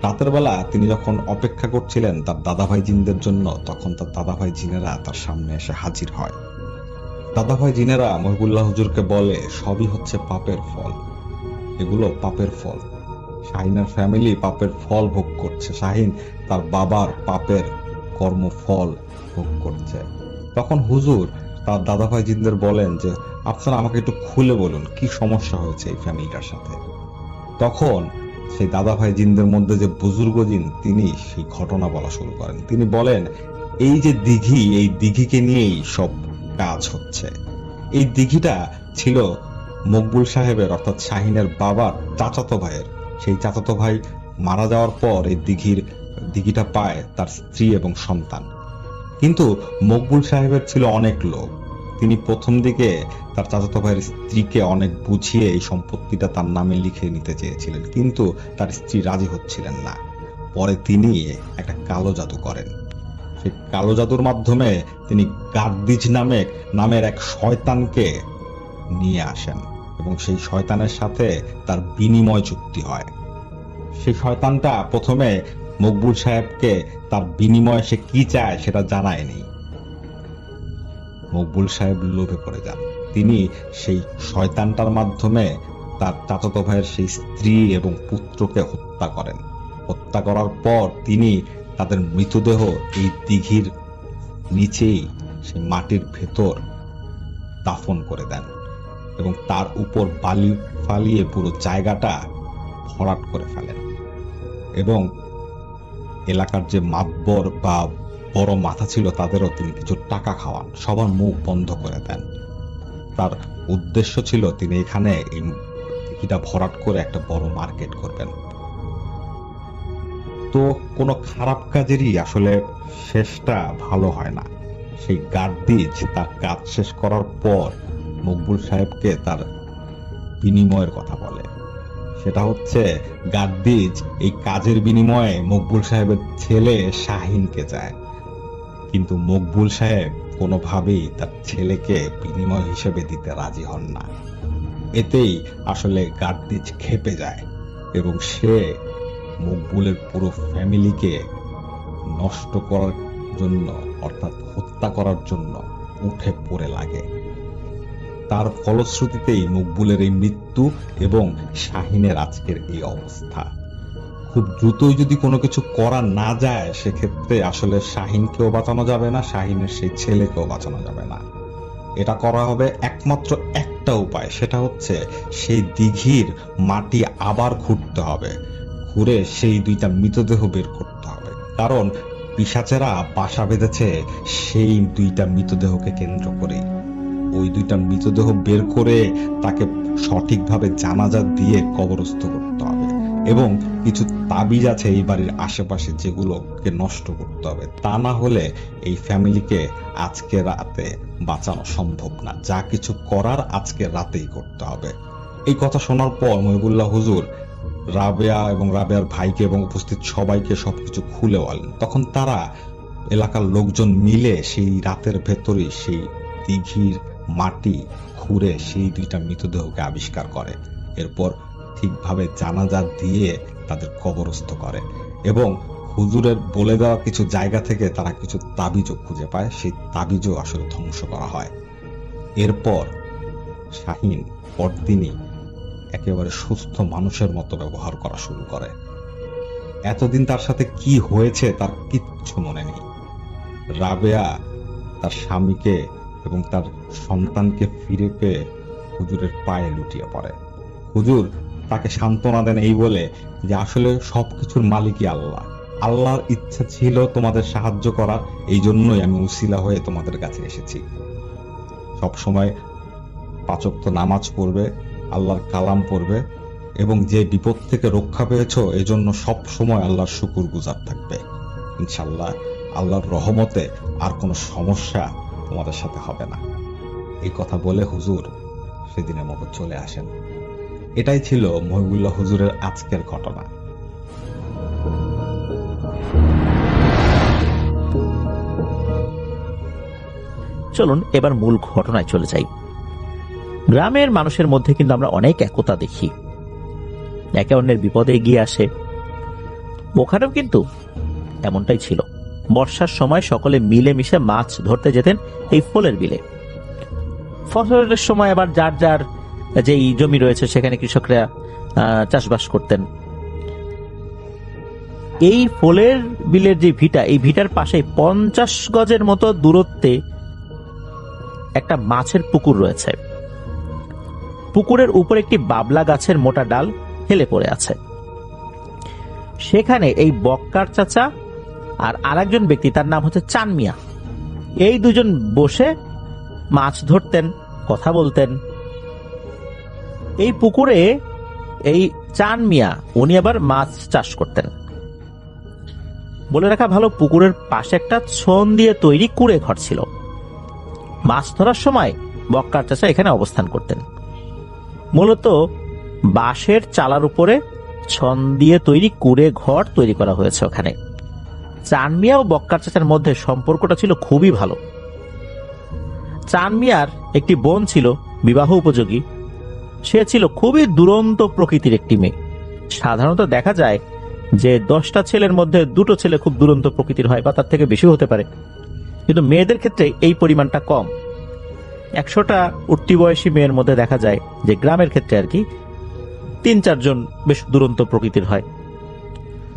রাতের বেলা তিনি যখন অপেক্ষা করছিলেন তার দাদাভাই জিনদের জন্য, তখন তার দাদাভাই জিনেরা তার সামনে এসে হাজির হয়। দাদাভাই জিনেরা মহিবুল্লাহ হুজুরকে বলে, সবই হচ্ছে পাপের ফল, এগুলো পাপের ফল, শাহিনের ফ্যামিলি পাপের ফল ভোগ করছে, শাহিন তার বাবার পাপের কর্মফল ভোগ করছে। তখন হুজুর তার দাদাভাই জিনদের বলেন যে আপনারা আমাকে একটু খুলে বলুন কি সমস্যা হয়েছে এই ফ্যামিলিটার সাথে। তখন সেই দাদাভাই জিনদের মধ্যে যে বুজুর্গ জিন তিনি সেই ঘটনা বলা শুরু করেন। তিনি বলেন, এই যে দিঘি, এই দিঘিকে নিয়েই সব কাজ হচ্ছে। এই দিঘিটা ছিল মকবুল সাহেবের অর্থাৎ শাহিনের বাবার চাচাতো ভাইয়ের। সেই চাচাতো ভাই মারা যাওয়ার পর এই দিঘিটা পায় তার স্ত্রী এবং সন্তান। কিন্তু মকবুল সাহেবের ছিল অনেক লোভ। তিনি প্রথম দিকে তার চাচাতো ভাইয়ের স্ত্রীকে অনেক বুঝিয়ে এই সম্পত্তিটা তার নামে লিখে নিতে চেয়েছিলেন, কিন্তু তার স্ত্রী রাজি হচ্ছিলেন না। পরে তিনি একটা কালো জাদু করেন। সেই কালো জাদুর মাধ্যমে তিনি গাদ্দিজ নামের এক শয়তানকে নিয়ে আসেন এবং সেই শয়তানের সাথে তার বিনিময় চুক্তি হয়। সেই শয়তানটা প্রথমে মকবুল সাহেবকে তার বিনিময়ে সে কি চায় সেটা জানায়নি। মকবুল সাহেব লোভে পড়ে যান। তিনি সেই শয়তানটার মাধ্যমে তার চাচাতো ভাইয়ের সেই স্ত্রী এবং পুত্রকে হত্যা করেন। হত্যা করার পর তিনি তাদের মৃতদেহ এই দিঘির নিচেই সেই মাটির ভেতর দাফন করে দেন এবং তার উপর বালি ফালিয়ে পুরো জায়গাটা ভরাট করে ফেলেন এবং এলাকার যে মাতবর বা বড় মাথা ছিল তাদেরও তিনি কিছু টাকা খাওয়ান, সবার মুখ বন্ধ করে দেন। তার উদ্দেশ্য ছিল তিনি এখানে এটা ভরাট করে একটা বড় মার্কেট করবেন। তো কোনো খারাপ কাজেরই আসলে শেষটা ভালো হয় না। সেই গাদ্দিজ তার কাজ শেষ করার পর মকবুল সাহেবকে তার বিনিময়ের কথা বলে। সেটা হচ্ছে গাদ্দিজ এই কাজের বিনিময়ে মকবুল সাহেবের ছেলে শাহিনকে চায়, কিন্তু মকবুল সাহেব কোনোভাবেই তার ছেলেকে বিনিময় হিসেবে দিতে রাজি হন না। এতেই আসলে গাদ্দিজ ক্ষেপে যায় এবং সে মকবুলের পুরো ফ্যামিলিকে নষ্ট করার জন্য অর্থাৎ হত্যা করার জন্য উঠে পড়ে লাগে। তার ফলশ্রুতিতেই মকবুলের এই মৃত্যু এবং শাহিনের আজকের এই অবস্থা। খুব দ্রুতই যদি কোনো কিছু করা না যায় সেক্ষেত্রে আসলে শাহিনকেও বাঁচানো যাবে না, শাহিনের সেই ছেলেকেও বাঁচানো যাবে না। এটা করা হবে একমাত্র একটা উপায়, সেটা হচ্ছে সেই দিঘির মাটি আবার খুঁড়তে হবে, ঘুরে সেই দুইটা মৃতদেহ বের করতে হবে। কারণ পিশাচেরা বাসা বেঁধেছে সেই দুইটা মৃতদেহকে কেন্দ্র করে। ওই দুইটা মৃতদেহ বের করে তাকে সঠিকভাবে জানাজা দিয়ে কবরস্থ করতে হবে এবং কিছু তাবিজ আছে এই বাড়ির আশেপাশে যেগুলোকে নষ্ট করতে হবে। তা না হলে এই ফ্যামিলিকে আজকে রাতে বাঁচানো সম্ভব না। যা কিছু করার আজকে রাতেই করতে হবে। এই কথা শোনার পর মহিবুল্লাহ হুজুর রাবেয়া এবং রাবেয়ার ভাইকে এবং উপস্থিত সবাইকে সবকিছু খুলে বলেন। তখন তারা এলাকার লোকজন মিলে সেই রাতের ভেতরেই সেই দিঘির মাটি খুঁড়ে সেই দুইটা মৃতদেহকে আবিষ্কার করে। এরপর ঠিকভাবে জানাজা দিয়ে তাদের কবরস্থ করে এবং হুজুরের বলে দেওয়া কিছু জায়গা থেকে তারা কিছু তাবিজও খুঁজে পায়। সেই তাবিজও আসলে ধ্বংস করা হয়। এরপর শাহিন পরদিনই একেবারে সুস্থ মানুষের মতো ব্যবহার করা শুরু করে। এতদিন তার সাথে কি হয়েছে তার কিচ্ছু মনে নেই। রাবেয়া তার স্বামীকে এবং তার সন্তানকে ফিরে পেয়ে হুজুরের পায়ে লুটিয়ে পড়ে। হুজুর তাকে সান্ত্বনা দেন এই বলে যে আসলে সবকিছুর মালিকই আল্লাহ। আল্লাহর ইচ্ছা ছিল তোমাদের সাহায্য করার, এই জন্যই আমি উসিলা হয়ে তোমাদের কাছে এসেছি। সবসময় 5 ওয়াক্ত নামাজ পড়বে, আল্লাহর কালাম পড়বে এবং যে বিপদ থেকে রক্ষা পেয়েছো এজন্য সব সময় আল্লাহর শুকুর গুজার থাকবে। ইনশাআল্লাহ আল্লাহর রহমতে আর কোনো সমস্যা তোমাদের সাথে হবে না। এই কথা বলে হুজুর সেদিনের মতো চলে আসেন। এটাই ছিল মহিবুল্লাহ হুজুরের আজকের ঘটনা। চলুন এবার মূল ঘটনায় চলে যাই। গ্রামের মানুষের মধ্যে কিন্তু আমরা অনেক একতা দেখি, একে অন্যের বিপদে এগিয়ে আসে। ওখানেও কিন্তু এমনটাই ছিল। বর্ষার সময় সকলে মিলেমিশে মাছ ধরতে যেতেন এই ফলের বিলে। ফসলের সময় আবার যার যার যেই জমি রয়েছে সেখানে কৃষকরা চাষবাস করতেন। এই ফলের বিলের যে ভিটা, এই ভিটার পাশে 50 গজের মতো দূরত্বে একটা মাছের পুকুর রয়েছে। পুকুরের উপর একটি বাবলা গাছের মোটা ডাল হেলে পড়ে আছে। সেখানে এই বক্কার চাচা আর আরেকজন ব্যক্তি, তার নাম হচ্ছে চান মিয়া। এই দুজন বসে মাছ ধরতেন, কথা বলতেন। এই পুকুরে এই চান মিয়া উনি আবার মাছ চাষ করতেন। বলে রাখা ভালো, পুকুরের পাশে একটা ছন দিয়ে তৈরি কুঁড়ে ঘর ছিল। মাছ ধরার সময় বক্কার চাচা এখানে অবস্থান করতেন। মূলত বাঁশের চালার উপরে ছন দিয়ে তৈরি কুঁড়ে ঘর তৈরি করা হয়েছে ওখানে। চান মিয়া ও বক্কার চাচার মধ্যে সম্পর্কটা ছিল খুবই ভালো। চান মিয়ার একটি বোন ছিল বিবাহ উপযোগী। সে ছিল খুবই দুরন্ত প্রকৃতির একটি মেয়ে। সাধারণত দেখা যায় যে 10টা ছেলের মধ্যে 2টো ছেলে খুব দুরন্ত প্রকৃতির হয়, বা তার থেকে বেশি হতে পারে, কিন্তু মেয়েদের ক্ষেত্রে এই পরিমাণটা কম। 100টা উঠতি বয়সী মেয়ের মধ্যে দেখা যায় যে গ্রামের ক্ষেত্রে আর কি 3-4 জন বেশ দুরন্ত প্রকৃতির হয়।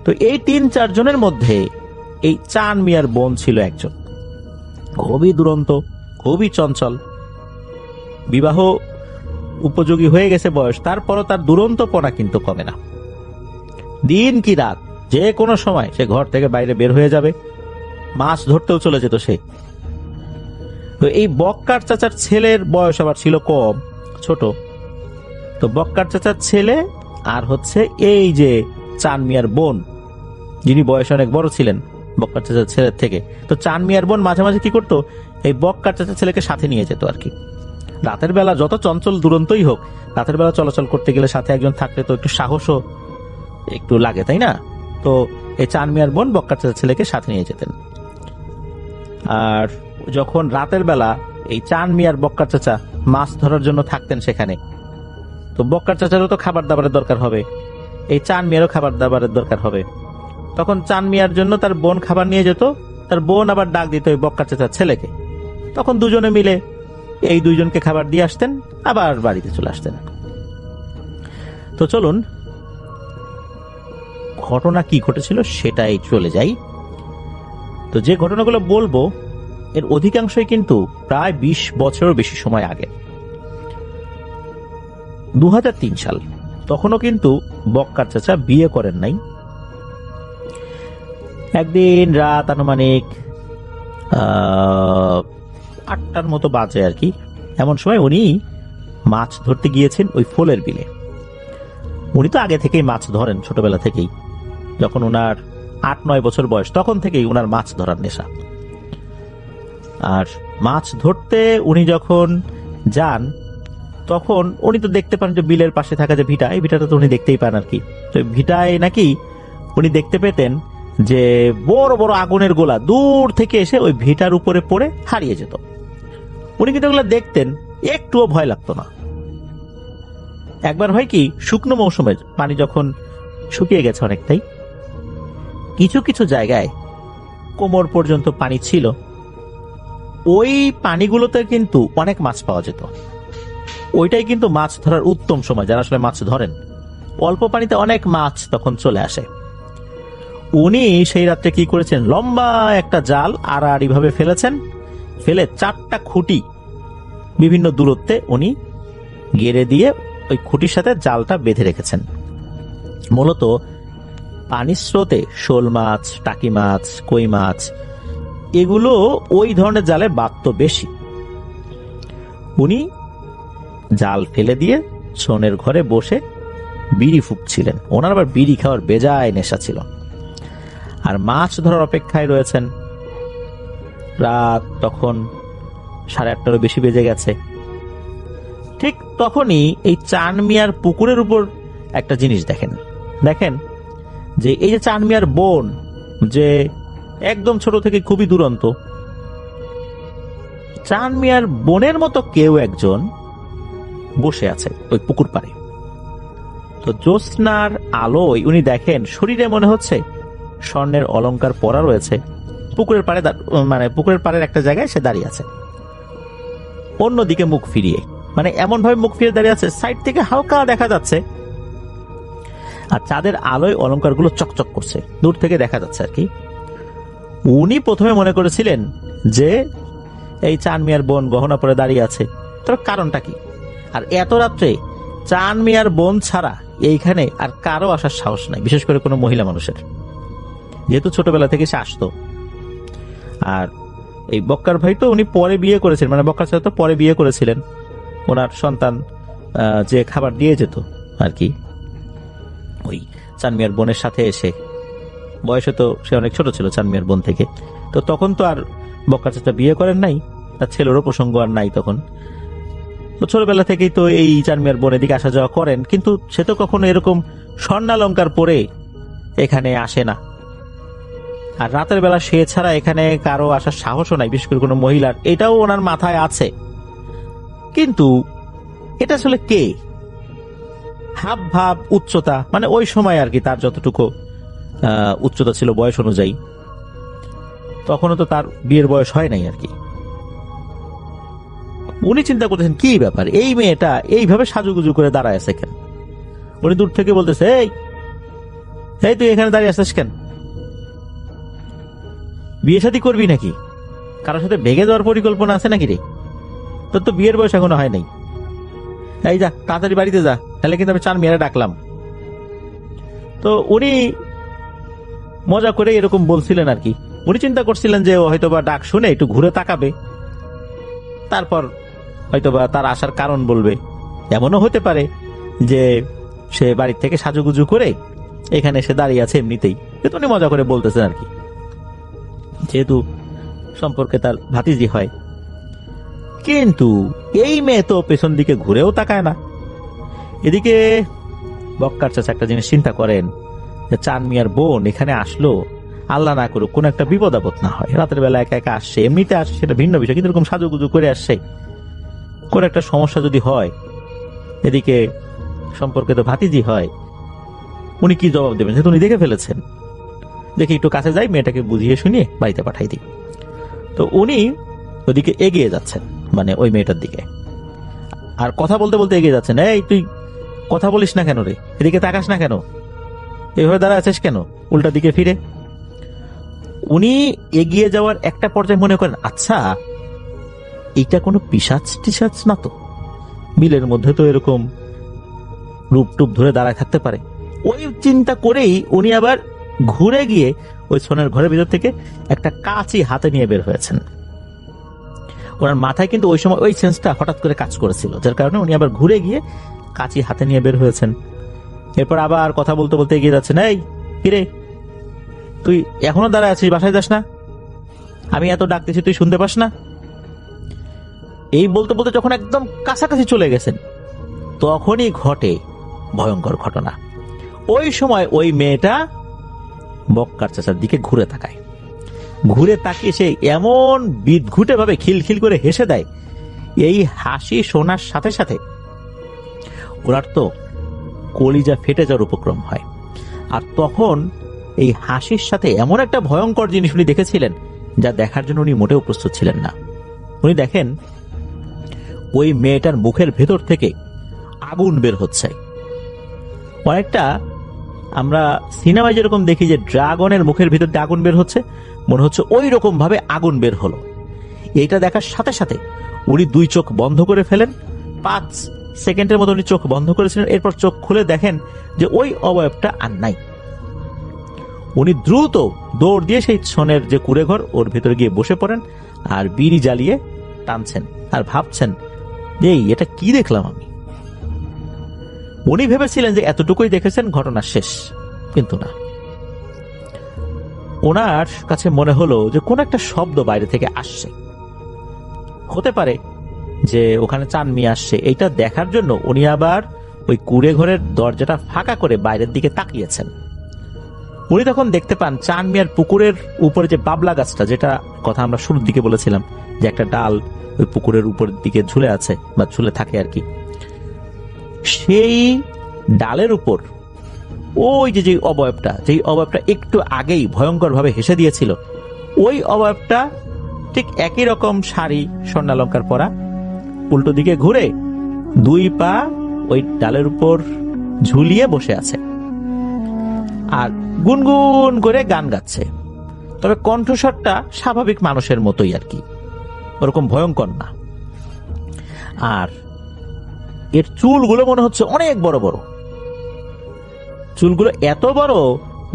তো এই 3-4 জনের মধ্যে এই চান মিয়ার বোন ছিল একজন খুবই দুরন্ত, খুবই চঞ্চল। বিবাহ উপযোগী হয়ে গেছে বয়স, তারপরও তার দুরন্তপনা কিন্তু কমে না। দিন কি রাত যে কোনো সময় সে ঘর থেকে বাইরে বের হয়ে যাবে, মাছ ধরতেও চলে যেত সে। তো এই বক্কার চাচার ছেলের বয়স আবার ছিল কম, ছোট। তো বক্কার চাচার ছেলে আর হচ্ছে এই যে চান মিয়ার বোন, যিনি বয়সে অনেক বড় ছিলেন বক্কার চাচার ছেলের থেকে। তো চান মিয়ার বোন মাঝে মাঝে কি করতো, এই বক্কার চাচার ছেলেকে সাথে নিয়ে যেত আর কি। রাতের বেলা যত চঞ্চল দুরন্তই হোক, রাতের বেলা চলাচল করতে গেলে সাথে একজন থাকলে তো একটু সাহসও একটু লাগে, তাই না? তো এই চান মিয়ার বোন বক্কার চাচার ছেলেকে সাথে নিয়ে যেতেন। আর যখন রাতের বেলা এই চান মিয়ার বক্কার চাচা মাছ ধরার জন্য থাকতেন সেখানে, তো বক্কার চাচারও তো খাবার দাবারের দরকার হবে, এই চান মিয়ারও খাবার দাবারের দরকার হবে। তখন চান মিয়ার জন্য তার বোন খাবার নিয়ে যেত, তার বোন আবার ডাক দিত ওই বক্কার চাচার ছেলেকে। তখন দুজনে মিলে এই দুইজনকে খাবার দিয়ে আসতেন, আবার বাড়িতে চলে আসতেন। তো চলুন ঘটনা কি ঘটেছিল সেটাই চলে যাই। তো যে ঘটনাগুলো বলবো এর অধিকাংশই কিন্তু প্রায় 20 বছরের বেশি সময় আগে। 2003 সাল, তখনও কিন্তু বক্কার চাচা বিয়ে করেন নাই। একদিন রাত আনুমানিক 8টার মতো বাজে আর কি, এমন সময় উনি মাছ ধরতে গিয়েছেন ওই ফোলের বিলে। উনি তো আগে থেকেই মাছ ধরেন, ছোটবেলা থেকেই। যখন ওনার 8-9 বছর বয়স তখন থেকেই ওনার মাছ ধরার নেশা। আর মাছ ধরতে উনি যখন যান তখন উনি তো দেখতে পান যে বিলের পাশে থাকা যে ভিটা, এই ভিটাটা তো উনি দেখতেই পান আর কি। তো ভিটায় নাকি উনি দেখতে পেতেন যে বড় বড় আগুনের গোলা দূর থেকে এসে ওই ভিটার উপরে পড়ে হারিয়ে যেত। উনি কিন্তু ওগুলো দেখতেন, একটুও ভয় লাগতো না। একবার হয় কি, শুকনো মৌসুমে পানি যখন শুকিয়ে গেছে অনেকটাই, কিছু কিছু জায়গায় কোমর পর্যন্ত পানি ছিল, ওই পানিগুলোতে কিন্তু অনেক মাছ পাওয়া যেত। ওইটাই কিন্তু মাছ ধরার উত্তম সময়, যারা আসলে মাছ ধরেন। অল্প পানিতে অনেক মাছ তখন চলে আসে। উনি সেই রাত্রে কি করেছেন, লম্বা একটা জাল আড়াআড়ি ভাবে ফেলেছেন, ফেলে 4টা খুঁটি বিভিন্ন দূরত্বে উনি গেড়ে দিয়ে ওই খুঁটির সাথে জালটা বেঁধে রেখেছেন। মূলত পানির স্রোতে শোল মাছ, টাকি মাছ, কই মাছ এগুলো ওই ধরনের জালে বাঁধত বেশি। উনি জাল ফেলে দিয়ে ছনের ঘরে বসে বিড়ি ফুঁকছিলেন। ওনার আবার বিড়ি খাওয়ার বেজায় নেশা ছিল। আর মাছ ধরার অপেক্ষায় রয়েছেন। রাত তখন 8:30 বেশি বেজে গেছে। ঠিক তখনই এই চান মিয়ার পুকুরের উপর একটা জিনিস দেখেন যে এই যে চান মিয়ার বোন, যে একদম ছোট থেকে খুবই দুরন্ত, চান মিয়ার বোনের মতো কেউ একজন বসে আছে ওই পুকুর পাড়ে। তো জ্যোৎস্নার আলোয় উনি দেখেন শরীরে মনে হচ্ছে স্বর্ণের অলংকার পরা রয়েছে। পুকুরের পাড়ে মানে পুকুরের পাড়ের একটা জায়গায় সে দাঁড়িয়ে আছে, অন্যদিকে মুখ ফিরিয়ে, মানে এমন ভাবে মুখ ফিরিয়ে দাঁড়িয়ে আছে, সাইড থেকে হালকা দেখা যাচ্ছে। আর চাঁদের আলোয় অলংকারগুলো চকচক করছে, দূর থেকে দেখা যাচ্ছে আর কি। উনি প্রথমে মনে করেছিলেন যে এই চান মিয়ার বোন গহনা পরে দাঁড়িয়ে আছে, তার কারণটা কি? আর এত রাত্রে চান মিয়ার বোন ছাড়া এইখানে আর কারো আসার সাহস নাই, বিশেষ করে কোনো মহিলা মানুষের। যেহেতু ছোটবেলা থেকে সে আসতো। আর এই বক্কার ভাই তো উনি পরে বিয়ে করেছিলেন, মানে বক্কার সাথে তো পরে বিয়ে করেছিলেন। ওনার সন্তান যে খাবার দিয়ে যেত আর কি, ওই চানমিয়ার বোনের সাথে এসে, বয়সে তো সে অনেক ছোট ছিল চানমিয়ার বোন থেকে, তো তখন তো আর বক্কার চাচা বিয়ে করেন নাই, তার ছেলেরও প্রসঙ্গ আর নাই তখন। তো ছোটবেলা থেকেই তো এই চানমিয়ার বোন এদিকে আসা যাওয়া করেন, কিন্তু সে তো কখনো এরকম স্বর্ণালঙ্কার পরে এখানে আসে না। আর রাতের বেলা সে ছাড়া এখানে কারো আসার সাহসও নাই, বিশেষ করে কোনো মহিলার, এটাও ওনার মাথায় আছে। কিন্তু এটা আসলে কে? হাব ভাব, উচ্চতা, মানে ওই সময় আর কি তার যতটুকু উচ্চতা ছিল বয়স অনুযায়ী, তখনও তো তার বিয়ের বয়স হয় নাই আর কি। উনি চিন্তা করতেছেন কি ব্যাপার, এই মেয়েটা এইভাবে সাজুগুজু করে দাঁড়ায় আছে কেন? উনি দূর থেকে বলতেছে, এই এই তুই এখানে দাঁড়িয়ে আসছিস কেন? বিয়ে শাদী করবি নাকি? কারোর সাথে ভেগে যাওয়ার পরিকল্পনা আছে নাকি রে? তোর তো বিয়ের বয়স এখনো হয় নাই। এই যা তাড়াতাড়ি বাড়িতে যা, তাহলে কিন্তু আমি চানমিয়ারে ডাকলাম। তো উনি মজা করে এরকম বলছিলেন আর কি। উনি চিন্তা করছিলেন যে ও হয়তোবা ডাক শুনে একটু ঘুরে তাকাবে, তারপর হয়তোবা তার আসার কারণ বলবে। এমনও হতে পারে যে সে বাড়ির থেকে সাজুগুজু করে এখানে এসে দাঁড়িয়ে আছে এমনিতেই, কিন্তু উনি মজা করে বলতেছেন আর কি, যেহেতু সম্পর্কে তার ভাতিজি হয়। কিন্তু এই মেয়ে তো পেছন দিকে ঘুরেও তাকায় না। এদিকে বক্কার চাচা একটা জিনিস চিন্তা করেন যে চানমিয়ার বোন এখানে আসলো, আল্লাহ না করুক কোনো একটা বিপদ আপদ না হয়, রাতের বেলা একা একা আসছে, এমনিতে আসছে সেটা ভিন্ন বিষয়, কিন্তু এরকম সাজুগুজু করে আসছে, কোনো একটা সমস্যা যদি হয়, এদিকে সম্পর্কে তো ভাতিজি হয়, উনি কি জবাব দেবেন? যেহেতু উনি দেখে ফেলেছেন, দেখি একটু কাছে যাই, মেয়েটাকে বুঝিয়ে শুনিয়ে বাড়িতে পাঠাই দিই। তো উনি ওদিকে এগিয়ে যাচ্ছেন, মানে ওই মেয়েটার দিকে, আর কথা বলতে বলতে এগিয়ে যাচ্ছেন। এই তুই কথা বলিস না কেন রে? এদিকে তাকাস না কেন? এভাবে দাঁড়া আছিস কেন উল্টা দিকে ফিরে? উনি এগিয়ে যাওয়ার একটা পর্যায়ে মনে করেন, আচ্ছা এটা কোনো পিশাচ টিশাচ না তো, বিলের মধ্যে তো এরকম রূপ টুপ ধরে দাঁড়ায় থাকতে পারে। ওই চিন্তা করেই উনি আবার ঘুরে গিয়ে ওই সোনার ঘরের ভিতর থেকে একটা কাঁচি হাতে নিয়ে বের হয়েছেন। ওনার মাথায় কিন্তু ওই সময় ওই সেন্সটা হঠাৎ করে কাজ করেছিল, যার কারণে উনি আবার ঘুরে গিয়ে কাঁচি হাতে নিয়ে বের হয়েছেন। এরপর আবার কথা বলতে বলতে এগিয়ে যাচ্ছেন। এই কিরে, তুই এখনো দাঁড়ায় আছিস, বাসায় যাস না? আমি এত ডাকতেছি তুই শুনতে পাস না? এই বলতে বলতে যখন একদম কাছাকাছি চলে গেছেন, তখনই ঘটে ভয়ঙ্কর ঘটনা। ওই সময় ওই মেয়েটা বক্কার চাচার দিকে ঘুরে তাকায়। ঘুরে তাকিয়ে সে এমন বিদঘুটে ভাবে খিলখিল করে হেসে দেয়, এই হাসি শোনার সাথে সাথে ওনার তো কলিজা ফেটে যাওয়ার উপক্রম হয়। আর তখন এই হাসির সাথে এমন একটা ভয়ঙ্কর জিনিস উনি দেখেছিলেন, যা দেখার জন্য উনি মোটেও প্রস্তুত ছিলেন না। উনি দেখেন ওই মেয়েটার মুখের ভেতর থেকে আগুন বের হচ্ছে। অনেকটা আমরা সিনেমায় যেরকম দেখি যে ড্রাগনের মুখের ভিতর দিয়ে আগুন বের হচ্ছে, মনে হচ্ছে ওই রকম ভাবে আগুন বের হলো। এইটা দেখার সাথে সাথে উনি দুই চোখ বন্ধ করে ফেলেন। 5 সেকেন্ডের মতো উনি চোখ বন্ধ করেছিলেন, এরপর চোখ খুলে দেখেন যে ওই অবয়বটা আর নাই। উনি দ্রুত দৌড় দিয়ে সেই ছনের যে কুড়ে ঘর, ওর ভেতরে গিয়ে বসে পড়েন আর বিড়ি জ্বালিয়ে টানছেন আর ভাবছেন যে এটা কি দেখলাম আমি। উনি ভেবেছিলেন যে এতটুকুই দেখেছেন, ঘটনা শেষ, কিন্তু না। ওনার কাছে মনে হলো যে কোন একটা শব্দ বাইরে থেকে আসছে। হতে পারে যে ওখানে চানমি আসছে, এইটা দেখার জন্য উনি আবার ওই কুড়ে ঘরের দরজাটা ফাঁকা করে বাইরের দিকে তাকিয়েছেন। উনি তখন দেখতে পান চানমিয়ার পুকুরের উপরে যে বাবলা গাছটা, যেটা কথা আমরা শুরুর দিকে বলেছিলাম যে একটা ডাল ওই পুকুরের উপরের দিকে ঝুলে আছে বা ঝুলে থাকে আর কি, সেই ডালের উপর ওই যে অবয়বটা একটু আগেই ভয়ঙ্কর ভাবে হেসে দিয়েছিল, ওই অবয়বটা ঠিক একই রকম শাড়ি স্বর্ণালঙ্কার পরা, উল্টো দিকে ঘুরে 2 পা ওই ডালের উপর ঝুলিয়ে বসে আছে আর গুনগুন করে গান গাচ্ছে। তবে কণ্ঠস্বরটা স্বাভাবিক মানুষের মতোই আর কি, ওরকম ভয়ঙ্কর না। আর এর চুলগুলো মনে হচ্ছে অনেক বড় বড়। চুলগুলো এত বড়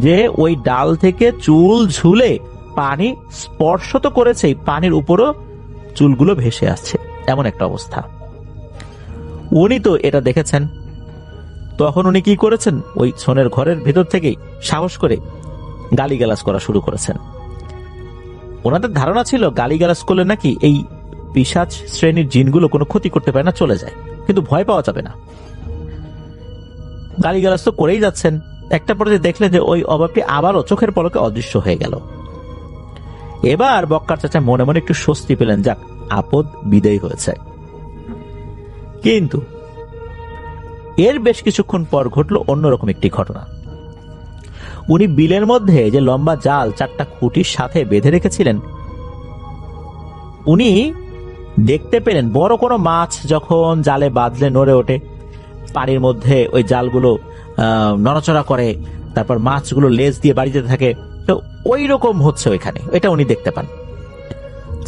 যে ওই ডাল থেকে চুল ঝুলে পানি স্পর্শ তো করেছে, পানির উপরও চুলগুলো ভেসে আসছে, এমন একটা অবস্থা। উনি তো এটা দেখেছেন। তখন উনি কি করেছেন, ওই ছনের ঘরের ভেতর থেকেই সাহস করে গালিগালাজ করা শুরু করেছেন। ওনাদের ধারণা ছিল গালিগালাজ করলে নাকি এই পিশাচ শ্রেণীর জিনগুলো কোনো ক্ষতি করতে পারে না, চলে যায়, কিন্তু ভয় পাওয়া যাবে না। গালিগালাজ তো করেই যাচ্ছেন। একটা পর্যায়ে দেখলেন যে ওই অভাবটি আবারও চোখের পলকে অদৃশ্য হয়ে গেল। এবার বক্কার চাচা মনে মনে একটু স্বস্তি পেলেন, যাক আপদ বিদায় হয়েছে। কিন্তু এর বেশ কিছুক্ষণ পর ঘটল অন্যরকম একটি ঘটনা। উনি বিলের মধ্যে যে লম্বা জাল 4টা খুঁটির সাথে বেঁধে রেখেছিলেন, উনি দেখতে পেলেন বড় কোনো মাছ যখন জালে বাঁধলে নড়ে ওঠে, পানির মধ্যে ওই জালগুলো নড়াচড়া করে, তারপর মাছগুলো লেজ দিয়ে বাড়িতে থাকে, তো ওই রকম হচ্ছে ওইখানে, এটা উনি দেখতে পান।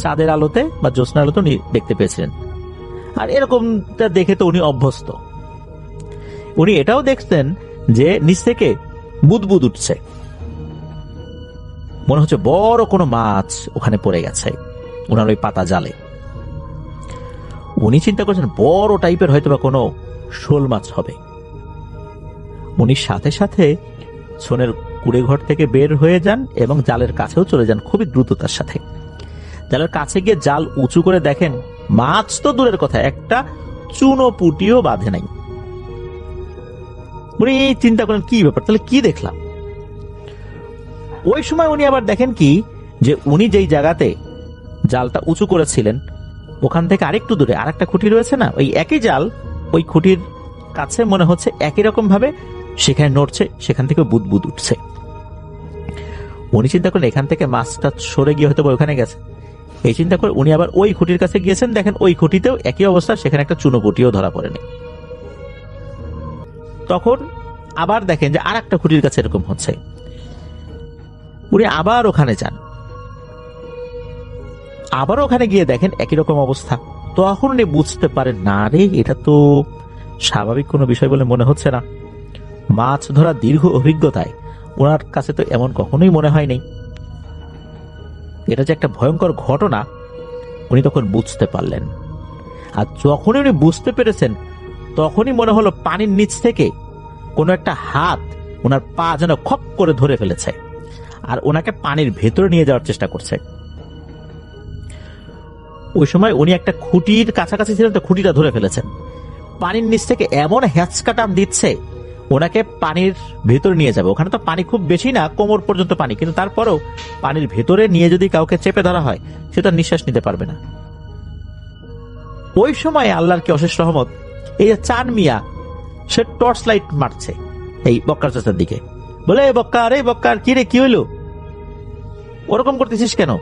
চাঁদের আলোতে বা জ্যোৎস্নার আলোতে উনি দেখতে পেয়েছিলেন। আর এরকমটা দেখে তো উনি অভ্যস্ত। উনি এটাও দেখতেন যে নিচ থেকে বুদবুদ উঠছে, মনে হচ্ছে বড় কোনো মাছ ওখানে পড়ে গেছে ওনার ওই পাতা জালে। উনি চিন্তা করছেন বড় টাইপের হয়তো বা কোনো শোল মাছ হবে। উনি সাথে সাথে ছনের কুড়ে ঘর থেকে বের হয়ে যান এবং জালের কাছেও চলে যান খুবই দ্রুততার সাথে। জালের কাছে গিয়ে জাল উঁচু করে দেখেন মাছ তো দূরের কথা, একটা চুনো পুটিও বাঁধে নাই। উনি চিন্তা করেন কি ব্যাপার, তাহলে কি দেখলাম। ওই সময় উনি আবার দেখেন কি, যে উনি যেই জায়গাতে জালটা উঁচু করেছিলেন ওখান থেকে আরেকটু দূরে আরেকটা খুঁটি রয়েছে না, ওই একই জাল, ওই খুঁটির কাছে মনে হচ্ছে একই রকম ভাবে সেখানে নড়ছে, সেখান থেকে বুদবুদ উঠছে। উনি চিন্তা করেন এখান থেকে মাছটা সরে গিয়ে হয়তো ওখানে গেছে। এই চিন্তা করে উনি আবার ওই খুঁটির কাছে গিয়েছেন, দেখেন ওই খুঁটিতেও একই অবস্থা, সেখানে একটা চুনোপুটিও ধরা পড়েনি। তখন আবার দেখেন যে আর একটা খুঁটির কাছে এরকম হচ্ছে। উনি আবার ওখানে যান, আবার ওখানে গিয়ে দেখেন একই রকম অবস্থা। তখন উনি বুঝতে পারেন না রে, এটা তো স্বাভাবিক কোনো বিষয় বলে মনে হচ্ছে না। মাছ ধরা দীর্ঘ অভিজ্ঞতায় ওনার কাছে তো এমন কখনোই মনে হয়নি। এটা যে একটা ভয়ঙ্কর ঘটনা উনি তখন বুঝতে পারলেন। আর যখনই উনি বুঝতে পেরেছেন তখনই মনে হলো পানির নিচ থেকে কোনো একটা হাত ওনার পা যেন খপ করে ধরে ফেলেছে আর ওনাকে পানির ভেতরে নিয়ে যাওয়ার চেষ্টা করছে। ওই সময় উনি একটা খুঁটির কাছাকাছি ছিলেন, তো খুঁটিটা ধরে ফেলেছেন। পানির নিচ থেকে এমন হ্যাঁচকা টান দিচ্ছে ওনাকে পানির ভেতরে নিয়ে যাবে। ওখানে তো পানি খুব বেশি না, কোমর পর্যন্ত পানি, কিন্তু তারপরেও পানির ভেতরে নিয়ে যদি কাউকে চেপে ধরা হয় সে তো নিঃশ্বাস নিতে পারবে না। ওই সময় আল্লাহর কি অশেষ রহমত, এই যে চান মিয়া সে টর্চ লাইট মারছে এই বক্কার চাচার দিকে, বলে বক্কার, এই বক্কার কি রে, কি হইলো, ওরকম করতেছিস কেন,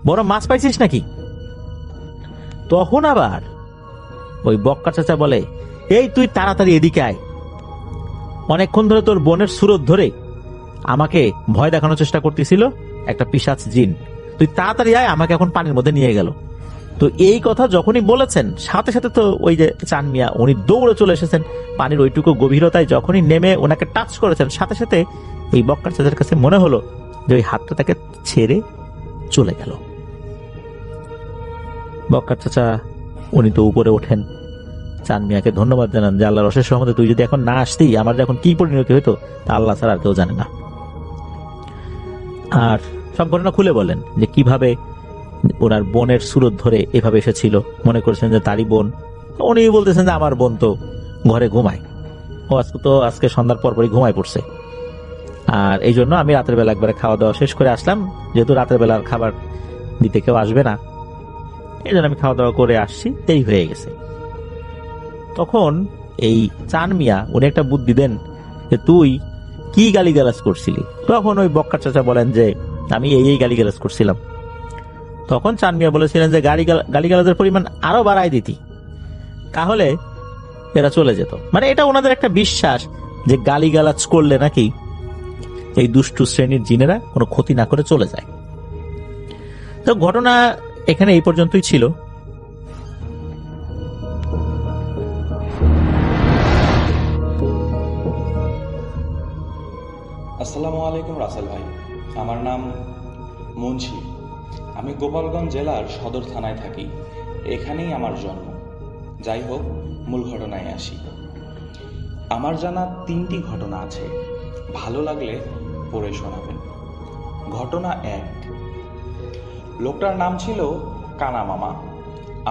বড় মাছ পাইছিস নাকি? তখন আবার ওই বক্কার চাচা বলে, এই তুই তাড়াতাড়ি এদিকে আয়, অনেকক্ষণ ধরে তোর বোনের সুরত ধরে আমাকে ভয় দেখানোর চেষ্টা করতেছিল একটা পিশাচ জিন, তুই তাড়াতাড়ি আয়, আমাকে এখন পানির মধ্যে নিয়ে গেল। তো এই কথা যখনই বলেছেন সাথে সাথে তো ওই যে চান মিয়া উনি দৌড়ে চলে এসেছেন পানির ওইটুকু গভীরতায়। যখনই নেমে ওনাকে টাচ করেছেন সাথে সাথে এই বক্কার চাচার কাছে মনে হলো যে ওই হাতটা তাকে ছেড়ে চলে গেল। বক্কার চাচা উনি তো উপরে ওঠেন, চান মিয়াকে ধন্যবাদ জানান যে আল্লাহর অশেষ রহমতে তুই যদি এখন না আসতেই আমার এখন কি পরিণতি হইতো তা আল্লাহ ছাড়া আর কেউ জানে না। আর সব ঘটনা খুলে বলেন যে কিভাবে ওনার বোনের সুরত ধরে এভাবে এসেছিল, মনে করেছেন যে তারই বোন। উনি বলতেছেন যে আমার বোন তো ঘরে ঘুমায়, ও আজকে সন্ধ্যার পরপরই ঘুমায় পড়ছে, আর এই জন্য আমি রাতের বেলা একবারে খাওয়া দাওয়া শেষ করে আসলাম, যেহেতু রাতের বেলার খাবার দিতে কেউ আসবে না, এই জন্য আমি খাওয়া দাওয়া করে আসছি, দেরি হয়ে গেছে। তখন এই চান মিয়া উনি একটা বুদ্ধি দেন যে তুই কি গালিগালাজ করছিলি? তখন ওই বক্কার চাচা বলেন যে আমি এই গালিগালাজ করছিলাম। তখন চান মিয়া বলেছিলেন যে গালিগালাজের পরিমাণ আরো বাড়াই দিতি, তাহলে এরা চলে যেত। মানে এটা ওনাদের একটা বিশ্বাস যে গালিগালাজ করলে নাকি এই দুষ্টু শ্রেণীর জিনেরা কোনো ক্ষতি না করে চলে যায়। তো ঘটনা এখানে এই পর্যন্তই ছিল। আসসালামু আলাইকুম রাসেল ভাই, আমার নাম মুন্সি। আমি গোপালগঞ্জ জেলার সদর থানায় থাকি, এখানেই আমার জন্ম। যাই হোক, মূল ঘটনায় আসি। আমার জানা 3টি ঘটনা আছে, ভালো লাগলে পড়ে শোনাবেন। ঘটনা 1, লোকটার নাম ছিল কানা মামা।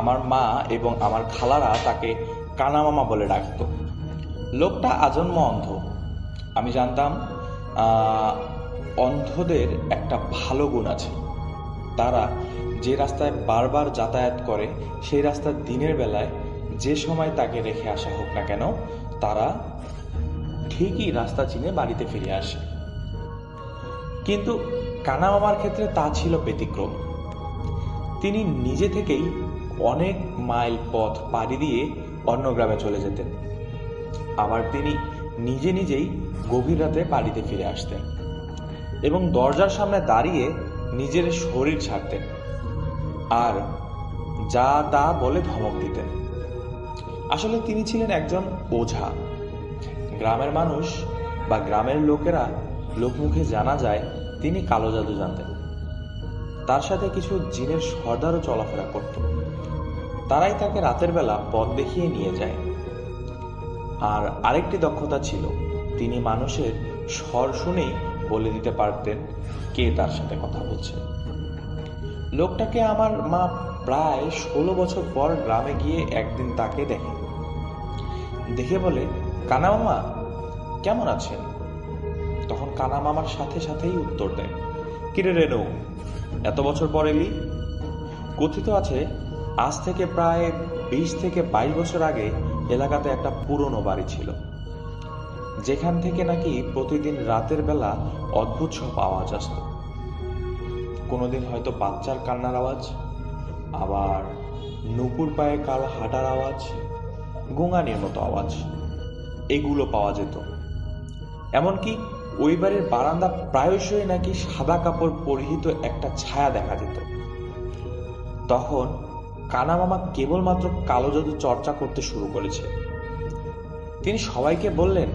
আমার মা এবং আমার খালারা তাকে কানা মামা বলে ডাকত। লোকটা আজন্ম অন্ধ। আমি জানতাম অন্ধদের একটা ভালো গুণ আছে, তারা যে রাস্তায় বারবার যাতায়াত করে সেই রাস্তার দিনের বেলায় যে সময় তাকে রেখে আসা হোক না কেন, তারা ঠিকই রাস্তা চিনে বাড়িতে ফিরে আসে। কিন্তু কানা মামার ক্ষেত্রে তা ছিল ব্যতিক্রম। তিনি নিজে থেকেই অনেক মাইল পথ পাড়ি দিয়ে অন্য গ্রামে চলে যেতেন। আবার তিনি নিজে নিজেই গভীর রাতে বাড়িতে ফিরে আসতেন এবং দরজার সামনে দাঁড়িয়ে নিজের শরীর ছাড়তেন আর যা তা বলে ধমক দিতেন। আসলে তিনি ছিলেন একজন ওঝা। গ্রামের মানুষ বা গ্রামের লোকেরা লোকমুখে জানা যায় তিনি কালো জাদু জানতেন। তার সাথে কিছু জিনের সর্দারও চলাফেরা করত। তারাই তাকে রাতের বেলা পথ দেখিয়ে নিয়ে যায়। আর আরেকটি দক্ষতা ছিল, তিনি মানুষের স্বর শুনেই বলে দিতে পারতেন কে তার সাথে কথা বলছে। লোকটাকে আমার মা প্রায় 16 বছর পর গ্রামে গিয়ে একদিন তাকে দেখে বলে, কানা মামা কেমন আছেন? তখন কানা মামার সাথে সাথেই উত্তর দেয়, কিরে রেনু, এত বছর পর এলি? কথিত আছে আজ থেকে প্রায় 20 থেকে 22 বছর আগে এলাকাতে একটা পুরনো বাড়ি ছিল, যেখান থেকে নাকি প্রতিদিন রাতের বেলা অদ্ভুত সব আওয়াজ আসত। কোনোদিন হয়তো বাচ্চার কান্নার আওয়াজ, আবার নুপুর পায়ে কারো হাঁটার আওয়াজ, গোঙানির মতো আওয়াজ, এগুলো পাওয়া যেত। এমনকি ওই বাড়ির বারান্দা প্রায়শই নাকি সাদা কাপড় পরিহিত একটা ছায়া দেখা যেত। তখন কানা মামা কেবলমাত্র কালো জাদু চর্চা করতে শুরু করেছে। তিনি সবাইকে বললেন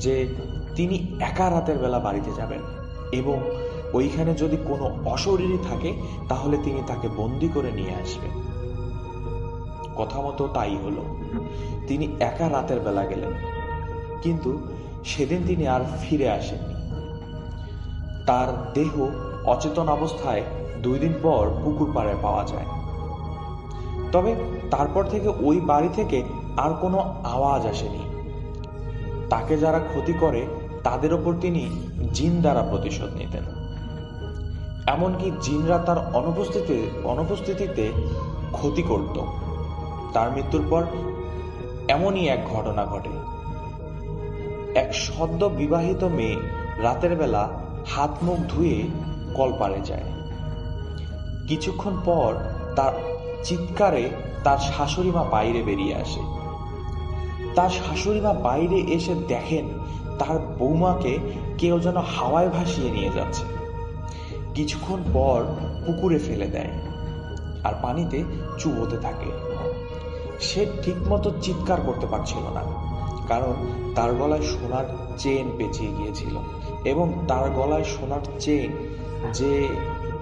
যে তিনি একা রাতের বেলা বাড়িতে যাবেন এবং ওইখানে যদি কোনো অশরীরী থাকে তাহলে তিনি তাকে বন্দি করে নিয়ে আসবেন। কথা মতো তাই হলো। তিনি একা রাতের বেলা গেলেন, কিন্তু সেদিন তিনি আর ফিরে আসেননি। তার দেহ অচেতন অবস্থায় 2 দিন পর পুকুর পাড়ে পাওয়া যায়। তবে তারপর থেকে ওই বাড়ি থেকে আর কোনো আওয়াজ আসেনি। তাকে যারা ক্ষতি করে তাদের ওপর তিনি জিন দ্বারা প্রতিশোধ নিতেন। এমনকি জিনরা তার অনুপস্থিতিতে ক্ষতি করত। তার মৃত্যুর পর এমনই এক ঘটনা ঘটে। এক সদ্য বিবাহিত মেয়ে রাতের বেলা হাত মুখ ধুয়ে কলপাড়ে যায়। কিছুক্ষণ পর তার চিৎকারে তার শাশুড়ি মা বাইরে বেরিয়ে আসে। তার শাশুড়ি মা বাইরে এসে দেখেন তার বৌমাকে কেউ যেন হাওয়ায় ভাসিয়ে নিয়ে যাচ্ছে। কিছুক্ষণ পর পুকুরে ফেলে দেয় আর পানিতে চুবোতে থাকে। সে ঠিকমতো চিৎকার করতে পারছিল না, কারণ তার গলায় সোনার চেন পেঁচিয়ে গিয়েছিল এবং তার গলায় সোনার চেন যে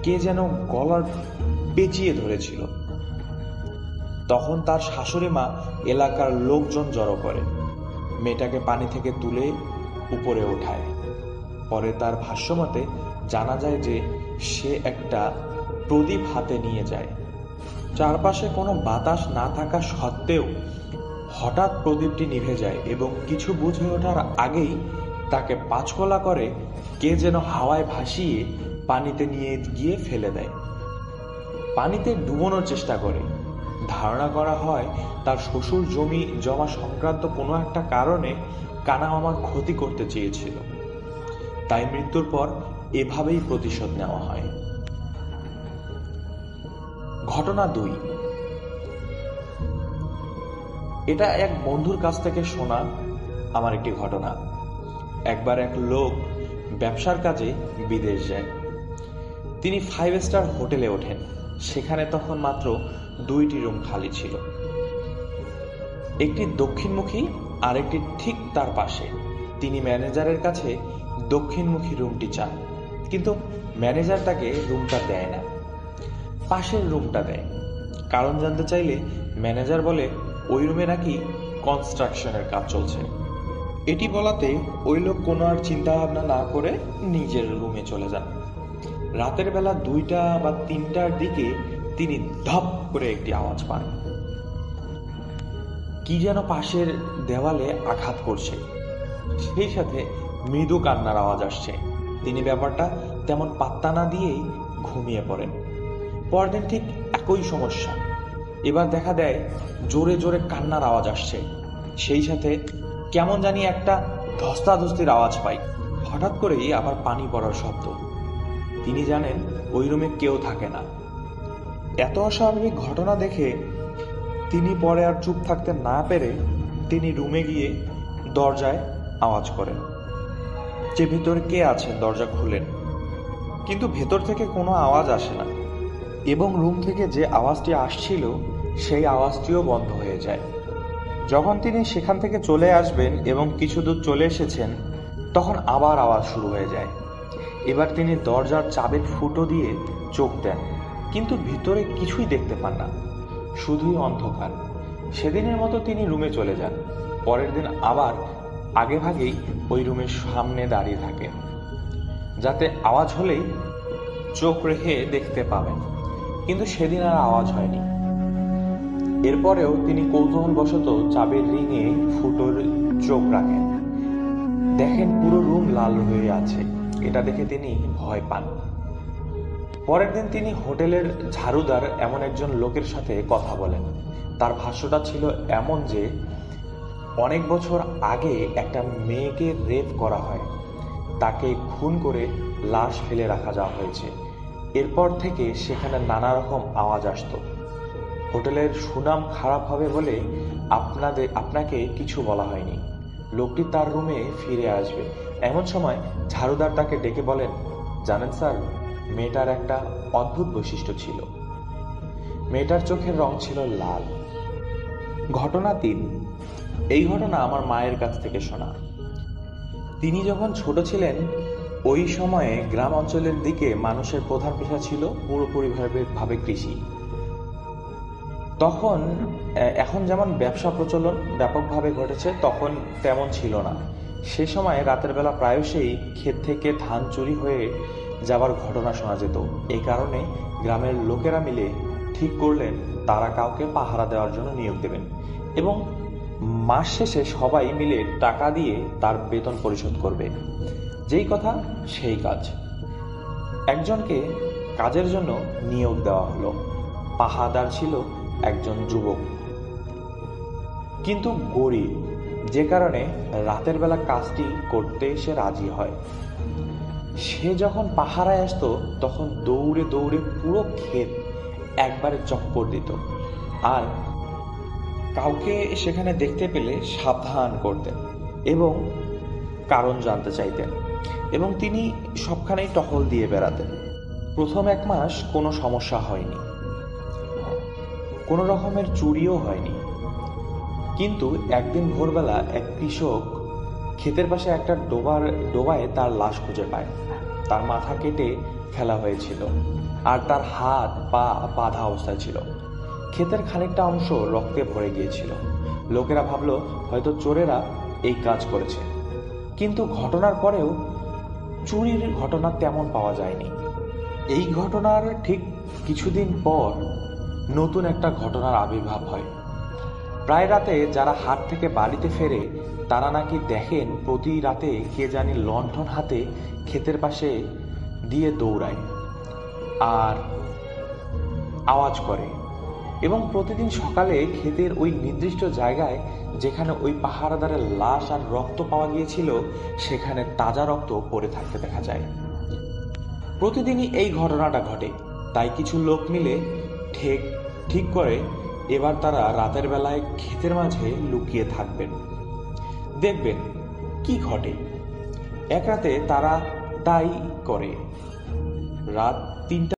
কে যেন গলার পেঁচিয়ে ধরেছিল। তখন তার শাশুড়ি মা এলাকার লোকজন জড়ো করে মেয়েটাকে পানি থেকে তুলে উপরে ওঠায়। পরে তার ভাষ্যমতে জানা যায় যে সে একটা প্রদীপ হাতে নিয়ে যায়। চারপাশে কোনো বাতাস না থাকা সত্ত্বেও হঠাৎ প্রদীপটি নিভে যায় এবং কিছু বুঝে ওঠার আগেই তাকে পাঁচকলা করে কে যেন হাওয়ায় ভাসিয়ে পানিতে নিয়ে গিয়ে ফেলে দেয়। পানিতে ডুবোনোর চেষ্টা করে। ধারণা করা হয় তার শ্বশুর জমি জমা সংক্রান্ত কোনো একটা কারণে কানা মামার ক্ষতি করতে চেয়েছিল, তাই মৃত্যুর পর এভাবেই প্রতিশোধ নেওয়া হয়। ঘটনা 2, এটা এক বন্ধুর কাছ থেকে শোনা আমার একটি ঘটনা। একবার এক লোক ব্যবসার কাজে বিদেশ যায়। তিনি 5 স্টার হোটেলে ওঠেন। সেখানে তখন মাত্র 2টি রুম খালি ছিল, একটি দক্ষিণমুখী আর একটি ঠিক তার পাশে। তিনি ম্যানেজারের কাছে দক্ষিণমুখী রুমটি চান, কিন্তু ম্যানেজার তাকে রুমটা দেয় না, পাশের রুমটা দেয়। কারণ জানতে চাইলে ম্যানেজার বলে ওই রুমে নাকি কনস্ট্রাকশনের কাজ চলছে। এটি বলাতে ওই লোক কোনো আর চিন্তা ভাবনা না করে নিজের রুমে চলে যান। রাতের বেলা 2টা বা 3টার দিকে তিনি ধপ করে একটি আওয়াজ পান। কি যেন পাশের দেওয়ালে আঘাত করছে, সেই সাথে মৃদু কান্নার আওয়াজ আসছে। তিনি ব্যাপারটা তেমন পাত্তা না দিয়েই ঘুমিয়ে পড়েন। পরদিন ঠিক একই সমস্যা। এবার দেখা দেয় জোরে জোরে কান্নার আওয়াজ আসছে, সেই সাথে কেমন জানি একটা ধস্তাধস্তির আওয়াজ পাই। হঠাৎ করেই আবার পানি পড়ার শব্দ। তিনি জানেন ওই রুমে কেউ থাকে না। এত অস্বাভাবিক ঘটনা দেখে তিনি পরে আর চুপ থাকতে না পেরে তিনি রুমে গিয়ে দরজায় আওয়াজ করেন যে ভেতরে কে আছেন, দরজা খুলেন। কিন্তু ভেতর থেকে কোনো আওয়াজ আসে না, এবং রুম থেকে যে আওয়াজটি আসছিল সেই আওয়াজটিও বন্ধ হয়ে যায়। যখন তিনি সেখান থেকে চলে আসবেন এবং কিছু দূর চলে এসেছেন, তখন আবার আওয়াজ শুরু হয়ে যায়। এবার তিনি দরজার চাবির ফুটো দিয়ে চোখ দেন, কিন্তু ভিতরে কিছুই দেখতে পান না, শুধুই অন্ধকার। সেদিনের মতো তিনি রুমে চলে যান। পরের দিন আবার আগেভাগেই ওই রুমের সামনে দাঁড়িয়ে থাকেন, যাতে আওয়াজ হলেই চোখ রেখে দেখতে পাবেন। কিন্তু সেদিন আর আওয়াজ হয়নি। এরপরেও তিনি কৌতূহলবশত চাবির রিংয়ে ফুটোর চোখ রাখেন, দেখেন পুরো রুম লাল হয়ে আছে। এটা দেখে তিনি ভয় পান। পরের দিন তিনি হোটেলের ঝাড়ুদার এমন একজন লোকের সাথে কথা বলেন। তার ভাষ্যটা ছিল এমন যে অনেক বছর আগে একটা মেয়েকে রেপ করা হয়, তাকে খুন করে লাশ ফেলে রাখা যাওয়া হয়েছে। এরপর থেকে সেখানে নানা রকম আওয়াজ আসতো। হোটেলের সুনাম খারাপ হবে বলে আপনাকে কিছু বলা হয়নি। লোকটি তার রুমে ফিরে আসবে। এমন সময় ঝাড়ুদার তাকে ডেকে বলেন, জানেন স্যার, মেয়েটার একটা অদ্ভুত বৈশিষ্ট্য ছিল। মেয়েটার চোখের রং ছিল লাল। ঘটনা 3। এই ঘটনা আমার মায়ের কাছ থেকে শোনা। তিনি যখন ছোট ছিলেন, ওই সময়ে গ্রাম অঞ্চলের দিকে মানুষের প্রধান পেশা ছিল পুরোপুরিভাবে কৃষি। তখন এখন যেমন ব্যবসা প্রচলন ব্যাপকভাবে ঘটেছে, তখন তেমন ছিল না। সে সময় রাতের বেলা প্রায়শই ক্ষেত থেকে ধান চুরি হয়ে যাবার ঘটনা শোনা যেত। এই কারণে গ্রামের লোকেরা মিলে ঠিক করলেন তারা কাউকে পাহারা দেওয়ার জন্য নিয়োগ দেবেন, এবং মাস শেষে সবাই মিলে টাকা দিয়ে তার বেতন পরিশোধ করবে। যেই কথা সেই কাজ। একজনকে কাজের জন্য নিয়োগ দেওয়া হলো। পাহারাদার ছিল একজন যুবক, কিন্তু গরিব, যে কারণে রাতের বেলা কাজটি করতে সে রাজি হয়। সে যখন পাহারায় আসতো, তখন দৌড়ে দৌড়ে পুরো ক্ষেত একবারে চক্কর দিত, আর কাউকে সেখানে দেখতে পেলে সাবধান করতেন এবং কারণ জানতে চাইতেন, এবং তিনি সবখানেই টহল দিয়ে বেড়াতেন। প্রথম 1 মাস কোনো সমস্যা হয়নি, কোনো রকমের চুরিও হয়নি। কিন্তু একদিন ভোরবেলা এক কৃষক ক্ষেতের পাশে একটা ডোবায় তার লাশ খুঁজে পায়। তার মাথা কেটে ফেলা হয়েছিল, আর তার হাত পা বাঁধা অবস্থায় ছিল। ক্ষেতের খানিকটা অংশ রক্তে ভরে গিয়েছিল। লোকেরা ভাবলো হয়তো চোরেরা এই কাজ করেছে, কিন্তু ঘটনার পরেও চুরির ঘটনা তেমন পাওয়া যায়নি। এই ঘটনার ঠিক কিছুদিন পর নতুন একটা ঘটনার আবির্ভাব হয়। প্রায় রাতে যারা হাট থেকে বাড়িতে ফেরে, তারা নাকি দেখেন প্রতি রাতে কে জানি লণ্ঠন হাতে ক্ষেতের পাশে দিয়ে দৌড়ায় আর আওয়াজ করে, এবং প্রতিদিন সকালে ক্ষেতের ওই নির্দিষ্ট জায়গায় যেখানে ওই পাহারাদারের লাশ আর রক্ত পাওয়া গিয়েছিল, সেখানে তাজা রক্ত পড়ে থাকতে দেখা যায়। প্রতিদিনই এই ঘটনাটা ঘটে। তাই কিছু লোক মিলে ঠিক করে এবার তারা রাতের বেলায় ক্ষেতের মাঝে লুকিয়ে থাকবেন, দেখবেন কি ঘটে। এক রাতে তারা তাই করে। রাত 3টা